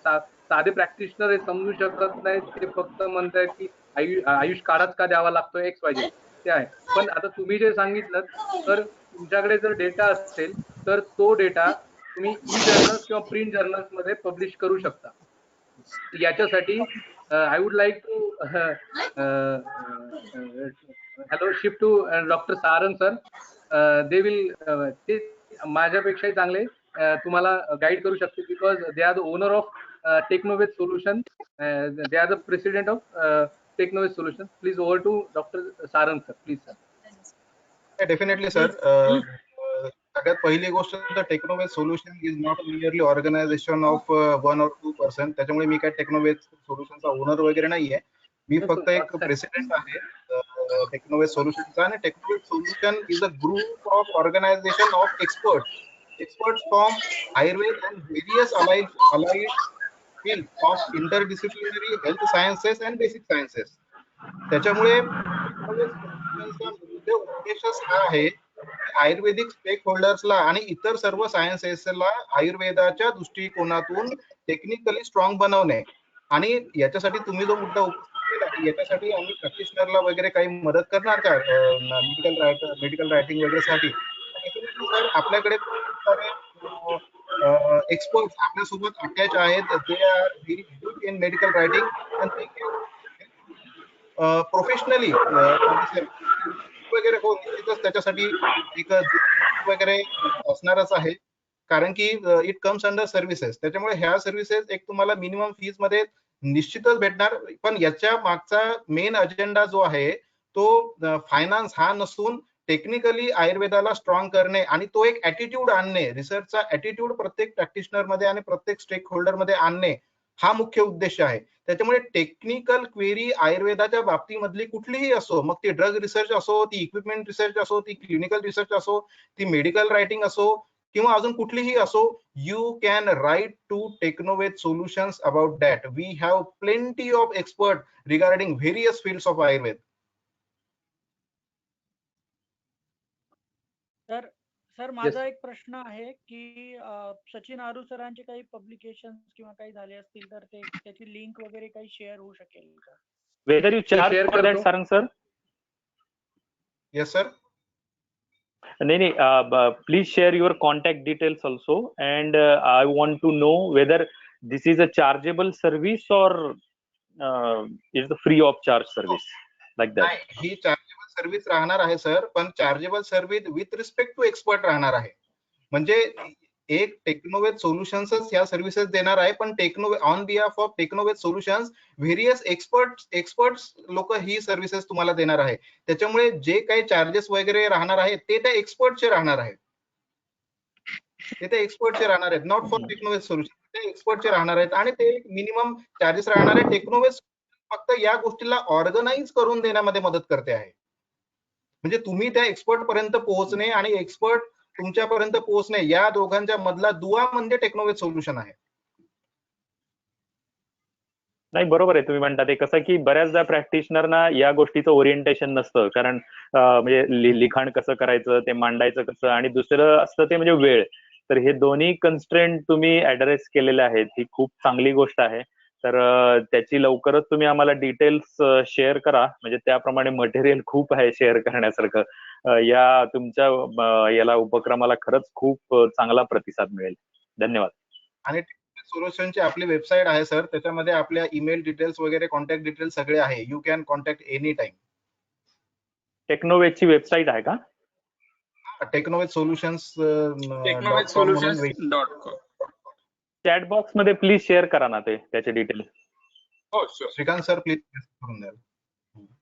साधे प्रॅक्टिशनर हे समजू शकत नाही, ते फक्त म्हणतायत की आयुष कार्डच का द्यावा लागतोय XYZ ते आहे. पण आता तुम्ही जे सांगितलं, तर तुमच्याकडे जर डेटा असेल तर तो डेटा तुम्ही ई-जर्नल्स किंवा प्रिंट जर्नल्स मध्ये पब्लिश करू शकता. याच्यासाठी I would like to hello shift to doctor Sarang sir. They will ते माझ्यापेक्षाही चांगले तुम्हाला गाईड करू शकते, because they are the owner of Technoved solution. They are the president of Technoved solution. Please over to doctor Sarang sir. Please sir. Definitely sir. सगळ्यात पहिली गोष्ट तर Technoved solution is not merely organisation of 1 or 2%. त्याच्यामुळे मी काय टेक्नोवेद सोल्युशनचा ओनर वगैरे नाहीये. मी फक्त एक प्रेसिडेंट आहे टेक्नोवेद सोल्युशनचा. आणि Technoved solution is a group of organisation of experts from Ayurveda and various allied fields of interdisciplinary health sciences and basic sciences. त्याच्यामुळे उद्देशच हा आहे आयुर्वेदिक स्टेक होल्डर्सला आणि इतर सर्व सायन्सेसला आयुर्वेदाच्या दृष्टिकोनातून टेक्निकली स्ट्रॉंग बनवणे. आणि याच्यासाठी तुम्ही जो मुद्दा उपस्थित केला, याच्यासाठी आम्ही प्रॅक्टिशनरला वगैरे काही मदत करणार का मेडिकल रायटिंग वगैरे साठी? सर आपल्याकडे खूप सारे एक्सपर्ट्स आपल्यासोबत अटॅच आहेत. They are very good in medical writing and they professionally वगैरे हो निश्चितच त्याच्यासाठी एक वगैरे असणारच आहे. कारण की इट कम्स अंडर सर्व्हिसेस. त्याच्यामुळे ह्या सर्व्हिसेस एक तुम्हाला मिनिमम फीज मध्ये निश्चितच भेटणार. पण याच्या मागचा मेन अजेंडा जो आहे तो फायनान्स हा नसून टेक्निकली आयुर्वेदाला स्ट्रॉंग करणे आणि तो एक ऍटिट्यूड आणणे, रिसर्चचा ऍटिट्यूड प्रत्येक प्रॅक्टिशनर मध्ये आणि प्रत्येक स्टेक होल्डर मध्ये आणणे हा मुख्य उद्देश आहे. त्याच्यामुळे टेक्निकल क्वेरी आयुर्वेदाच्या बाबतीमधली कुठलीही असो, मग ती ड्रग रिसर्च असो, ती इक्विपमेंट रिसर्च असो, ती क्लिनिकल रिसर्च असो, ती मेडिकल रायटिंग असो किंवा अजून कुठलीही असो, you can write to Technoved solutions about that. We have plenty of expert regarding various fields of Ayurveda. Sir माझा एक प्रश्न आहे की सचिन आरू सरांचे काही पब्लिकेशन किंवा काही झाले असतील तर ते त्याची लिंक वगैरे काही शेअर होऊ शकेल का? Whether you charge for that, Sarang sir? Yes sir. Please share your contact details also, and I want to know whether this is a chargeable service or is the free of charge service like that. ही chargeable service राहणार आहे sir, पण chargeable service with respect to expert राहणार आहे. म्हणजे एक टेक्नोवेद सोल्युशन्सच या services देणार आहे, पण on behalf of Technoved solutions various experts लोक ही सर्व्हिसेस तुम्हाला देणार आहे. त्याच्यामुळे जे काही चार्जेस वगैरे राहणार आहेत ते त्या एक्सपर्टचे राहणार आहेत. तिथे एक्सपर्टचे राहणार आहेत, नॉट फॉर टेक्नोवेज सोल्युशन. ते एक्सपर्टचे राहणार आहेत आणि ते मिनिमम चार्जेस राहणार आहे. टेक्नोवेज फक्त या गोष्टीला ऑर्गनाइज करून देण्यामध्ये मदत करते आहे. म्हणजे तुम्ही त्या एक्सपर्ट पर्यंत पोहोचणे आणि एक्सपर्ट तुमच्यापर्यंत पोहोचणे या दोघांच्या मधला दुवा म्हणजे टेक्नोवेज सोल्युशन आहे. नाही, बरोबर आहे तुम्ही म्हणता ते. कसं की बऱ्याचदा प्रॅक्टिशनरना या गोष्टीचं ओरिएंटेशन नसतं, कारण म्हणजे लिखाण कसं करायचं, ते मांडायचं कसं, आणि दुसरं असतं ते म्हणजे वेळ. तर हे दोन्ही कन्स्ट्रेंट तुम्ही ऍड्रेस केलेले आहेत, ही खूप चांगली गोष्ट आहे. तर त्याची लवकरच तुम्ही आम्हाला डिटेल्स शेअर करा, म्हणजे त्याप्रमाणे मटेरियल खूप आहे शेअर करण्यासारखं. या तुमच्या याला उपक्रमाला खरंच खूप चांगला प्रतिसाद मिळेल. धन्यवाद. आणि सोल्युशनची आपली वेबसाईट आहे सर, त्याच्यामध्ये आपल्या ईमेल डिटेल्स वगैरे कॉन्टॅक्ट डिटेल्स सगळे आहे. You can contact any time. टेक्नोवेजची वेबसाईट आहे का? Technovez solutions technovezsolutions.com. Chat box मध्ये प्लीज शेअर करा ना ते त्याचे details. Oh, sure. Shrikant sir please करून द्या.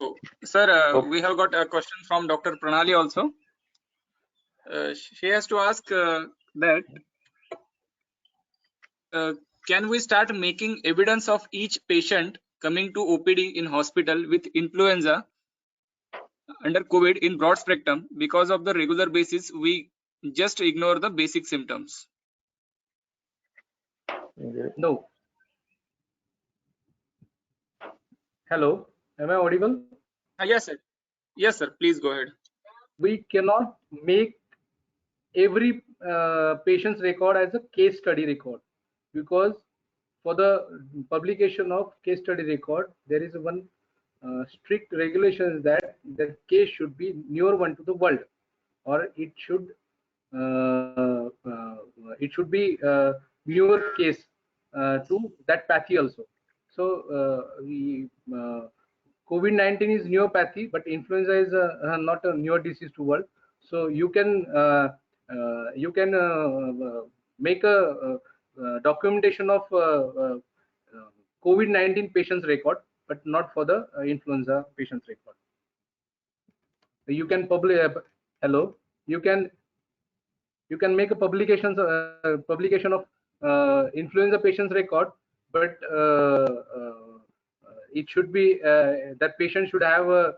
Oh, sir, we have got a question from Dr. Pranali also. She has to ask that can we start making evidence of each patient coming to OPD in hospital with influenza under COVID in broad spectrum, because of the regular basis we just ignore the basic symptoms? No. Hello, am I audible? Yes, sir. Yes, sir. Please go ahead. We cannot make every patient's record as a case study record, because for the publication of case study record there is one strict regulations that the case should be newer one to the world, or it should be newer case to that pathy also. So COVID-19 is neopathy, but influenza is not a newer disease to world. So you can make a documentation of COVID-19 patients record, but not for the influenza patients record. You can publish. Hello, you can make a publication of influenza patients record, but it should be that patient should have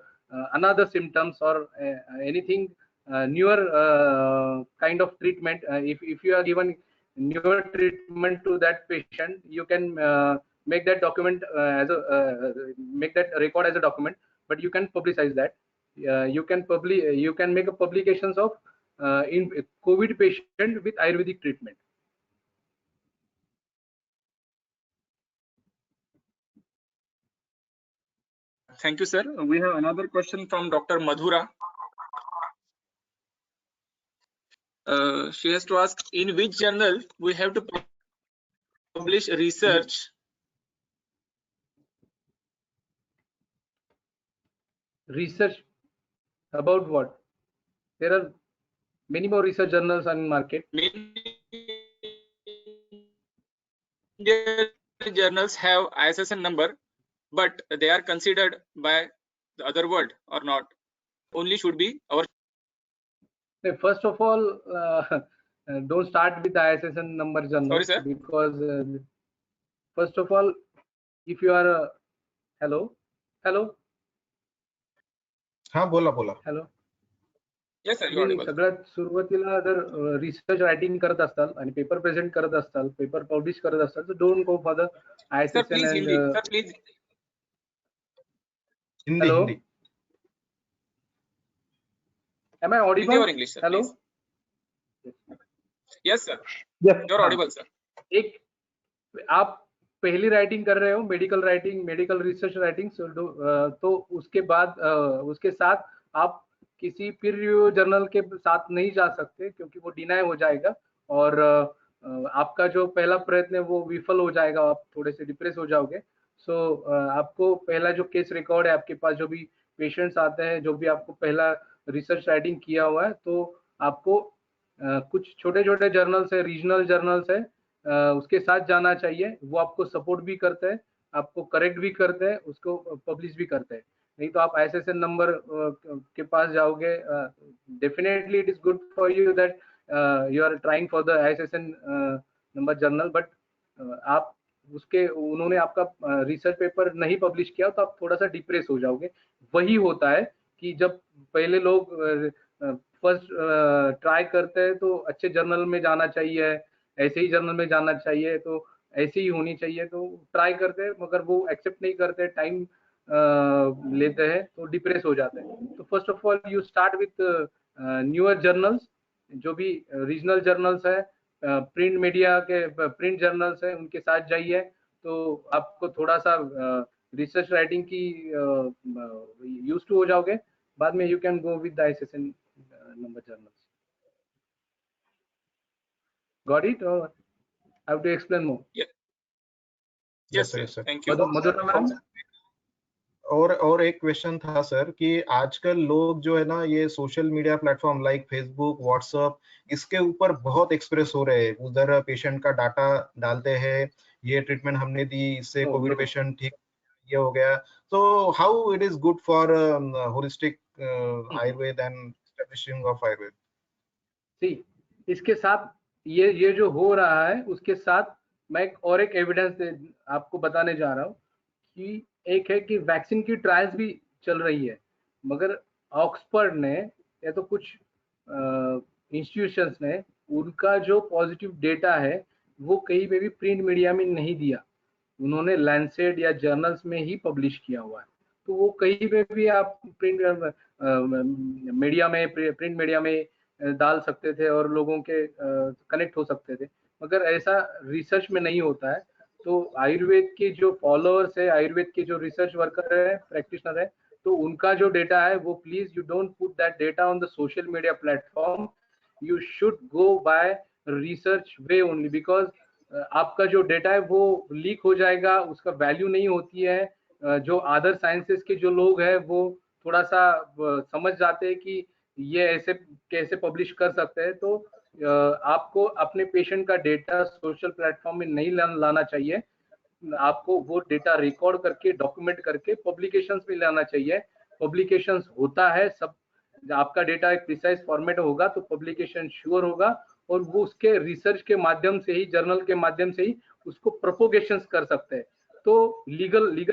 another symptoms or anything newer kind of treatment. If you are given newer treatment to that patient, you can make that document as a make that record as a document, but you can publicize that. You can make a publications of in COVID patient with Ayurvedic treatment. Thank you, sir. We have another question from Dr. Madhura. She has to ask, in which journal we have to publish research? Research about what? There are many more research journals on market. Many journals have ISSN number, but they are considered by the other world or not. Only should be our. First of all, don't start with the ISSN number journal. Sorry, sir. Because first of all, if you are hello. हा बोला. Hello. Yes, sir. सगळ्यात सुरुवातीला जर research writing करत असताल आणि paper present करत असताल, पेपर पब्लिश करत असताल, तर don't go for the ISSN and sir, please. Hello. Hindi. Am I audible? Hindi or English, sir? Hello. Please. Yes, sir. Yes. You're audible, sir. एक आप पहली राइटिंग कर रहे हो, medical writing, medical research writing, तो उसके बाद उसके साथ आप किसी पीर रिव्यू जर्नल के साथ नहीं जा सकते, क्योंकि वो डिनाई हो जाएगा और आपका जो पहला प्रयत्न है वो विफल हो जाएगा, आप थोड़े से डिप्रेस हो जाओगे. सो आपको पहला जो केस रिकॉर्ड है, आपके पास जो भी पेशेंट्स आते हैं, जो भी आपको पहला रिसर्च राइटिंग किया हुआ है, तो आपको कुछ छोटे छोटे जर्नल्स है, रीजनल जर्नल्स है, उसके साथ जाना चाहिए. वो आपको सपोर्ट भी करते हैं, आपको करेक्ट भी करते हैं, उसको पब्लिश भी करते हैं. नहीं तो आप ISSN नंबर के पास जाओगे. Definitely it is good for you that you are trying for the ISSN number journal, but आप उसके उन्होंने आपका रिसर्च पेपर नहीं पब्लिश किया तो आप थोड़ा सा डिप्रेस हो जाओगे। वही होता है कि जब पहले लोग फर्स्ट ट्राई करते हैं तो अच्छे जर्नल में जाना चाहिए, ऐसे ही जर्नल में जाना चाहिए, तो ऐसे ही होनी चाहिए, तो ट्राई करते हैं मगर वो एक्सेप्ट नहीं करते, टाइम लेते हैं तो डिप्रेस हो जाते हैं। तो first of all you start with newer journals, जो भी रीजनल जर्नल्स है, प्रिंट मीडिया के प्रिंट जर्नल्स है, उनके साथ जाइए तो आपको थोड़ा सा रिसर्च राइटिंग की यूज टू हो जाओगे। बाद में you can go with the ISSN number journals. Got it? Or I have to explain more? Yes, sir. Thank you. Mathura ma'am, और एक क्वेश्चन था सर कि आजकल लोग जो है ना ये social media platform like Facebook, WhatsApp, इसके ऊपर बहुत एक्सप्रेस हो रहे हैं। उधर पेशेंट का डाटा डालते हैं, ये ट्रीटमेंट हमने दी, इससे कोविड पेशेंट ठीक ये हो गया। तो how it is good for holistic Ayurveda and establishing of Ayurveda? See, इसके साथ ये जो हो रहा है उसके साथ मैं एक एविडेंस आपको बताने जा रहा हूँ कि एक है कि वैक्सीन की ट्रायल्स भी चल रही है, मगर ऑक्सफोर्ड ने या तो कुछ इंस्टीट्यूशंस ने उनका जो पॉजिटिव डेटा है वो कहीं पे भी प्रिंट मीडिया में नहीं दिया, उन्होंने लैंसेट या जर्नल्स में ही पब्लिश किया हुआ है। तो वो कहीं पे भी आप प्रिंट मीडिया में डाल सकते थे और लोगों के कनेक्ट हो सकते थे, मगर ऐसा रिसर्च में नहीं होता है। तो आयुर्वेद के जो फॉलोअर्स है, आयुर्वेद के जो रिसर्च वर्कर है, प्रैक्टिशनर है, तो उनका जो डेटा है वो please you don't put that data on the social media platform, you should go bye research way only, because आपका जो डेटा है वो लीक हो जाएगा, उसका वैल्यू नहीं होती है। जो अदर साइंसेस के जो लोग हैं वो थोड़ा सा समझ जाते हैं कि ये ऐसे कैसे पब्लिश कर सकते हैं। तो आपको अपने पेशेंट का डेटा सोशल प्लेटफॉर्म में नहीं लाना चाहिए, आपको वो डेटा रिकॉर्ड करके डॉक्यूमेंट करके पब्लिकेशंस में लाना चाहिए। पब्लिकेशंस होता है सब, आपका डेटा एक प्रिसाइज फॉर्मेट होगा तो पब्लिकेशन श्योर होगा और वो उसके रिसर्च के माध्यम से ही, जर्नल के माध्यम से ही उसको प्रोपोगेशंस कर सकते हैं। तो लीगलिटीज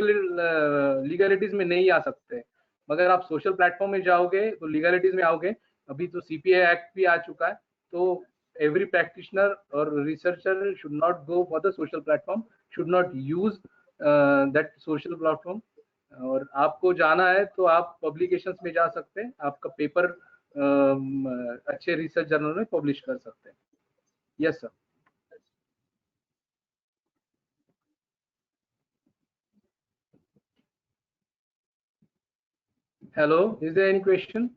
में नहीं आ सकते, मगर आप सोशल प्लेटफॉर्म में जाओगे तो लीगलिटीज में आओगे। अभी तो CPI एक्ट भी आ चुका है, तो every practitioner or researcher should not go for the social platform, should not use that social platform। और आपको जाना है तो आप पब्लिकेशंस में जा सकते हैं, आपका पेपर अच्छे रिसर्च जर्नल में पब्लिश कर सकते हैं। Yes sir. Hello, is there any question?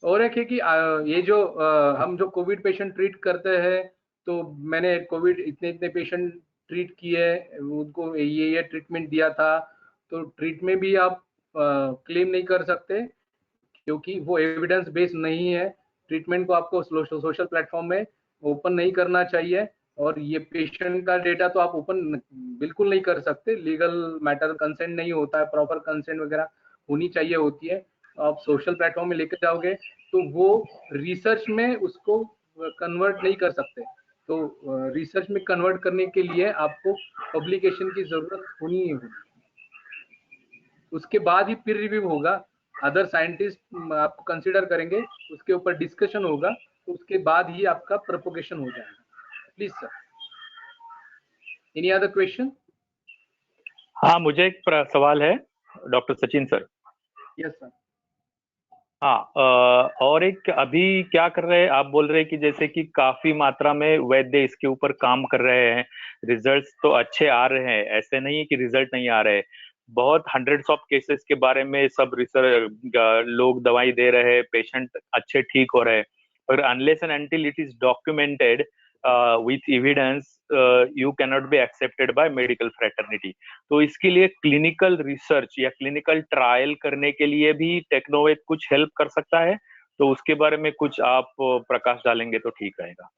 और एक है कि ये जो हम जो कोविड पेशेंट ट्रीट करते हैं, तो मैंने कोविड इतने पेशेंट ट्रीट किए, उनको ये ट्रीटमेंट दिया था, तो ट्रीटमेंट भी आप क्लेम नहीं कर सकते क्योंकि वो एविडेंस बेस्ड नहीं है। ट्रीटमेंट को आपको सोशल प्लेटफॉर्म में ओपन नहीं करना चाहिए, और ये पेशेंट का डेटा तो आप ओपन बिल्कुल नहीं कर सकते, लीगल मैटर, कंसेंट नहीं होता है, प्रॉपर कंसेंट वगैरह होनी चाहिए होती है। आप सोशल प्लेटफॉर्म में लेकर जाओगे तो वो रिसर्च में उसको कन्वर्ट नहीं कर सकते। तो रिसर्च में कन्वर्ट करने के लिए आपको पब्लिकेशन की जरूरत होनी ही होगी, उसके बाद ही पीर रिव्यू होगा, अदर साइंटिस्ट आपको कंसीडर करेंगे, उसके ऊपर डिस्कशन होगा, तो उसके बाद ही आपका प्रोपोगेशन हो जाएगा। Please sir, any other question? हाँ, मुझे एक सवाल है doctor Sachin sir. Yes sir. हाँ, और एक अभी क्या कर रहे हैं, आप बोल रहे हैं कि जैसे कि काफी मात्रा में वैद्य इसके ऊपर काम कर रहे हैं, रिजल्ट्स तो अच्छे आ रहे हैं, ऐसे नहीं है कि रिजल्ट नहीं आ रहे, बहुत hundreds ऑफ केसेस के बारे में सब रिसर्च लोग दवाई दे रहे हैं, पेशेंट अच्छे ठीक हो रहे हैं, पर unless and until it is documented with evidence you can not be accepted by medical fraternity. तो इसके लिए क्लिनिकल रिसर्च या क्लिनिकल ट्रायल करने के लिए भी टेक्नोवेद कुछ हेल्प कर सकता है, तो उसके बारे में कुछ आप प्रकाश डालेंगे तो ठीक रहेगा।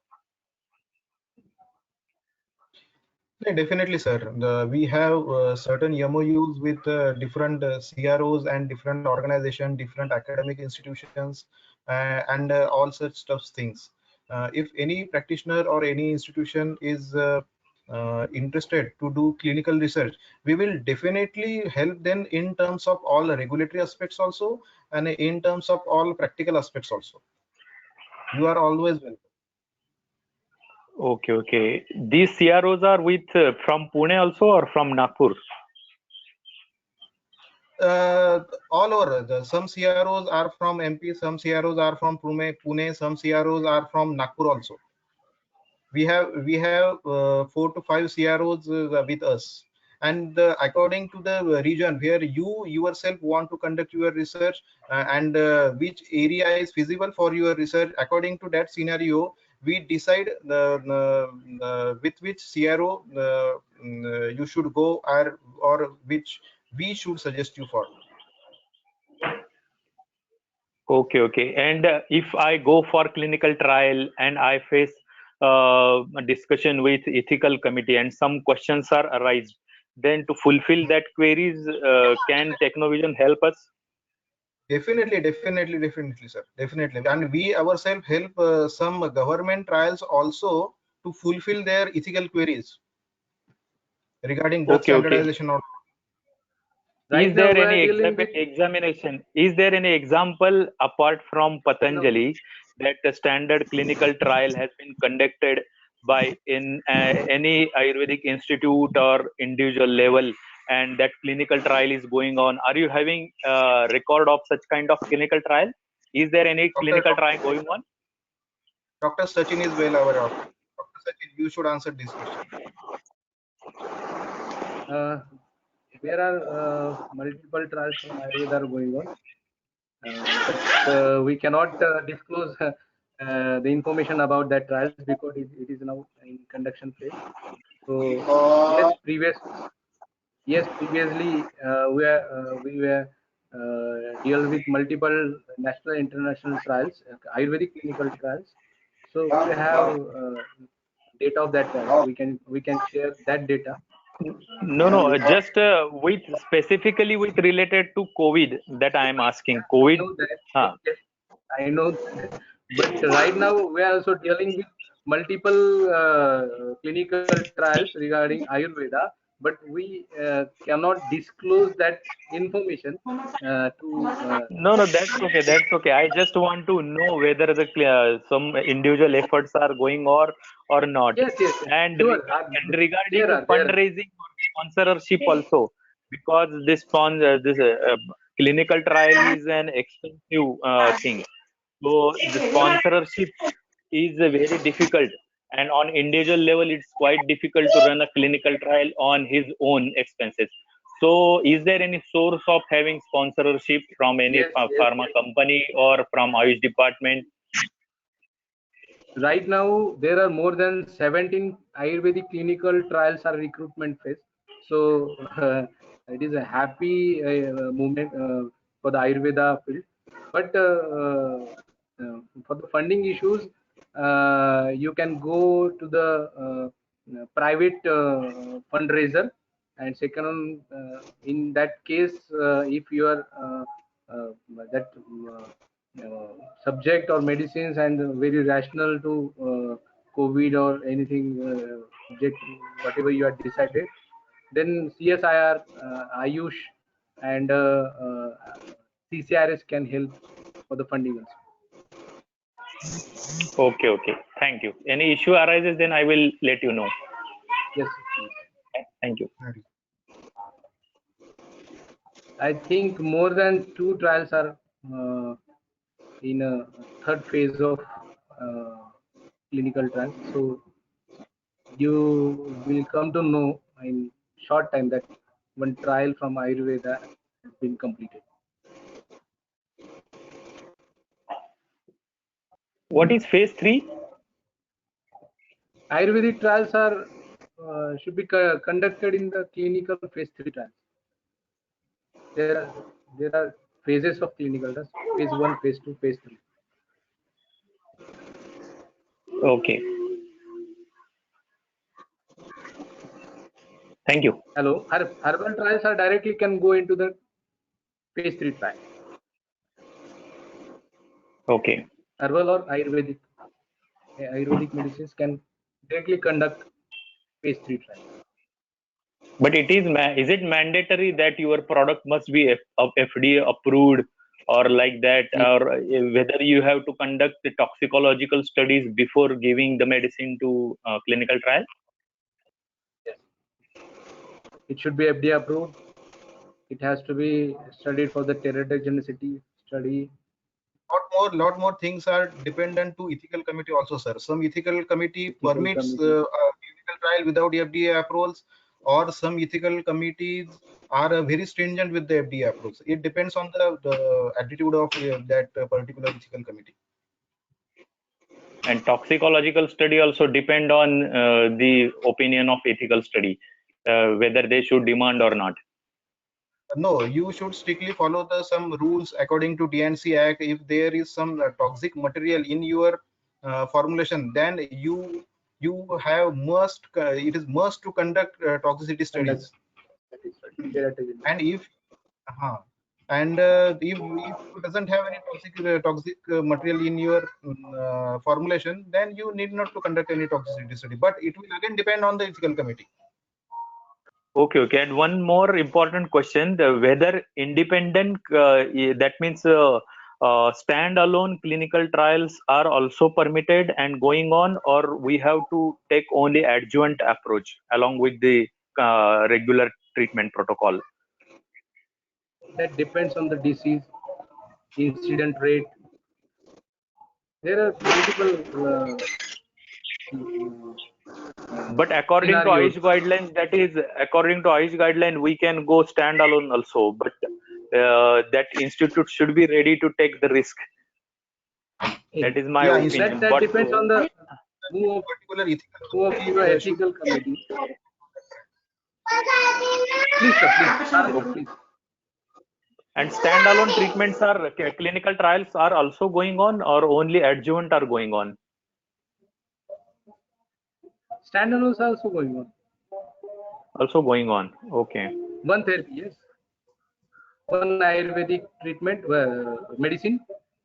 Definitely, sir. We have certain MOUs with different CROs and different organizations, different academic institutions, and all such stuff things. if any practitioner or any institution is interested to do clinical research, we will definitely help them in terms of all regulatory aspects also, and in terms of all practical aspects also. You are always welcome. Okay, okay. These CROs are with from Pune also or from Nagpur? All over. Some CROs are from MP, some CROs are from Pune, some CROs are from Nagpur also. We have 4 to 5 CROs with us, and according to the region where you yourself want to conduct your research, and which area is feasible for your research, according to that scenario we decide with which CRO you should go, or which we should suggest you for. Okay, okay. And if I go for clinical trial and I face a discussion with ethical committee and some questions are arised, then to fulfill that queries, can Technovision help us? Definitely, sir. Definitely. And we ourselves help some government trials also to fulfill their ethical queries regarding drug standardization. Or is there any examination? Is there any example apart from Patanjali that a standard clinical trial has been conducted by in any Ayurvedic institute or individual level, and that clinical trial is going on? Are you having a record of such kind of clinical trial? Is there any clinical trial going on? Dr. Sachin is well aware of it. Dr. Sachin, you should answer this question. There are multiple trials from Ayurveda going on, but we cannot disclose the information about that trials because it is now in conduction phase. So yes, previously we were deal with multiple national and international trials, Ayurvedic clinical trials. So we have data of that trial. We can share that data. No, just with specifically with related to COVID that I am asking. COVID. I know that, but right now we are also dealing with multiple clinical trials regarding Ayurveda, but we cannot disclose that information No, that's okay. That's okay. I just want to know whether the some individual efforts are going or not. Yes. And, Sure. and regarding fundraising or sponsorship also, because this clinical trial is an expensive thing. So the sponsorship is very difficult, and on individual level, it's quite difficult to run a clinical trial on his own expenses. So, is there any source of having sponsorship from any pharma company or from Ayush department? Right now, there are more than 17 Ayurvedic clinical trials are recruitment phase. So it is a happy movement for the Ayurveda field. But for the funding issues, you can go to the private fundraiser. And second, in that case, if you are subject or medicines and very rational to COVID or anything, whatever you have decided, then CSIR, Ayush, and CCRS can help for the funding also. Okay. Thank you. Any issue arises, then I will let you know. Yes. Thank you. I think more than 2 trials are in a third phase of clinical trial. So you will come to know in short time that one trial from Ayurveda has been completed. What is phase 3? Ayurvedic trials are should be conducted in the clinical phase 3 trials. There are phases of clinical trials: phase 1, phase 2, phase 3. Okay. Thank you. Hello. Herbal trials are directly can go into the phase 3 trial. Okay. Herbal or Ayurvedic. Ayurvedic medicines can directly conduct phase 3 trial. But is it mandatory that your product must be FDA approved or like that, or whether you have to conduct the toxicological studies before giving the medicine to clinical trial? Yes. It should be FDA approved. It has to be studied for the teratogenicity study. Lot more things are dependent to ethical committee also, sir. Some ethical committee permits clinical trial without FDA approvals, or some ethical committees are very stringent with the FDA approvals. It depends on the attitude of that particular ethical committee. And toxicological study also depend on the opinion of ethical study, whether they should demand or not. No, you should strictly follow some rules according to DNC Act. If there is some toxic material in your formulation, then you have it is must to conduct toxicity studies. And if if you doesn't have any toxic material in your formulation, then you need not to conduct any toxicity study. But it will again depend on the ethical committee. Okay. And one more important question: whether independent, that means standalone clinical trials are also permitted and going on, or we have to take only adjuvant approach along with the regular treatment protocol? That depends on the disease, incident rate. There are multiple. But according to Ayush guidelines, we can go standalone also. But that institute should be ready to take the risk. That is my opinion. That depends on the particular ethical committee. Please. And standalone treatments clinical trials are also going on, or only adjuvant are going on? Standalones are also going on. Also going on. Okay. One therapy, yes. One Ayurvedic treatment, medicine,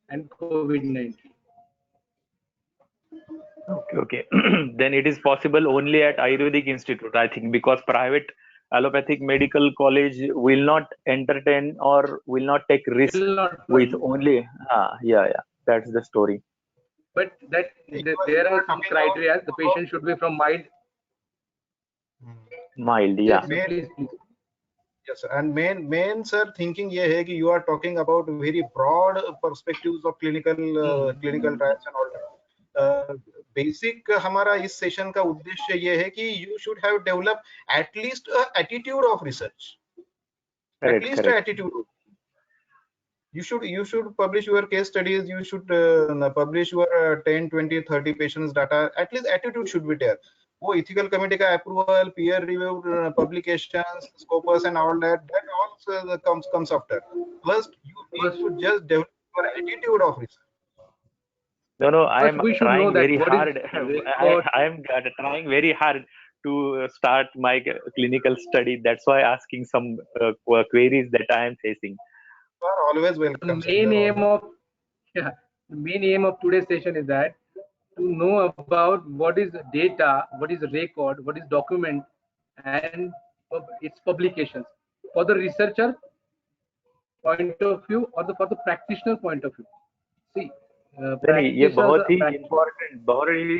and COVID-19. Okay. Then it is possible only at Ayurvedic Institute, I think, because private allopathic medical college will not entertain or will not take risk with only. That's the story. But there are some criteria. The patient should be from mild. Yeah. Please. Yes, and main sir thinking ये है कि you are talking about very broad perspectives of clinical trials and all that. Basic हमारा इस session का उद्देश्य ये है कि you should have developed at least a attitude of research. At least an attitude. You should publish your case studies. You should publish your 10, 20, 30 patients data. At least attitude should be there. वो ethical committee का approval, peer reviewed publications, scopus and all that all comes after. First, you need to just develop your attitude of research. No, I am trying very hard. I am trying very hard to start my clinical study. That's why asking some queries that I am facing. You are always welcome. The main aim of today's session is that to know about what is data, what is record, what is document, and its publications for the researcher point of view or for the practitioner point of view. See, ये बहुत ही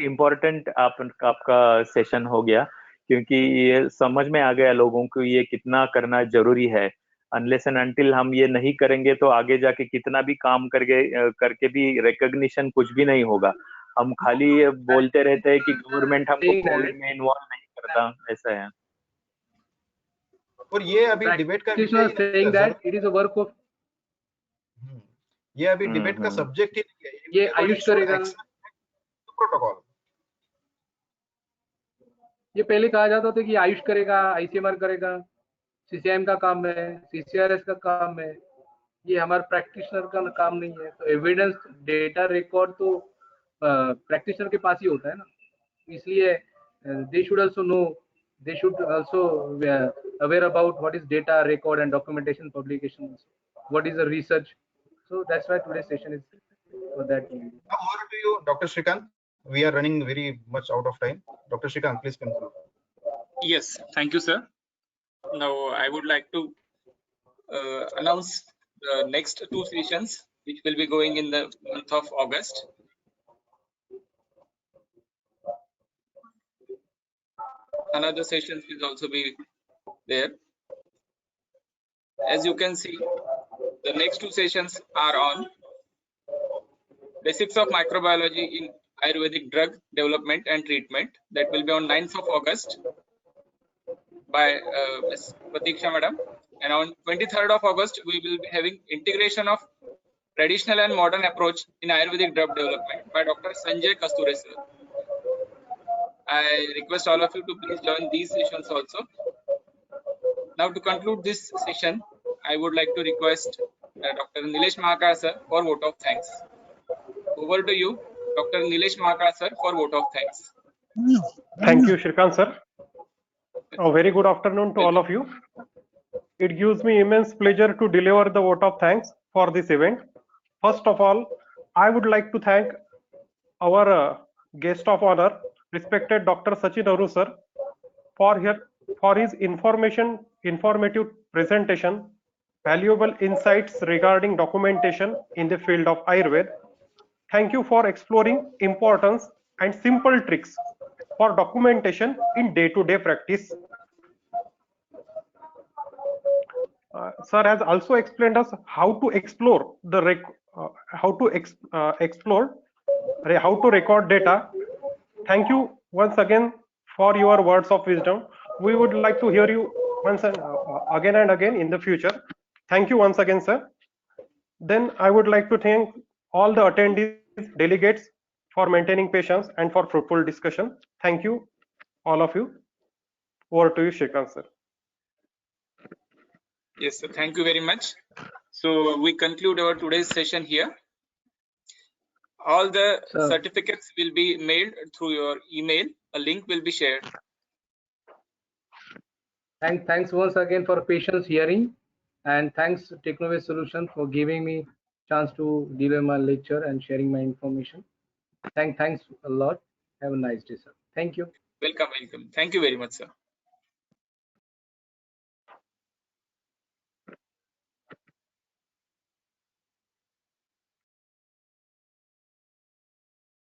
important आपका session हो गया, क्योंकि ये समझ में आ गया लोगों को ये कितना करना जरूरी है. अनलेस एंड अनटिल हम ये नहीं करेंगे तो आगे जाके कितना भी काम करके भी रिकॉग्निशन कुछ भी नहीं होगा. हम खाली बोलते रहते हैं कि गवर्नमेंट हमको कोविड में इन्वॉल्व नहीं करता, ऐसा है. और ये अभी डिबेट का ये अभी डिबेट का सब्जेक्ट ही नहीं है. ये आयुष करेगा. प्रोटोकॉल ये पहले कहा जाता था कि आयुष करेगा, आईसीएमआर करेगा, सीसीआईएम का काम है, सीसीआरएस का काम है. ये हमारा प्रैक्टिशनर का काम नहीं है. तो एविडेंस, डेटा, रिकॉर्ड तो प्रैक्टिशनर के पास ही होता है ना. इसलिए they should also know, they should also aware about what is data, record and documentation, publications, what is the research. So that's why today's session is for that. Over to you, Dr. Shrikant. we are running very much out of time. Dr. Shrikant, please conclude. Yes, thank you, sir. Now I would like to announce the next 2 sessions, which will be going in the month of August. Another sessions will also be there. As you can see, the next 2 sessions are on basics of microbiology in Ayurvedic drug development and treatment. That will be on 9th of August by Ms. Pratiksha madam. And on 23rd of August, we will be having integration of traditional and modern approach in Ayurvedic drug development by Dr. Sanjay Kasture sir. I request all of you to please join these sessions also. Now to conclude this session, I would like to request Dr. Nilesh Mahakal sir for vote of thanks. Over to you, Dr. Nilesh Mahakal sir, for vote of thanks. Thank you, Shrikant sir. A very good afternoon to all of you. It gives me immense pleasure to deliver the vote of thanks for this event. First of all, I would like to thank our guest of honor, respected Dr. Sachin Aru sir, for his informative presentation, valuable insights regarding documentation in the field of Ayurveda. Thank you for exploring importance and simple tricks for documentation in day-to-day practice. Sir has also explained us how to explore the how to record data. Thank you once again for your words of wisdom. We would like to hear you once again and again in the future. Thank you once again, sir. Then I would like to thank all the attendees, delegates for maintaining patience and for fruitful discussion. Thank you, all of you. Over to you, Shrikant sir. Yes, sir. Thank you very much. So we conclude our today's session here. All the certificates will be mailed through your email. A link will be shared. Thanks once again for patience hearing, and thanks to Technovate Solutions for giving me chance to deliver my lecture and sharing my information. Thanks a lot. Have a nice day, sir. Thank you. Welcome. Thank you very much, sir.